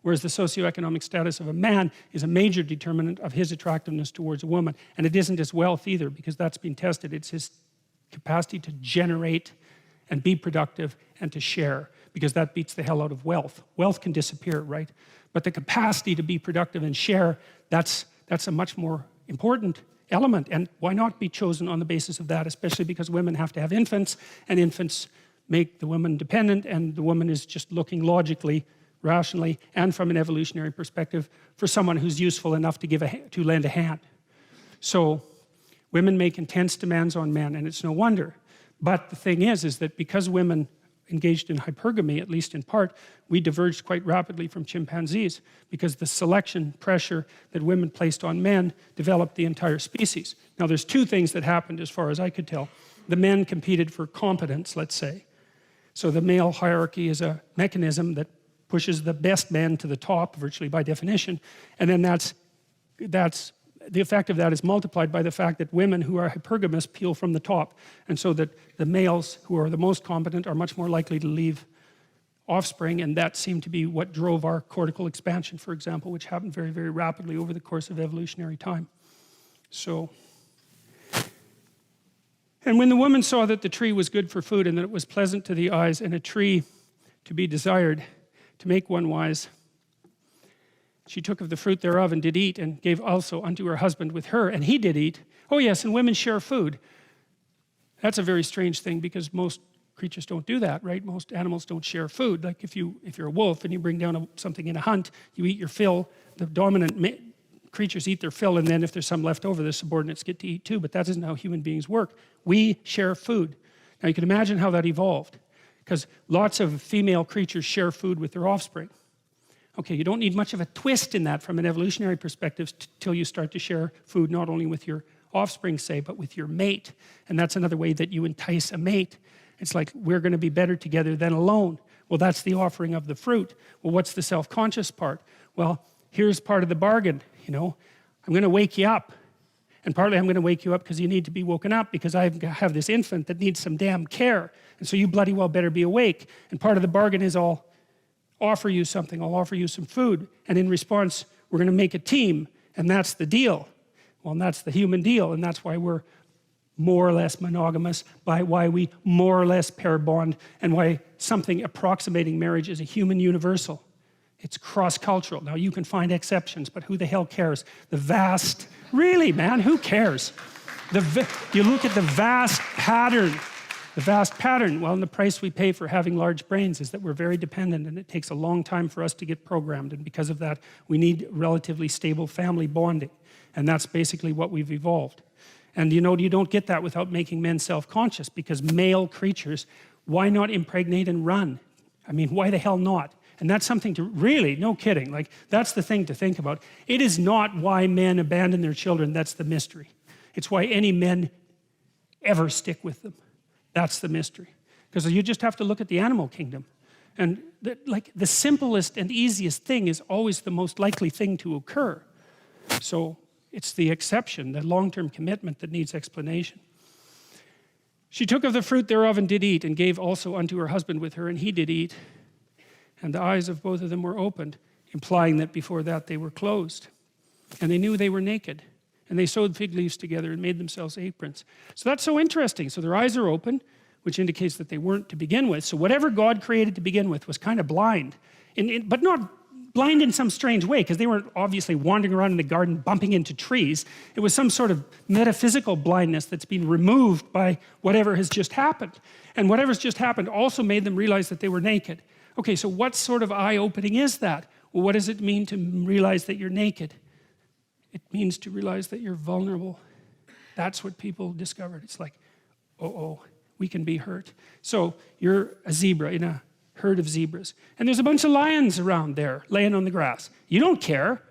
Whereas the socioeconomic status of a man is a major determinant of his attractiveness towards a woman. And it isn't his wealth either, because that's been tested. It's his capacity to generate and be productive and to share, because that beats the hell out of wealth. Wealth can disappear, right? But the capacity to be productive and share, that's a much more important element. And why not be chosen on the basis of that, especially because women have to have infants, and infants make the woman dependent, and the woman is just looking logically, rationally, and from an evolutionary perspective for someone who's useful enough to lend a hand. So women make intense demands on men, and it's no wonder. But the thing is that because women engaged in hypergamy, at least in part, we diverged quite rapidly from chimpanzees, because the selection pressure that women placed on men developed the entire species. Now there's two things that happened as far as I could tell. The men competed for competence, let's say. So the male hierarchy is a mechanism that pushes the best men to the top, virtually by definition, and then that's the effect of that is multiplied by the fact that women who are hypergamous peel from the top, and so that the males who are the most competent are much more likely to leave offspring, and that seemed to be what drove our cortical expansion, for example, which happened very, very rapidly over the course of evolutionary time. So, and when the woman saw that the tree was good for food and that it was pleasant to the eyes and a tree to be desired to make one wise, she took of the fruit thereof and did eat, and gave also unto her husband with her, and he did eat. Oh yes, and women share food. That's a very strange thing, because most creatures don't do that, right? Most animals don't share food. Like if you're a wolf and you bring down something in a hunt, you eat your fill. The dominant creatures eat their fill, and then if there's some left over, the subordinates get to eat too. But that isn't how human beings work. We share food. Now you can imagine how that evolved, because lots of female creatures share food with their offspring. Okay, you don't need much of a twist in that from an evolutionary perspective till you start to share food not only with your offspring, say, but with your mate. And that's another way that you entice a mate. It's like, we're going to be better together than alone. Well, that's the offering of the fruit. Well, what's the self-conscious part? Well, here's part of the bargain, you know. I'm going to wake you up. And partly I'm going to wake you up because you need to be woken up, because I have this infant that needs some damn care. And so you bloody well better be awake. And part of the bargain is I'll offer you something. I'll offer you some food. And in response, we're going to make a team. And that's the deal. Well, and that's the human deal. And that's why we're more or less monogamous, by why we more or less pair bond, and why something approximating marriage is a human universal. It's cross-cultural. Now, you can find exceptions, but who the hell cares? The vast, really, man, who cares? You look at the vast pattern. The vast pattern, well, and the price we pay for having large brains is that we're very dependent, and it takes a long time for us to get programmed, and because of that, we need relatively stable family bonding. And that's basically what we've evolved. And you know, you don't get that without making men self-conscious, because male creatures, why not impregnate and run? I mean, why the hell not? And that's something to really, no kidding, like that's the thing to think about. It is not why men abandon their children, that's the mystery. It's why any men ever stick with them. That's the mystery. Because you just have to look at the animal kingdom. And like the simplest and easiest thing is always the most likely thing to occur. So it's the exception, the long-term commitment, that needs explanation. She took of the fruit thereof and did eat, and gave also unto her husband with her, and he did eat. And the eyes of both of them were opened, implying that before that they were closed. And they knew they were naked. And they sewed fig leaves together and made themselves aprons. So that's so interesting. So their eyes are open, which indicates that they weren't to begin with. So whatever God created to begin with was kind of blind, but not blind in some strange way, because they weren't obviously wandering around in the garden bumping into trees. It was some sort of metaphysical blindness that's been removed by whatever has just happened. And whatever's just happened also made them realize that they were naked. Okay, so what sort of eye-opening is that? Well, what does it mean to realize that you're naked? It means to realize that you're vulnerable. That's what people discovered. It's like, oh, we can be hurt. So you're a zebra in a herd of zebras, and there's a bunch of lions around there laying on the grass. You don't care.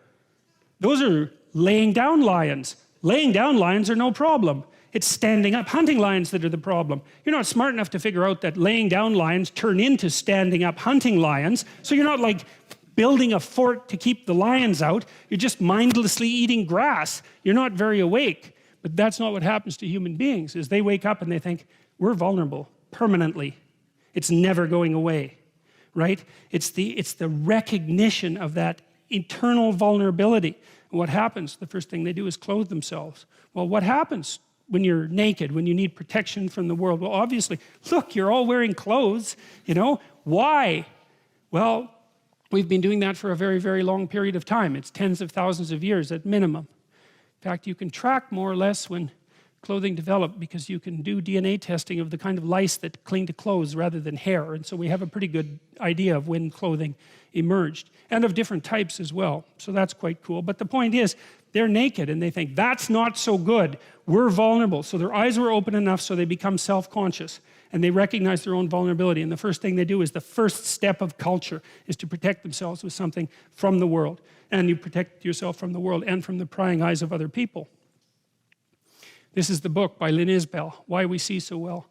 Those are laying down lions. Laying down lions are no problem. It's standing up hunting lions that are the problem. You're not smart enough to figure out that laying down lions turn into standing up hunting lions, so you're not like building a fort to keep the lions out. You're just mindlessly eating grass. You're not very awake. But that's not what happens to human beings, is they wake up and they think, we're vulnerable permanently. It's never going away, right? It's the recognition of that eternal vulnerability. And what happens? The first thing they do is clothe themselves. Well, what happens when you're naked, when you need protection from the world? Well, obviously, look, you're all wearing clothes, you know? Why? Well, we've been doing that for a very, very long period of time. It's tens of thousands of years at minimum. In fact, you can track more or less when clothing developed, because you can do DNA testing of the kind of lice that cling to clothes rather than hair. And so we have a pretty good idea of when clothing emerged, and of different types as well. So that's quite cool. But the point is, they're naked and they think, that's not so good. We're vulnerable. So their eyes were open enough so they become self-conscious, and they recognize their own vulnerability. And the first thing they do is, the first step of culture is to protect themselves with something from the world. And you protect yourself from the world and from the prying eyes of other people. This is the book by Lynn Isbell, Why We See So Well.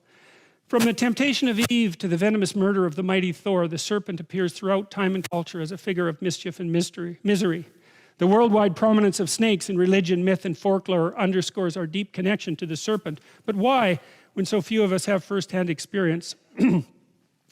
From the temptation of Eve to the venomous murder of the mighty Thor, the serpent appears throughout time and culture as a figure of mischief and misery. The worldwide prominence of snakes in religion, myth, and folklore underscores our deep connection to the serpent. But why, when so few of us have first-hand experience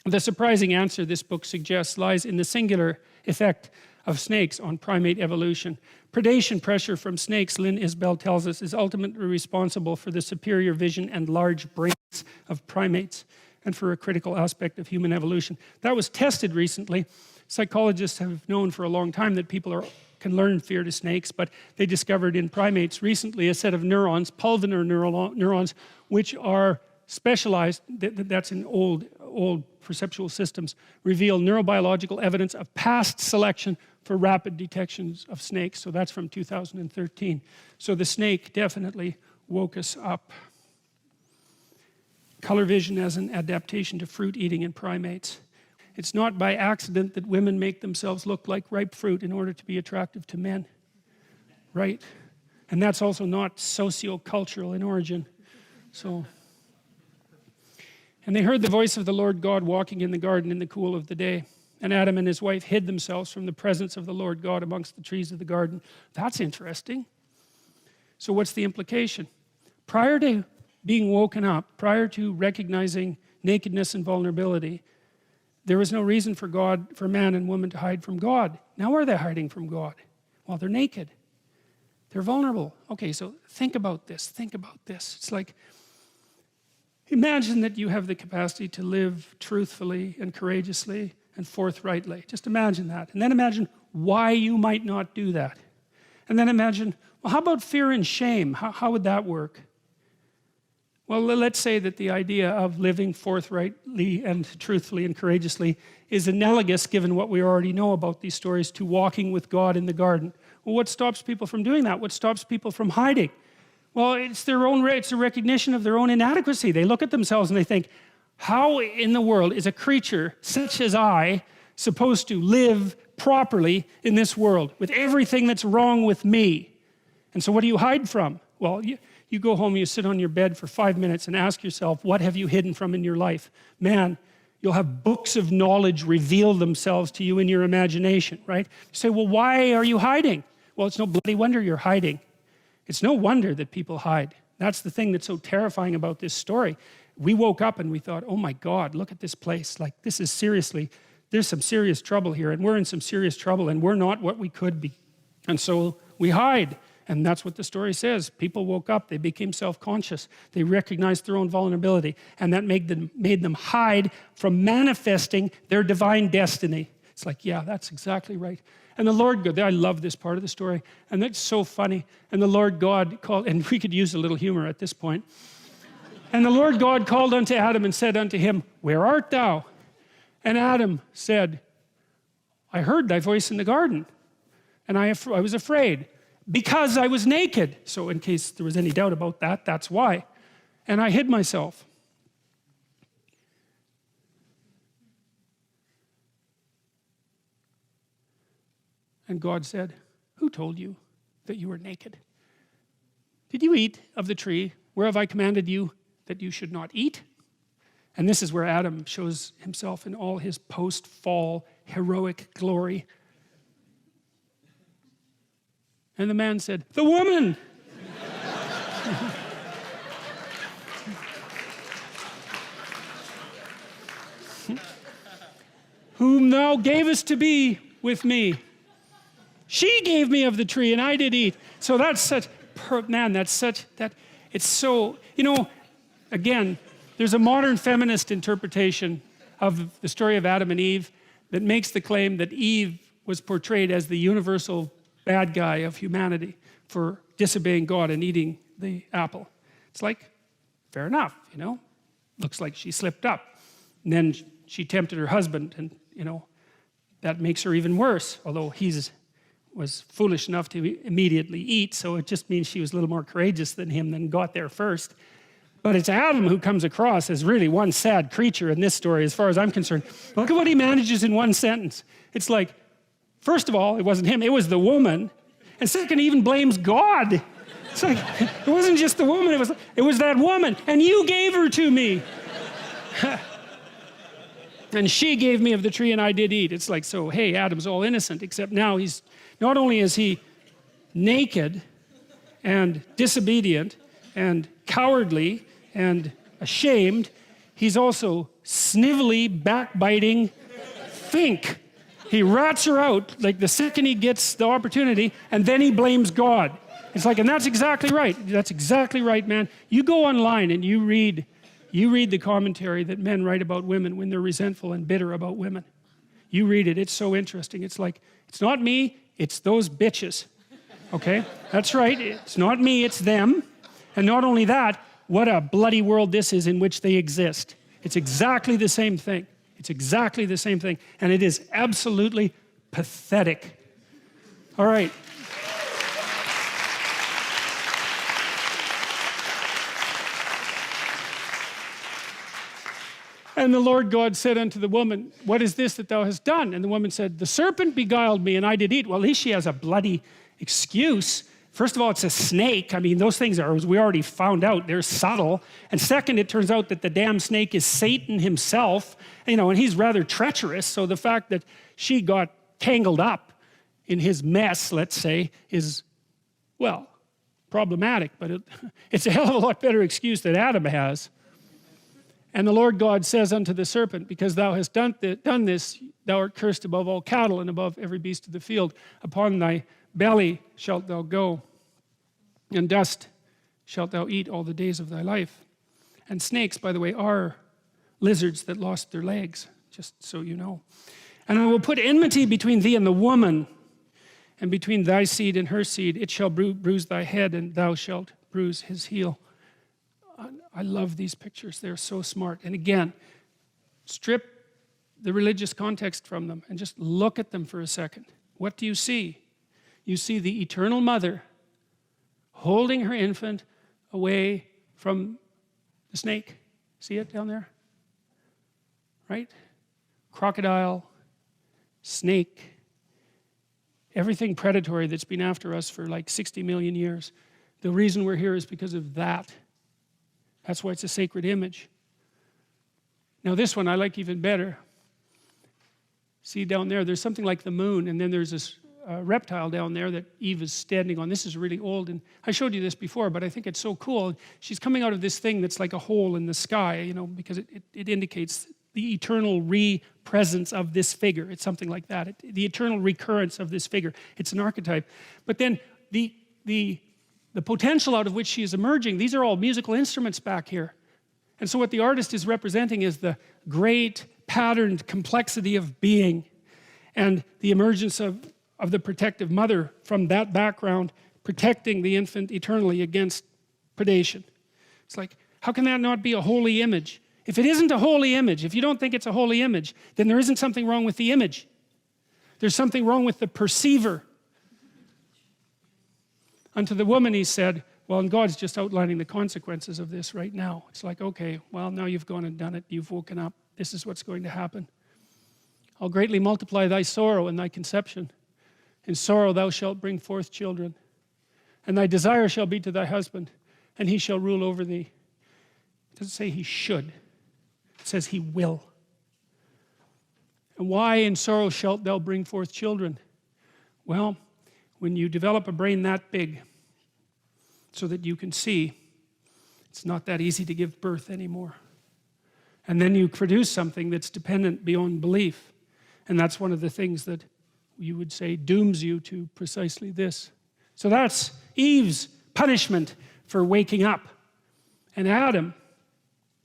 The surprising answer this book suggests lies in the singular effect of snakes on primate evolution. Predation pressure from snakes, Lynn Isbell tells us, is ultimately responsible for the superior vision and large brains of primates and for a critical aspect of human evolution. That was tested recently. Psychologists have known for a long time that people can learn fear to snakes, but they discovered in primates recently a set of neurons, pulvinar neurons, which are specialized, that's in old perceptual systems, reveal neurobiological evidence of past selection for rapid detections of snakes. So that's from 2013. So the snake definitely woke us up. Color vision as an adaptation to fruit eating in primates. It's not by accident that women make themselves look like ripe fruit in order to be attractive to men, right? And that's also not socio-cultural in origin. So, and they heard the voice of the Lord God walking in the garden in the cool of the day. And Adam and his wife hid themselves from the presence of the Lord God amongst the trees of the garden. That's interesting. So what's the implication? Prior to being woken up, prior to recognizing nakedness and vulnerability, there was no reason for man and woman to hide from God. Now are they hiding from God? Well, they're naked. They're vulnerable. Okay, so think about this. It's like, imagine that you have the capacity to live truthfully and courageously and forthrightly. Just imagine that. And then imagine why you might not do that. And then imagine, well, how about fear and shame? How would that work? Well, let's say that the idea of living forthrightly and truthfully and courageously is analogous, given what we already know about these stories, to walking with God in the garden. Well, what stops people from doing that? What stops people from hiding? Well, it's a recognition of their own inadequacy. They look at themselves and they think, how in the world is a creature such as I supposed to live properly in this world with everything that's wrong with me? And so what do you hide from? Well, you go home, you sit on your bed for 5 minutes and ask yourself, what have you hidden from in your life? Man, you'll have books of knowledge reveal themselves to you in your imagination, right? You say, well, why are you hiding? Well, it's no bloody wonder you're hiding. It's no wonder that people hide. That's the thing that's so terrifying about this story. We woke up and we thought, oh my God, look at this place. Like, this is seriously, there's some serious trouble here, and we're in some serious trouble, and we're not what we could be. And so we hide. And that's what the story says. People woke up, they became self-conscious, they recognized their own vulnerability, and that made them hide from manifesting their divine destiny. It's like, yeah, that's exactly right. And the Lord God, I love this part of the story, and that's so funny. And the Lord God called, and we could use a little humor at this point. And the Lord God called unto Adam and said unto him, where art thou? And Adam said, I heard thy voice in the garden, and I was afraid, because I was naked. So in case there was any doubt about that, that's why. And I hid myself. And God said, who told you that you were naked? Did you eat of the tree whereof I commanded you that you should not eat? And this is where Adam shows himself in all his post-fall heroic glory. And the man said, the woman. Whom thou gavest to be with me. She gave me of the tree and I did eat. So that's such, man, that's such, that it's so, you know, again, there's a modern feminist interpretation of the story of Adam and Eve that makes the claim that Eve was portrayed as the universal bad guy of humanity for disobeying God and eating the apple. It's like, fair enough, you know, looks like she slipped up. And then she tempted her husband, and, you know, that makes her even worse, although was foolish enough to immediately eat, so it just means she was a little more courageous than him, and got there first. But it's Adam who comes across as really one sad creature in this story, as far as I'm concerned. Look at what he manages in one sentence. It's like, first of all, it wasn't him, it was the woman. And second, he even blames God. It's like, it wasn't just the woman, it was that woman. And you gave her to me. And she gave me of the tree and I did eat. It's like, so, hey, Adam's all innocent, except now he's, not only is he naked and disobedient and cowardly and ashamed, he's also snivelly, backbiting, think. He rats her out like the second he gets the opportunity, and then he blames God. It's like, and that's exactly right. That's exactly right, man. You go online and you read the commentary that men write about women when they're resentful and bitter about women. You read it, it's so interesting. It's like, it's not me, it's those bitches. Okay? That's right, it's not me, it's them. And not only that, what a bloody world this is in which they exist. It's exactly the same thing. It's exactly the same thing. And it is absolutely pathetic. All right. And the Lord God said unto the woman, what is this that thou hast done? And the woman said, the serpent beguiled me and I did eat. Well, at least she has a bloody excuse. First of all, it's a snake. I mean, those things are, as we already found out, they're subtle. And second, it turns out that the damn snake is Satan himself, you know, and he's rather treacherous. So the fact that she got tangled up in his mess, let's say, is, well, problematic. But it's a hell of a lot better excuse that Adam has. And the Lord God says unto the serpent, because thou hast done this, thou art cursed above all cattle and above every beast of the field. Upon thy belly shalt thou go, and dust shalt thou eat all the days of thy life. And snakes, by the way, are lizards that lost their legs, just so you know. And I will put enmity between thee and the woman, and between thy seed and her seed. It shall bruise thy head, and thou shalt bruise his heel. I love these pictures. They're so smart. And again, strip the religious context from them and just look at them for a second. What do you see? You see the eternal mother holding her infant away from the snake. See it down there? Right? Crocodile, snake, everything predatory that's been after us for like 60 million years. The reason we're here is because of that. That's why it's a sacred image. Now this one I like even better. See down there, there's something like the moon, and then there's this reptile down there that Eve is standing on. This is really old, and I showed you this before, but I think it's so cool. She's coming out of this thing that's like a hole in the sky, you know, because it indicates the eternal re-presence of this figure. It's something like that. The eternal recurrence of this figure. It's an archetype. But then the potential out of which she is emerging, these are all musical instruments back here. And so what the artist is representing is the great patterned complexity of being and the emergence of the protective mother from that background, protecting the infant eternally against predation. It's like, how can that not be a holy image? If it isn't a holy image, if you don't think it's a holy image, then there isn't something wrong with the image. There's something wrong with the perceiver. Unto the woman he said, well, and God's just outlining the consequences of this right now. It's like, okay, well, now you've gone and done it. You've woken up. This is what's going to happen. I'll greatly multiply thy sorrow and thy conception. In sorrow thou shalt bring forth children. And thy desire shall be to thy husband, and he shall rule over thee. It doesn't say he should. It says he will. And why in sorrow shalt thou bring forth children? Well, when you develop a brain that big so that you can see, it's not that easy to give birth anymore. And then you produce something that's dependent beyond belief. And that's one of the things that you would say dooms you to precisely this. So that's Eve's punishment for waking up. And Adam,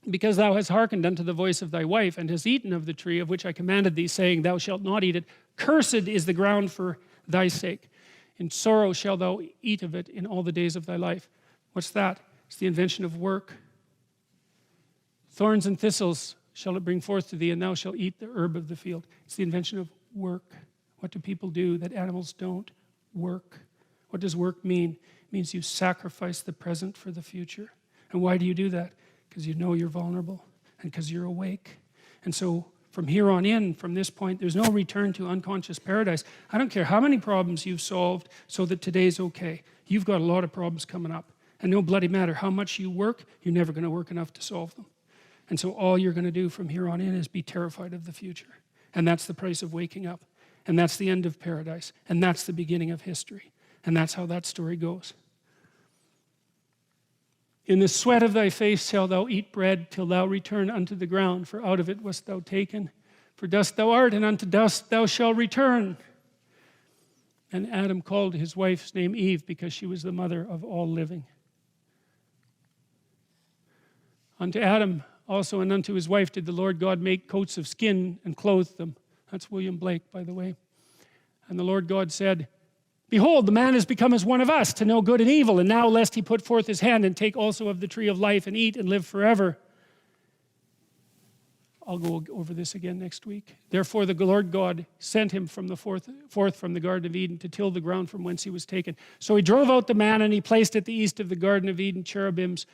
because thou hast hearkened unto the voice of thy wife, and hast eaten of the tree of which I commanded thee, saying, thou shalt not eat it, cursed is the ground for thy sake. In sorrow shalt thou eat of it in all the days of thy life. What's that? It's the invention of work. Thorns and thistles shall it bring forth to thee, and thou shalt eat the herb of the field. It's the invention of work. What do people do that animals don't? Work. What does work mean? It means you sacrifice the present for the future. And why do you do that? Because you know you're vulnerable and because you're awake. And so from here on in, from this point, there's no return to unconscious paradise. I don't care how many problems you've solved so that today's okay. You've got a lot of problems coming up. And no bloody matter how much you work, you're never going to work enough to solve them. And so all you're going to do from here on in is be terrified of the future. And that's the price of waking up. And that's the end of paradise. And that's the beginning of history. And that's how that story goes. In the sweat of thy face shalt thou eat bread till thou return unto the ground, for out of it wast thou taken. For dust thou art, and unto dust thou shalt return. And Adam called his wife's name Eve, because she was the mother of all living. Unto Adam also and unto his wife did the Lord God make coats of skin and clothe them. That's William Blake, by the way. And the Lord God said, Behold, the man is become as one of us, to know good and evil. And now lest he put forth his hand and take also of the tree of life and eat and live forever. I'll go over this again next week. Therefore the Lord God sent him from the forth from the Garden of Eden to till the ground from whence he was taken. So he drove out the man, and he placed at the east of the Garden of Eden cherubims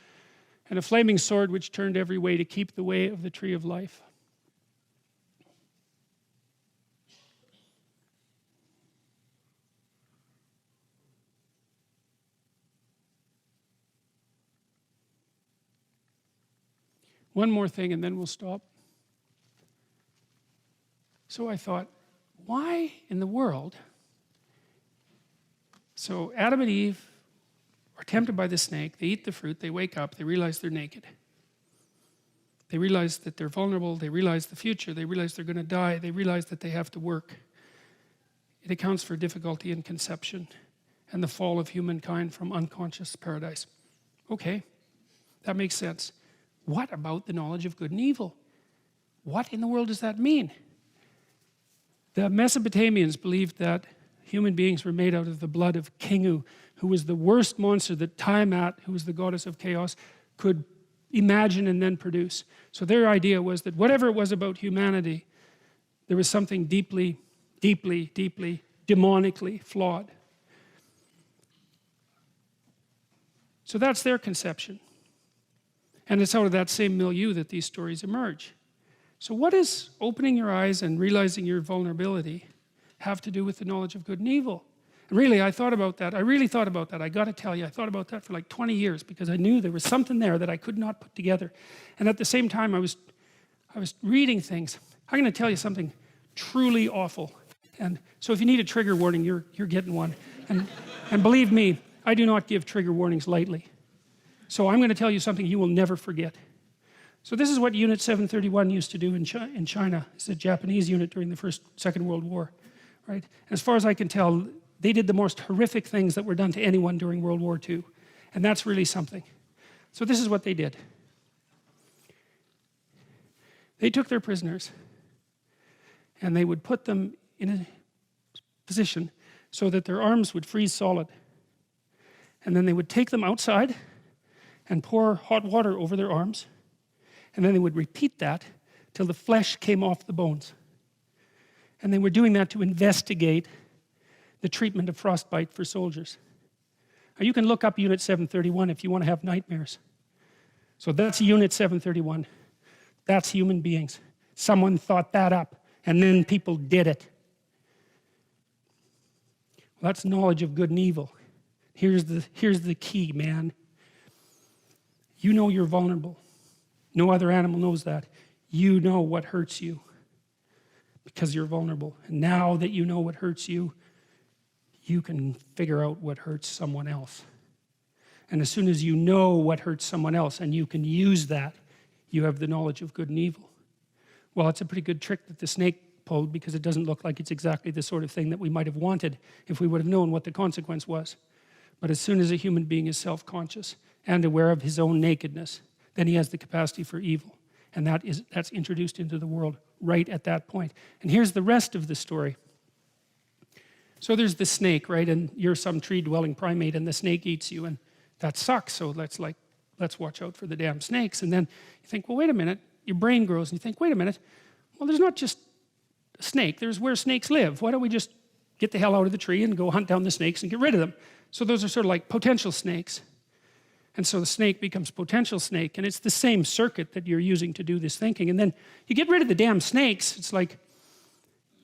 and a flaming sword which turned every way to keep the way of the tree of life. One more thing and then we'll stop. So I thought, why in the world? So Adam and Eve are tempted by the snake. They eat the fruit. They wake up. They realize they're naked. They realize that they're vulnerable. They realize the future. They realize they're going to die. They realize that they have to work. It accounts for difficulty in conception and the fall of humankind from unconscious paradise. Okay, that makes sense. What about the knowledge of good and evil? What in the world does that mean? The Mesopotamians believed that human beings were made out of the blood of Kingu, who was the worst monster that Tiamat, who was the goddess of chaos, could imagine and then produce. So their idea was that whatever it was about humanity, there was something deeply, deeply, deeply, demonically flawed. So that's their conception. And it's out of that same milieu that these stories emerge. So what does opening your eyes and realizing your vulnerability have to do with the knowledge of good and evil? And really, I thought about that. I really thought about that. I got to tell you, I thought about that for like 20 years because I knew there was something there that I could not put together. And at the same time, I was reading things. I'm going to tell you something truly awful. And so if you need a trigger warning, you're getting one. And believe me, I do not give trigger warnings lightly. So I'm going to tell you something you will never forget. So this is what Unit 731 used to do in China. It's a Japanese unit during the Second World War, right? As far as I can tell, they did the most horrific things that were done to anyone during World War II. And that's really something. So this is what they did. They took their prisoners and they would put them in a position so that their arms would freeze solid. And then they would take them outside and pour hot water over their arms. And then they would repeat that till the flesh came off the bones. And they were doing that to investigate the treatment of frostbite for soldiers. Now you can look up Unit 731 if you want to have nightmares. So that's Unit 731. That's human beings. Someone thought that up, and then people did it. Well, that's knowledge of good and evil. Here's the key, man. You know you're vulnerable. No other animal knows that. You know what hurts you because you're vulnerable. And now that you know what hurts you, you can figure out what hurts someone else. And as soon as you know what hurts someone else and you can use that, you have the knowledge of good and evil. Well, it's a pretty good trick that the snake pulled because it doesn't look like it's exactly the sort of thing that we might have wanted if we would have known what the consequence was. But as soon as a human being is self-conscious and aware of his own nakedness, then he has the capacity for evil. And that's introduced into the world right at that point. And here's the rest of the story. So there's the snake, right? And you're some tree-dwelling primate and the snake eats you, and that sucks. So let's watch out for the damn snakes. And then you think, well, wait a minute. Your brain grows and you think, wait a minute. Well, there's not just a snake. There's where snakes live. Why don't we just get the hell out of the tree and go hunt down the snakes and get rid of them? So those are sort of like potential snakes. And so the snake becomes potential snake, and it's the same circuit that you're using to do this thinking. And then you get rid of the damn snakes. It's like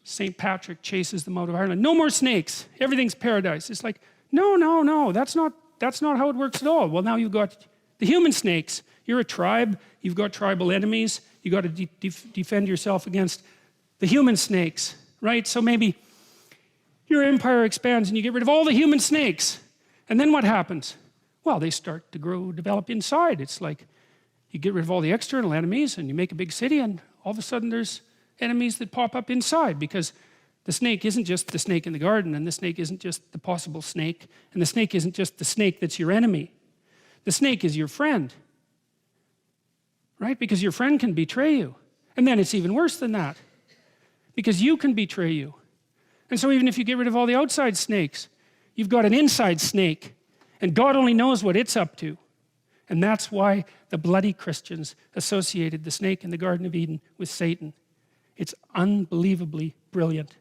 St. Patrick chases them out of Ireland. No more snakes. Everything's paradise. It's like, no. That's not how it works at all. Well, now you've got the human snakes. You're a tribe. You've got tribal enemies. You've got to defend yourself against the human snakes, right? So maybe your empire expands and you get rid of all the human snakes. And then what happens? Well, they start to grow, develop inside. It's like you get rid of all the external enemies and you make a big city, and all of a sudden there's enemies that pop up inside, because the snake isn't just the snake in the garden, and the snake isn't just the possible snake, and the snake isn't just the snake that's your enemy. The snake is your friend, right? Because your friend can betray you. And then it's even worse than that, because you can betray you. And so even if you get rid of all the outside snakes, you've got an inside snake, and God only knows what it's up to. And that's why the bloody Christians associated the snake in the Garden of Eden with Satan. It's unbelievably brilliant.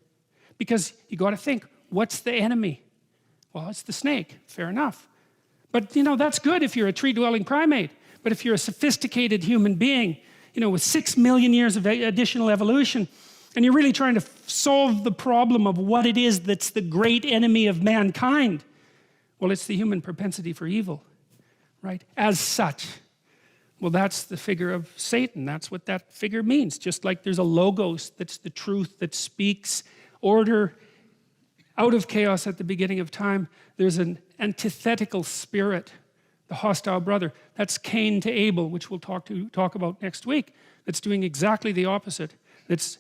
Because you got to think, what's the enemy? Well, it's the snake. Fair enough. But that's good if you're a tree-dwelling primate. But if you're a sophisticated human being, with 6 million years of additional evolution, and you're really trying to solve the problem of what it is that's the great enemy of mankind, well, it's the human propensity for evil, right? As such. Well, that's the figure of Satan. That's what that figure means. Just like there's a logos that's the truth that speaks order out of chaos at the beginning of time, there's an antithetical spirit, the hostile brother. That's Cain to Abel, which we'll talk about next week. That's doing exactly the opposite. That's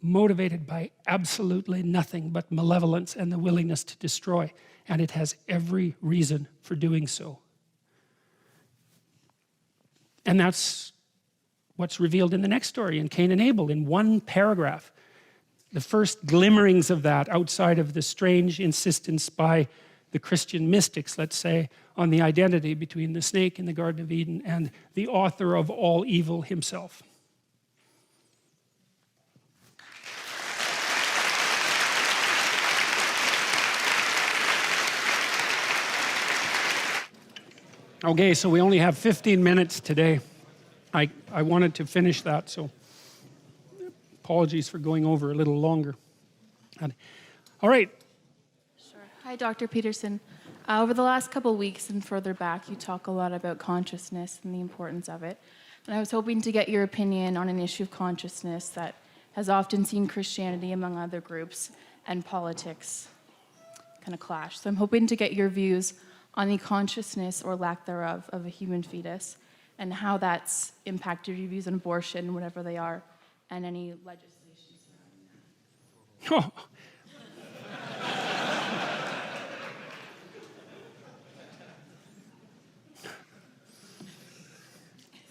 motivated by absolutely nothing but malevolence and the willingness to destroy. And it has every reason for doing so. And that's what's revealed in the next story, in Cain and Abel, in one paragraph. The first glimmerings of that, outside of the strange insistence by the Christian mystics, let's say, on the identity between the snake in the Garden of Eden and the author of all evil himself. Okay, so we only have 15 minutes today. I wanted to finish that, so apologies for going over a little longer. All right. Sure. Hi, Dr. Peterson. Over the last couple of weeks and further back, you talk a lot about consciousness and the importance of it. And I was hoping to get your opinion on an issue of consciousness that has often seen Christianity, among other groups, and politics kind of clash. So I'm hoping to get your views on the consciousness or lack thereof of a human fetus, and how that's impacted your views on abortion, whatever they are, and any legislation surrounding that. Oh.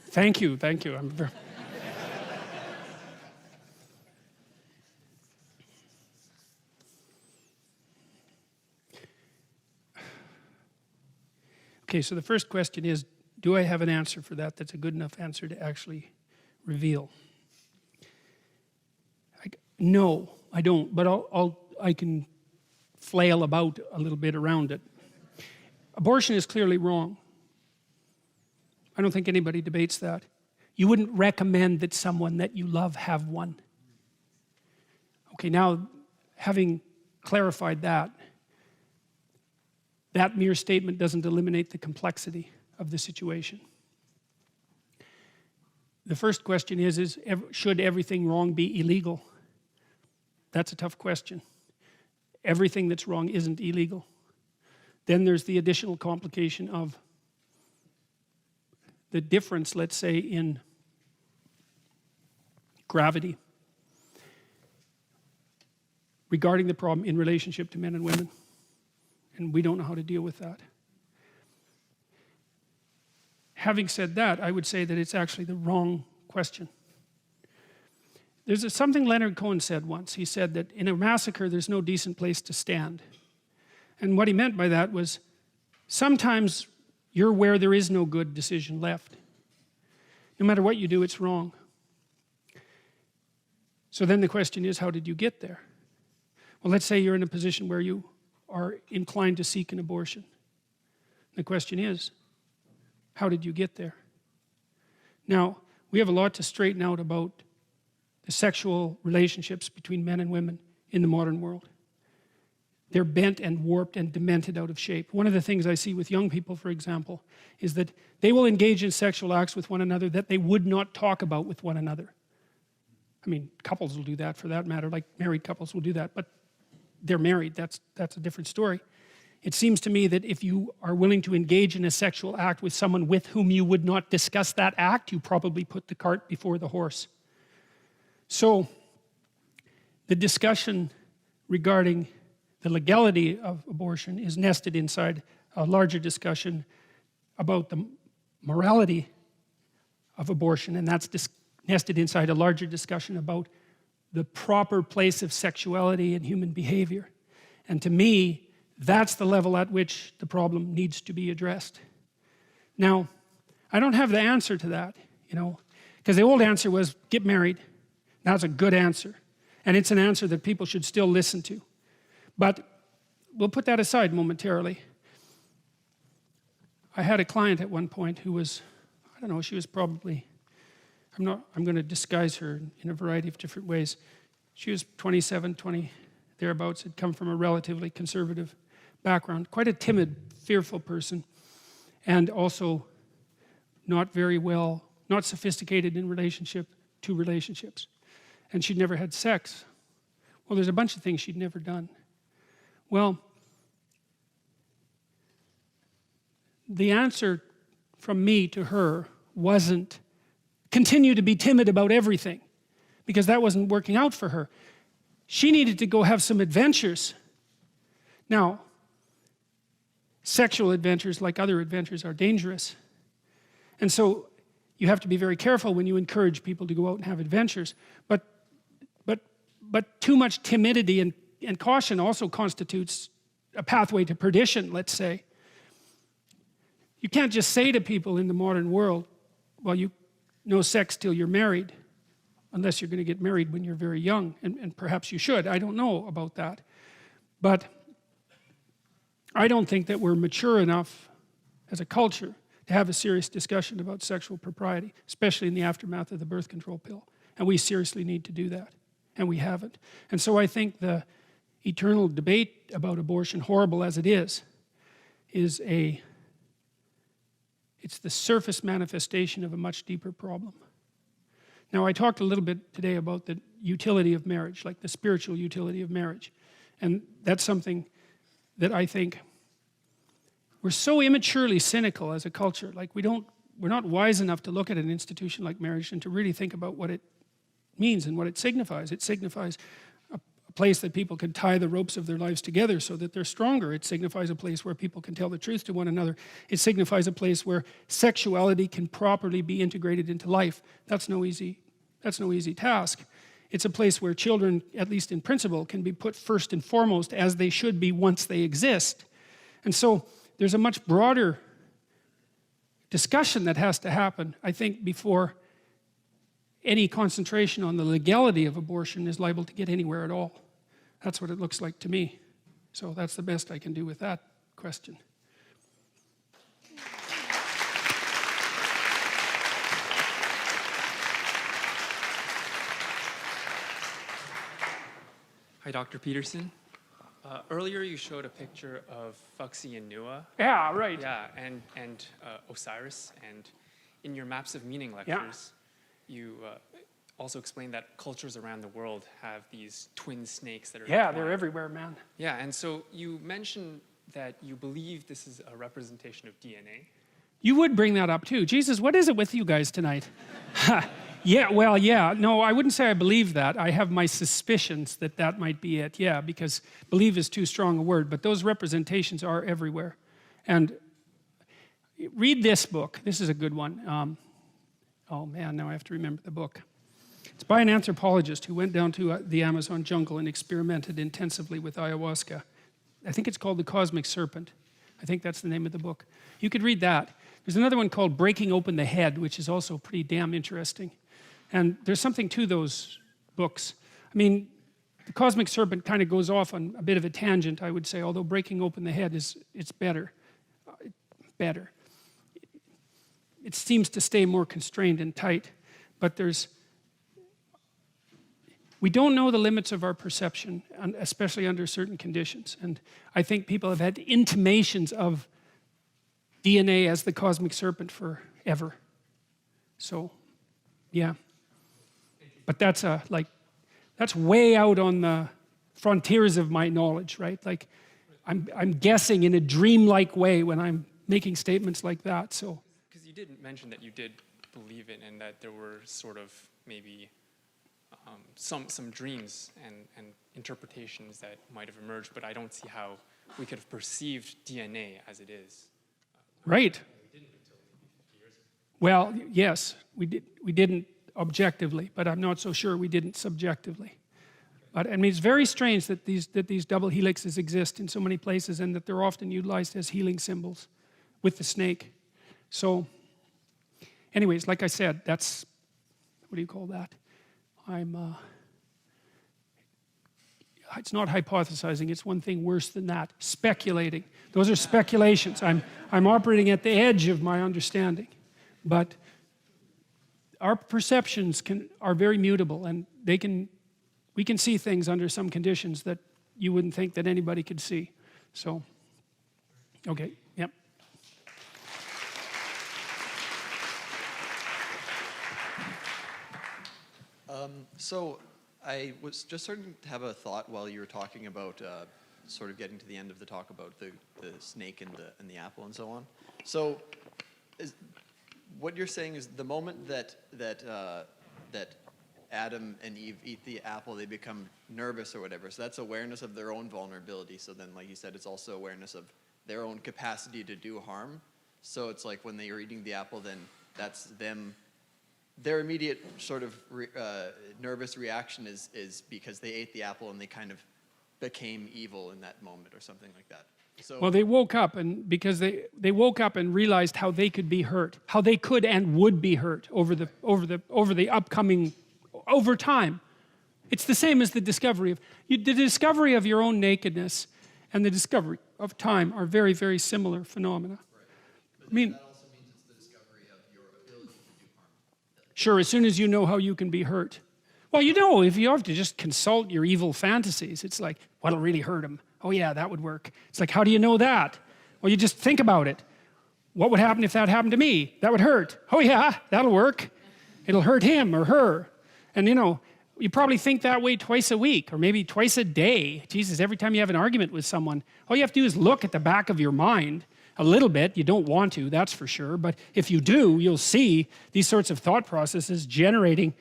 Thank you. I'm very... Okay, so the first question is, do I have an answer for that that's a good enough answer to actually reveal? No, I don't, but I can flail about a little bit around it. Abortion is clearly wrong. I don't think anybody debates that. You wouldn't recommend that someone that you love have one. Okay, now, having clarified that mere statement doesn't eliminate the complexity of the situation. The first question is should everything wrong be illegal? That's a tough question. Everything that's wrong isn't illegal. Then there's the additional complication of the difference, let's say, in gravity regarding the problem in relationship to men and women. And we don't know how to deal with that. Having said that, I would say that it's actually the wrong question. There's something Leonard Cohen said once. He said that in a massacre, there's no decent place to stand. And what he meant by that was, sometimes you're where there is no good decision left. No matter what you do, it's wrong. So then the question is, how did you get there? Well, let's say you're in a position where you are inclined to seek an abortion. The question is, how did you get there? Now, we have a lot to straighten out about the sexual relationships between men and women in the modern world. They're bent and warped and demented out of shape. One of the things I see with young people, for example, is that they will engage in sexual acts with one another that they would not talk about with one another. I mean, couples will do that for that matter, like married couples will do that, but they're married, that's a different story. It seems to me that if you are willing to engage in a sexual act with someone with whom you would not discuss that act, you probably put the cart before the horse. So the discussion regarding the legality of abortion is nested inside a larger discussion about the morality of abortion, and that's nested inside a larger discussion about the proper place of sexuality in human behavior. And to me, that's the level at which the problem needs to be addressed. Now, I don't have the answer to that, you know, because the old answer was get married. That's a good answer, and it's an answer that people should still listen to. But we'll put that aside momentarily. I had a client at one point who was, I don't know, she was probably, I'm going to disguise her in a variety of different ways. She was 27, 20, thereabouts, had come from a relatively conservative background, quite a timid, fearful person, and also not very well, not sophisticated in relationship to relationships. And she'd never had sex. Well, there's a bunch of things she'd never done. Well, the answer from me to her wasn't continue to be timid about everything, because that wasn't working out for her. She needed to go have some adventures. Now, sexual adventures, like other adventures, are dangerous. And so you have to be very careful when you encourage people to go out and have adventures. But too much timidity and caution also constitutes a pathway to perdition, let's say. You can't just say to people in the modern world, well, no sex till you're married, unless you're going to get married when you're very young, and perhaps you should. I don't know about that. But I don't think that we're mature enough as a culture to have a serious discussion about sexual propriety, especially in the aftermath of the birth control pill. And we seriously need to do that, and we haven't. And so I think the eternal debate about abortion, horrible as it is it's the surface manifestation of a much deeper problem. Now, I talked a little bit today about the utility of marriage, like the spiritual utility of marriage. And that's something that I think we're so immaturely cynical as a culture. Like we're not wise enough to look at an institution like marriage and to really think about what it means and what it signifies. It signifies a place that people can tie the ropes of their lives together so that they're stronger. It signifies a place where people can tell the truth to one another. It signifies a place where sexuality can properly be integrated into life. That's no easy task. It's a place where children, at least in principle, can be put first and foremost as they should be once they exist. And so there's a much broader discussion that has to happen, I think, before any concentration on the legality of abortion is liable to get anywhere at all. That's what it looks like to me. So that's the best I can do with that question. Hi, Dr. Peterson. Earlier you showed a picture of Fuxi and Nua. Yeah, right. Yeah, and Osiris. And in your Maps of Meaning lectures, you also explained that cultures around the world have these twin snakes that are Yeah, they're everywhere, man. Yeah, and so you mentioned that you believe this is a representation of DNA. You would bring that up too. Jesus, what is it with you guys tonight? Yeah, well, yeah. No, I wouldn't say I believe that. I have my suspicions that that might be it. Yeah, because believe is too strong a word, but those representations are everywhere. And read this book. This is a good one. Oh man, now I have to remember the book. It's by an anthropologist who went down to the Amazon jungle and experimented intensively with ayahuasca. I think it's called The Cosmic Serpent. I think that's the name of the book. You could read that. There's another one called Breaking Open the Head, which is also pretty damn interesting. And there's something to those books. I mean, The Cosmic Serpent kind of goes off on a bit of a tangent, I would say, although Breaking Open the Head it's better. Better. It seems to stay more constrained and tight, but we don't know the limits of our perception, especially under certain conditions. And I think people have had intimations of DNA as the cosmic serpent forever. So, yeah. But that's way out on the frontiers of my knowledge, right? Like, I'm guessing in a dreamlike way when I'm making statements like that. So, because you did mention that you did believe it and that there were sort of maybe some dreams and interpretations that might have emerged, but I don't see how we could have perceived DNA as it is. right. Well, yes, we didn't objectively, but I'm not so sure we didn't subjectively. But I mean, it's very strange that these double helixes exist in so many places and that they're often utilized as healing symbols with the snake. So, anyways, like I said, that's, what do you call that? It's not hypothesizing, it's one thing worse than that. Speculating. Those are speculations. I'm operating at the edge of my understanding. But our perceptions are very mutable, and we can see things under some conditions that you wouldn't think that anybody could see. So, okay, yep. So I was just starting to have a thought while you were talking about sort of getting to the end of the talk about the snake and the apple and so on. So what you're saying is the moment that Adam and Eve eat the apple, they become nervous or whatever. So that's awareness of their own vulnerability. So then, like you said, it's also awareness of their own capacity to do harm. So it's like when they are eating the apple, then that's them. Their immediate sort of nervous reaction is because they ate the apple and they kind of became evil in that moment or something like that. So, well, they woke up, and because they woke up and realized how they could be hurt, how they could and would be hurt over the upcoming, over time. It's the same as the discovery of your own nakedness and the discovery of time are very, very similar phenomena. right. But I mean, that also means it's the discovery of your ability to do harm. sure, as soon as you know how you can be hurt. Well, you know, if you have to just consult your evil fantasies, it's like, what'll really hurt him? Oh yeah, that would work. It's like, how do you know that? Well, you just think about it. What would happen if that happened to me? That would hurt. Oh yeah, that'll work. It'll hurt him or her. And you know, you probably think that way twice a week or maybe twice a day. Jesus, every time you have an argument with someone, all you have to do is look at the back of your mind a little bit. You don't want to, that's for sure. But if you do, you'll see these sorts of thought processes generating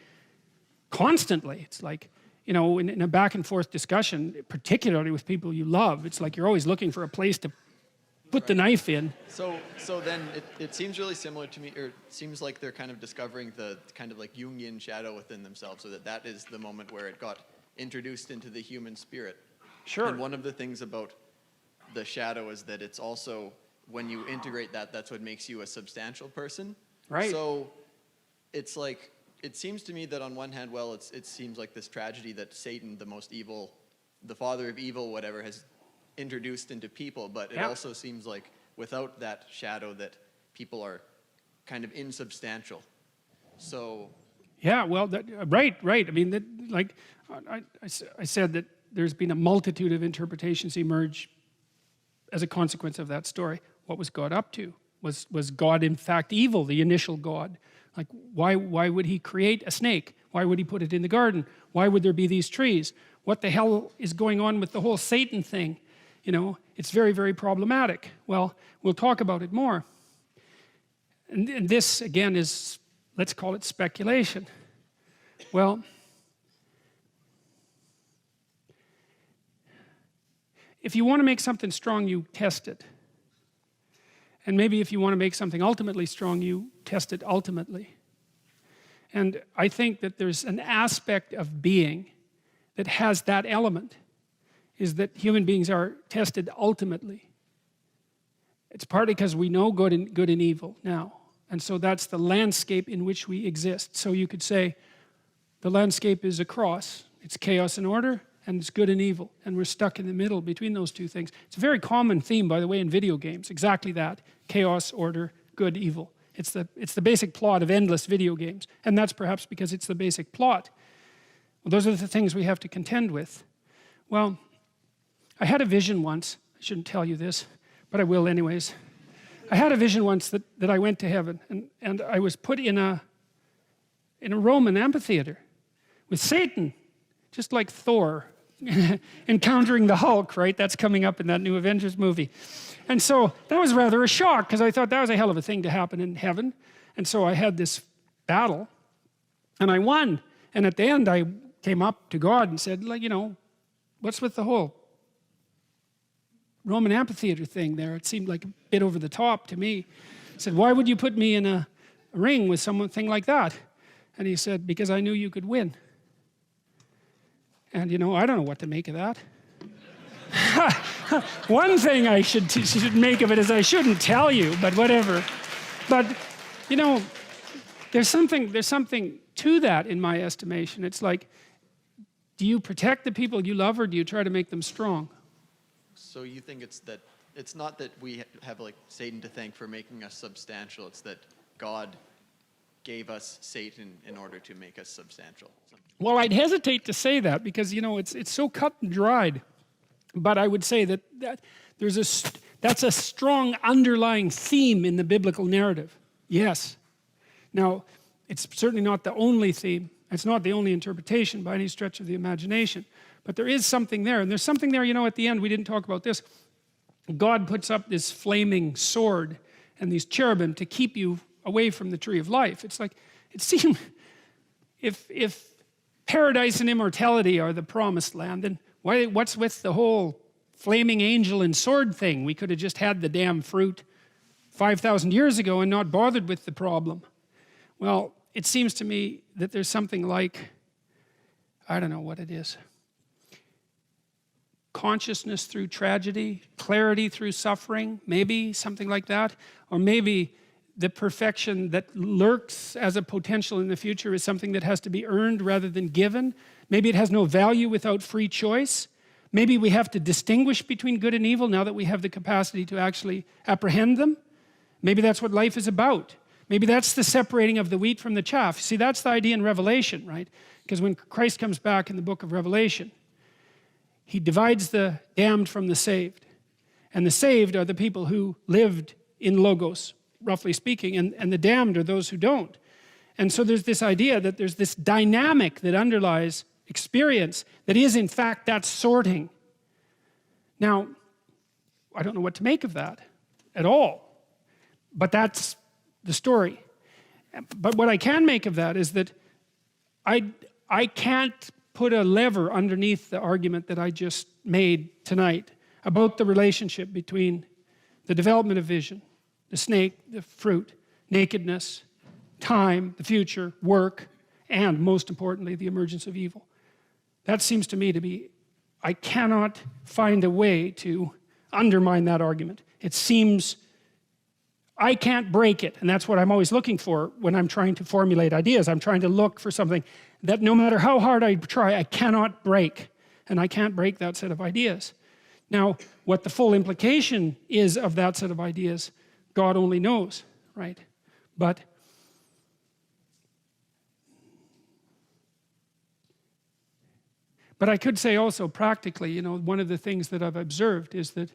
constantly. It's like, you know, in a back and forth discussion, particularly with people you love, it's like you're always looking for a place to put the knife in. So then it seems really similar to me, or it seems like they're kind of discovering the kind of like Jungian shadow within themselves, so that is the moment where it got introduced into the human spirit. Sure. And one of the things about the shadow is that it's also, when you integrate that, that's what makes you a substantial person. Right. So it's like, it seems to me that on one hand, well, it seems like this tragedy that Satan, the most evil, the father of evil, whatever, has introduced into people, but it also seems like without that shadow that people are kind of insubstantial. So yeah, well, right. I mean, like I said that there's been a multitude of interpretations emerge as a consequence of that story. What was God up to? Was God in fact evil, the initial God? Like, why would he create a snake? Why would he put it in the garden? Why would there be these trees? What the hell is going on with the whole Satan thing? You know, it's very, very problematic. Well, we'll talk about it more. And this, again, is, let's call it speculation. Well, if you want to make something strong, you test it. And maybe if you want to make something ultimately strong, you test it ultimately. And I think that there's an aspect of being that has that element, is that human beings are tested ultimately. It's partly because we know good and evil now. And so that's the landscape in which we exist. So you could say the landscape is a cross. It's chaos and order, and it's good and evil. And we're stuck in the middle between those two things. It's a very common theme, by the way, in video games. Exactly that. Chaos, order, good, evil. It's the basic plot of endless video games. And that's perhaps because it's the basic plot. Well, those are the things we have to contend with. Well, I had a vision once. I shouldn't tell you this, but I will anyways. I had a vision once that I went to heaven, and I was put in a Roman amphitheater with Satan, just like Thor, encountering the Hulk, right? That's coming up in that new Avengers movie. And so that was rather a shock, because I thought that was a hell of a thing to happen in heaven. And so I had this battle, and I won. And at the end, I came up to God and said, like, you know, what's with the whole Roman amphitheater thing there? It seemed like a bit over the top to me. I said, why would you put me in a ring with something like that? And he said, because I knew you could win. And you know, I don't know what to make of that. One thing I should make of it is I shouldn't tell you, but whatever. But you know, there's something to that in my estimation. It's like, do you protect the people you love, or do you try to make them strong? So you think it's not that we have like Satan to thank for making us substantial, it's that God gave us Satan in order to make us substantial. Well, I'd hesitate to say that, because you know it's so cut and dried. But I would say that that's a strong underlying theme in the biblical narrative. Yes. Now, it's certainly not the only theme. It's not the only interpretation by any stretch of the imagination. But there is something there. And there's something there, you know, at the end, we didn't talk about this. God puts up this flaming sword and these cherubim to keep you away from the tree of life. It's like, it seemed, if paradise and immortality are the promised land, then what's with the whole flaming angel and sword thing? We could have just had the damn fruit 5,000 years ago and not bothered with the problem. Well, it seems to me that there's something like, I don't know what it is. Consciousness through tragedy, clarity through suffering, maybe something like that. Or maybe the perfection that lurks as a potential in the future is something that has to be earned rather than given. Maybe it has no value without free choice. Maybe we have to distinguish between good and evil now that we have the capacity to actually apprehend them. Maybe that's what life is about. Maybe that's the separating of the wheat from the chaff. See, that's the idea in Revelation, right? Because when Christ comes back in the book of Revelation, he divides the damned from the saved. And the saved are the people who lived in Logos, roughly speaking, and the damned are those who don't. And so there's this idea that there's this dynamic that underlies experience that is in fact that sorting. Now, I don't know what to make of that at all, but that's the story. But what I can make of that is that I can't put a lever underneath the argument that I just made tonight about the relationship between the development of vision, the snake, the fruit, nakedness, time, the future, work, and most importantly, the emergence of evil. That seems to me to be, I cannot find a way to undermine that argument. It seems, I can't break it, and that's what I'm always looking for when I'm trying to formulate ideas. I'm trying to look for something that no matter how hard I try, I cannot break, and I can't break that set of ideas. Now, what the full implication is of that set of ideas, God only knows, right? But I could say also practically, you know, one of the things that I've observed is that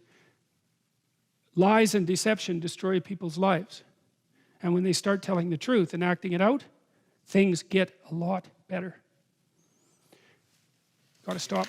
lies and deception destroy people's lives. And when they start telling the truth and acting it out, things get a lot better. Got to stop.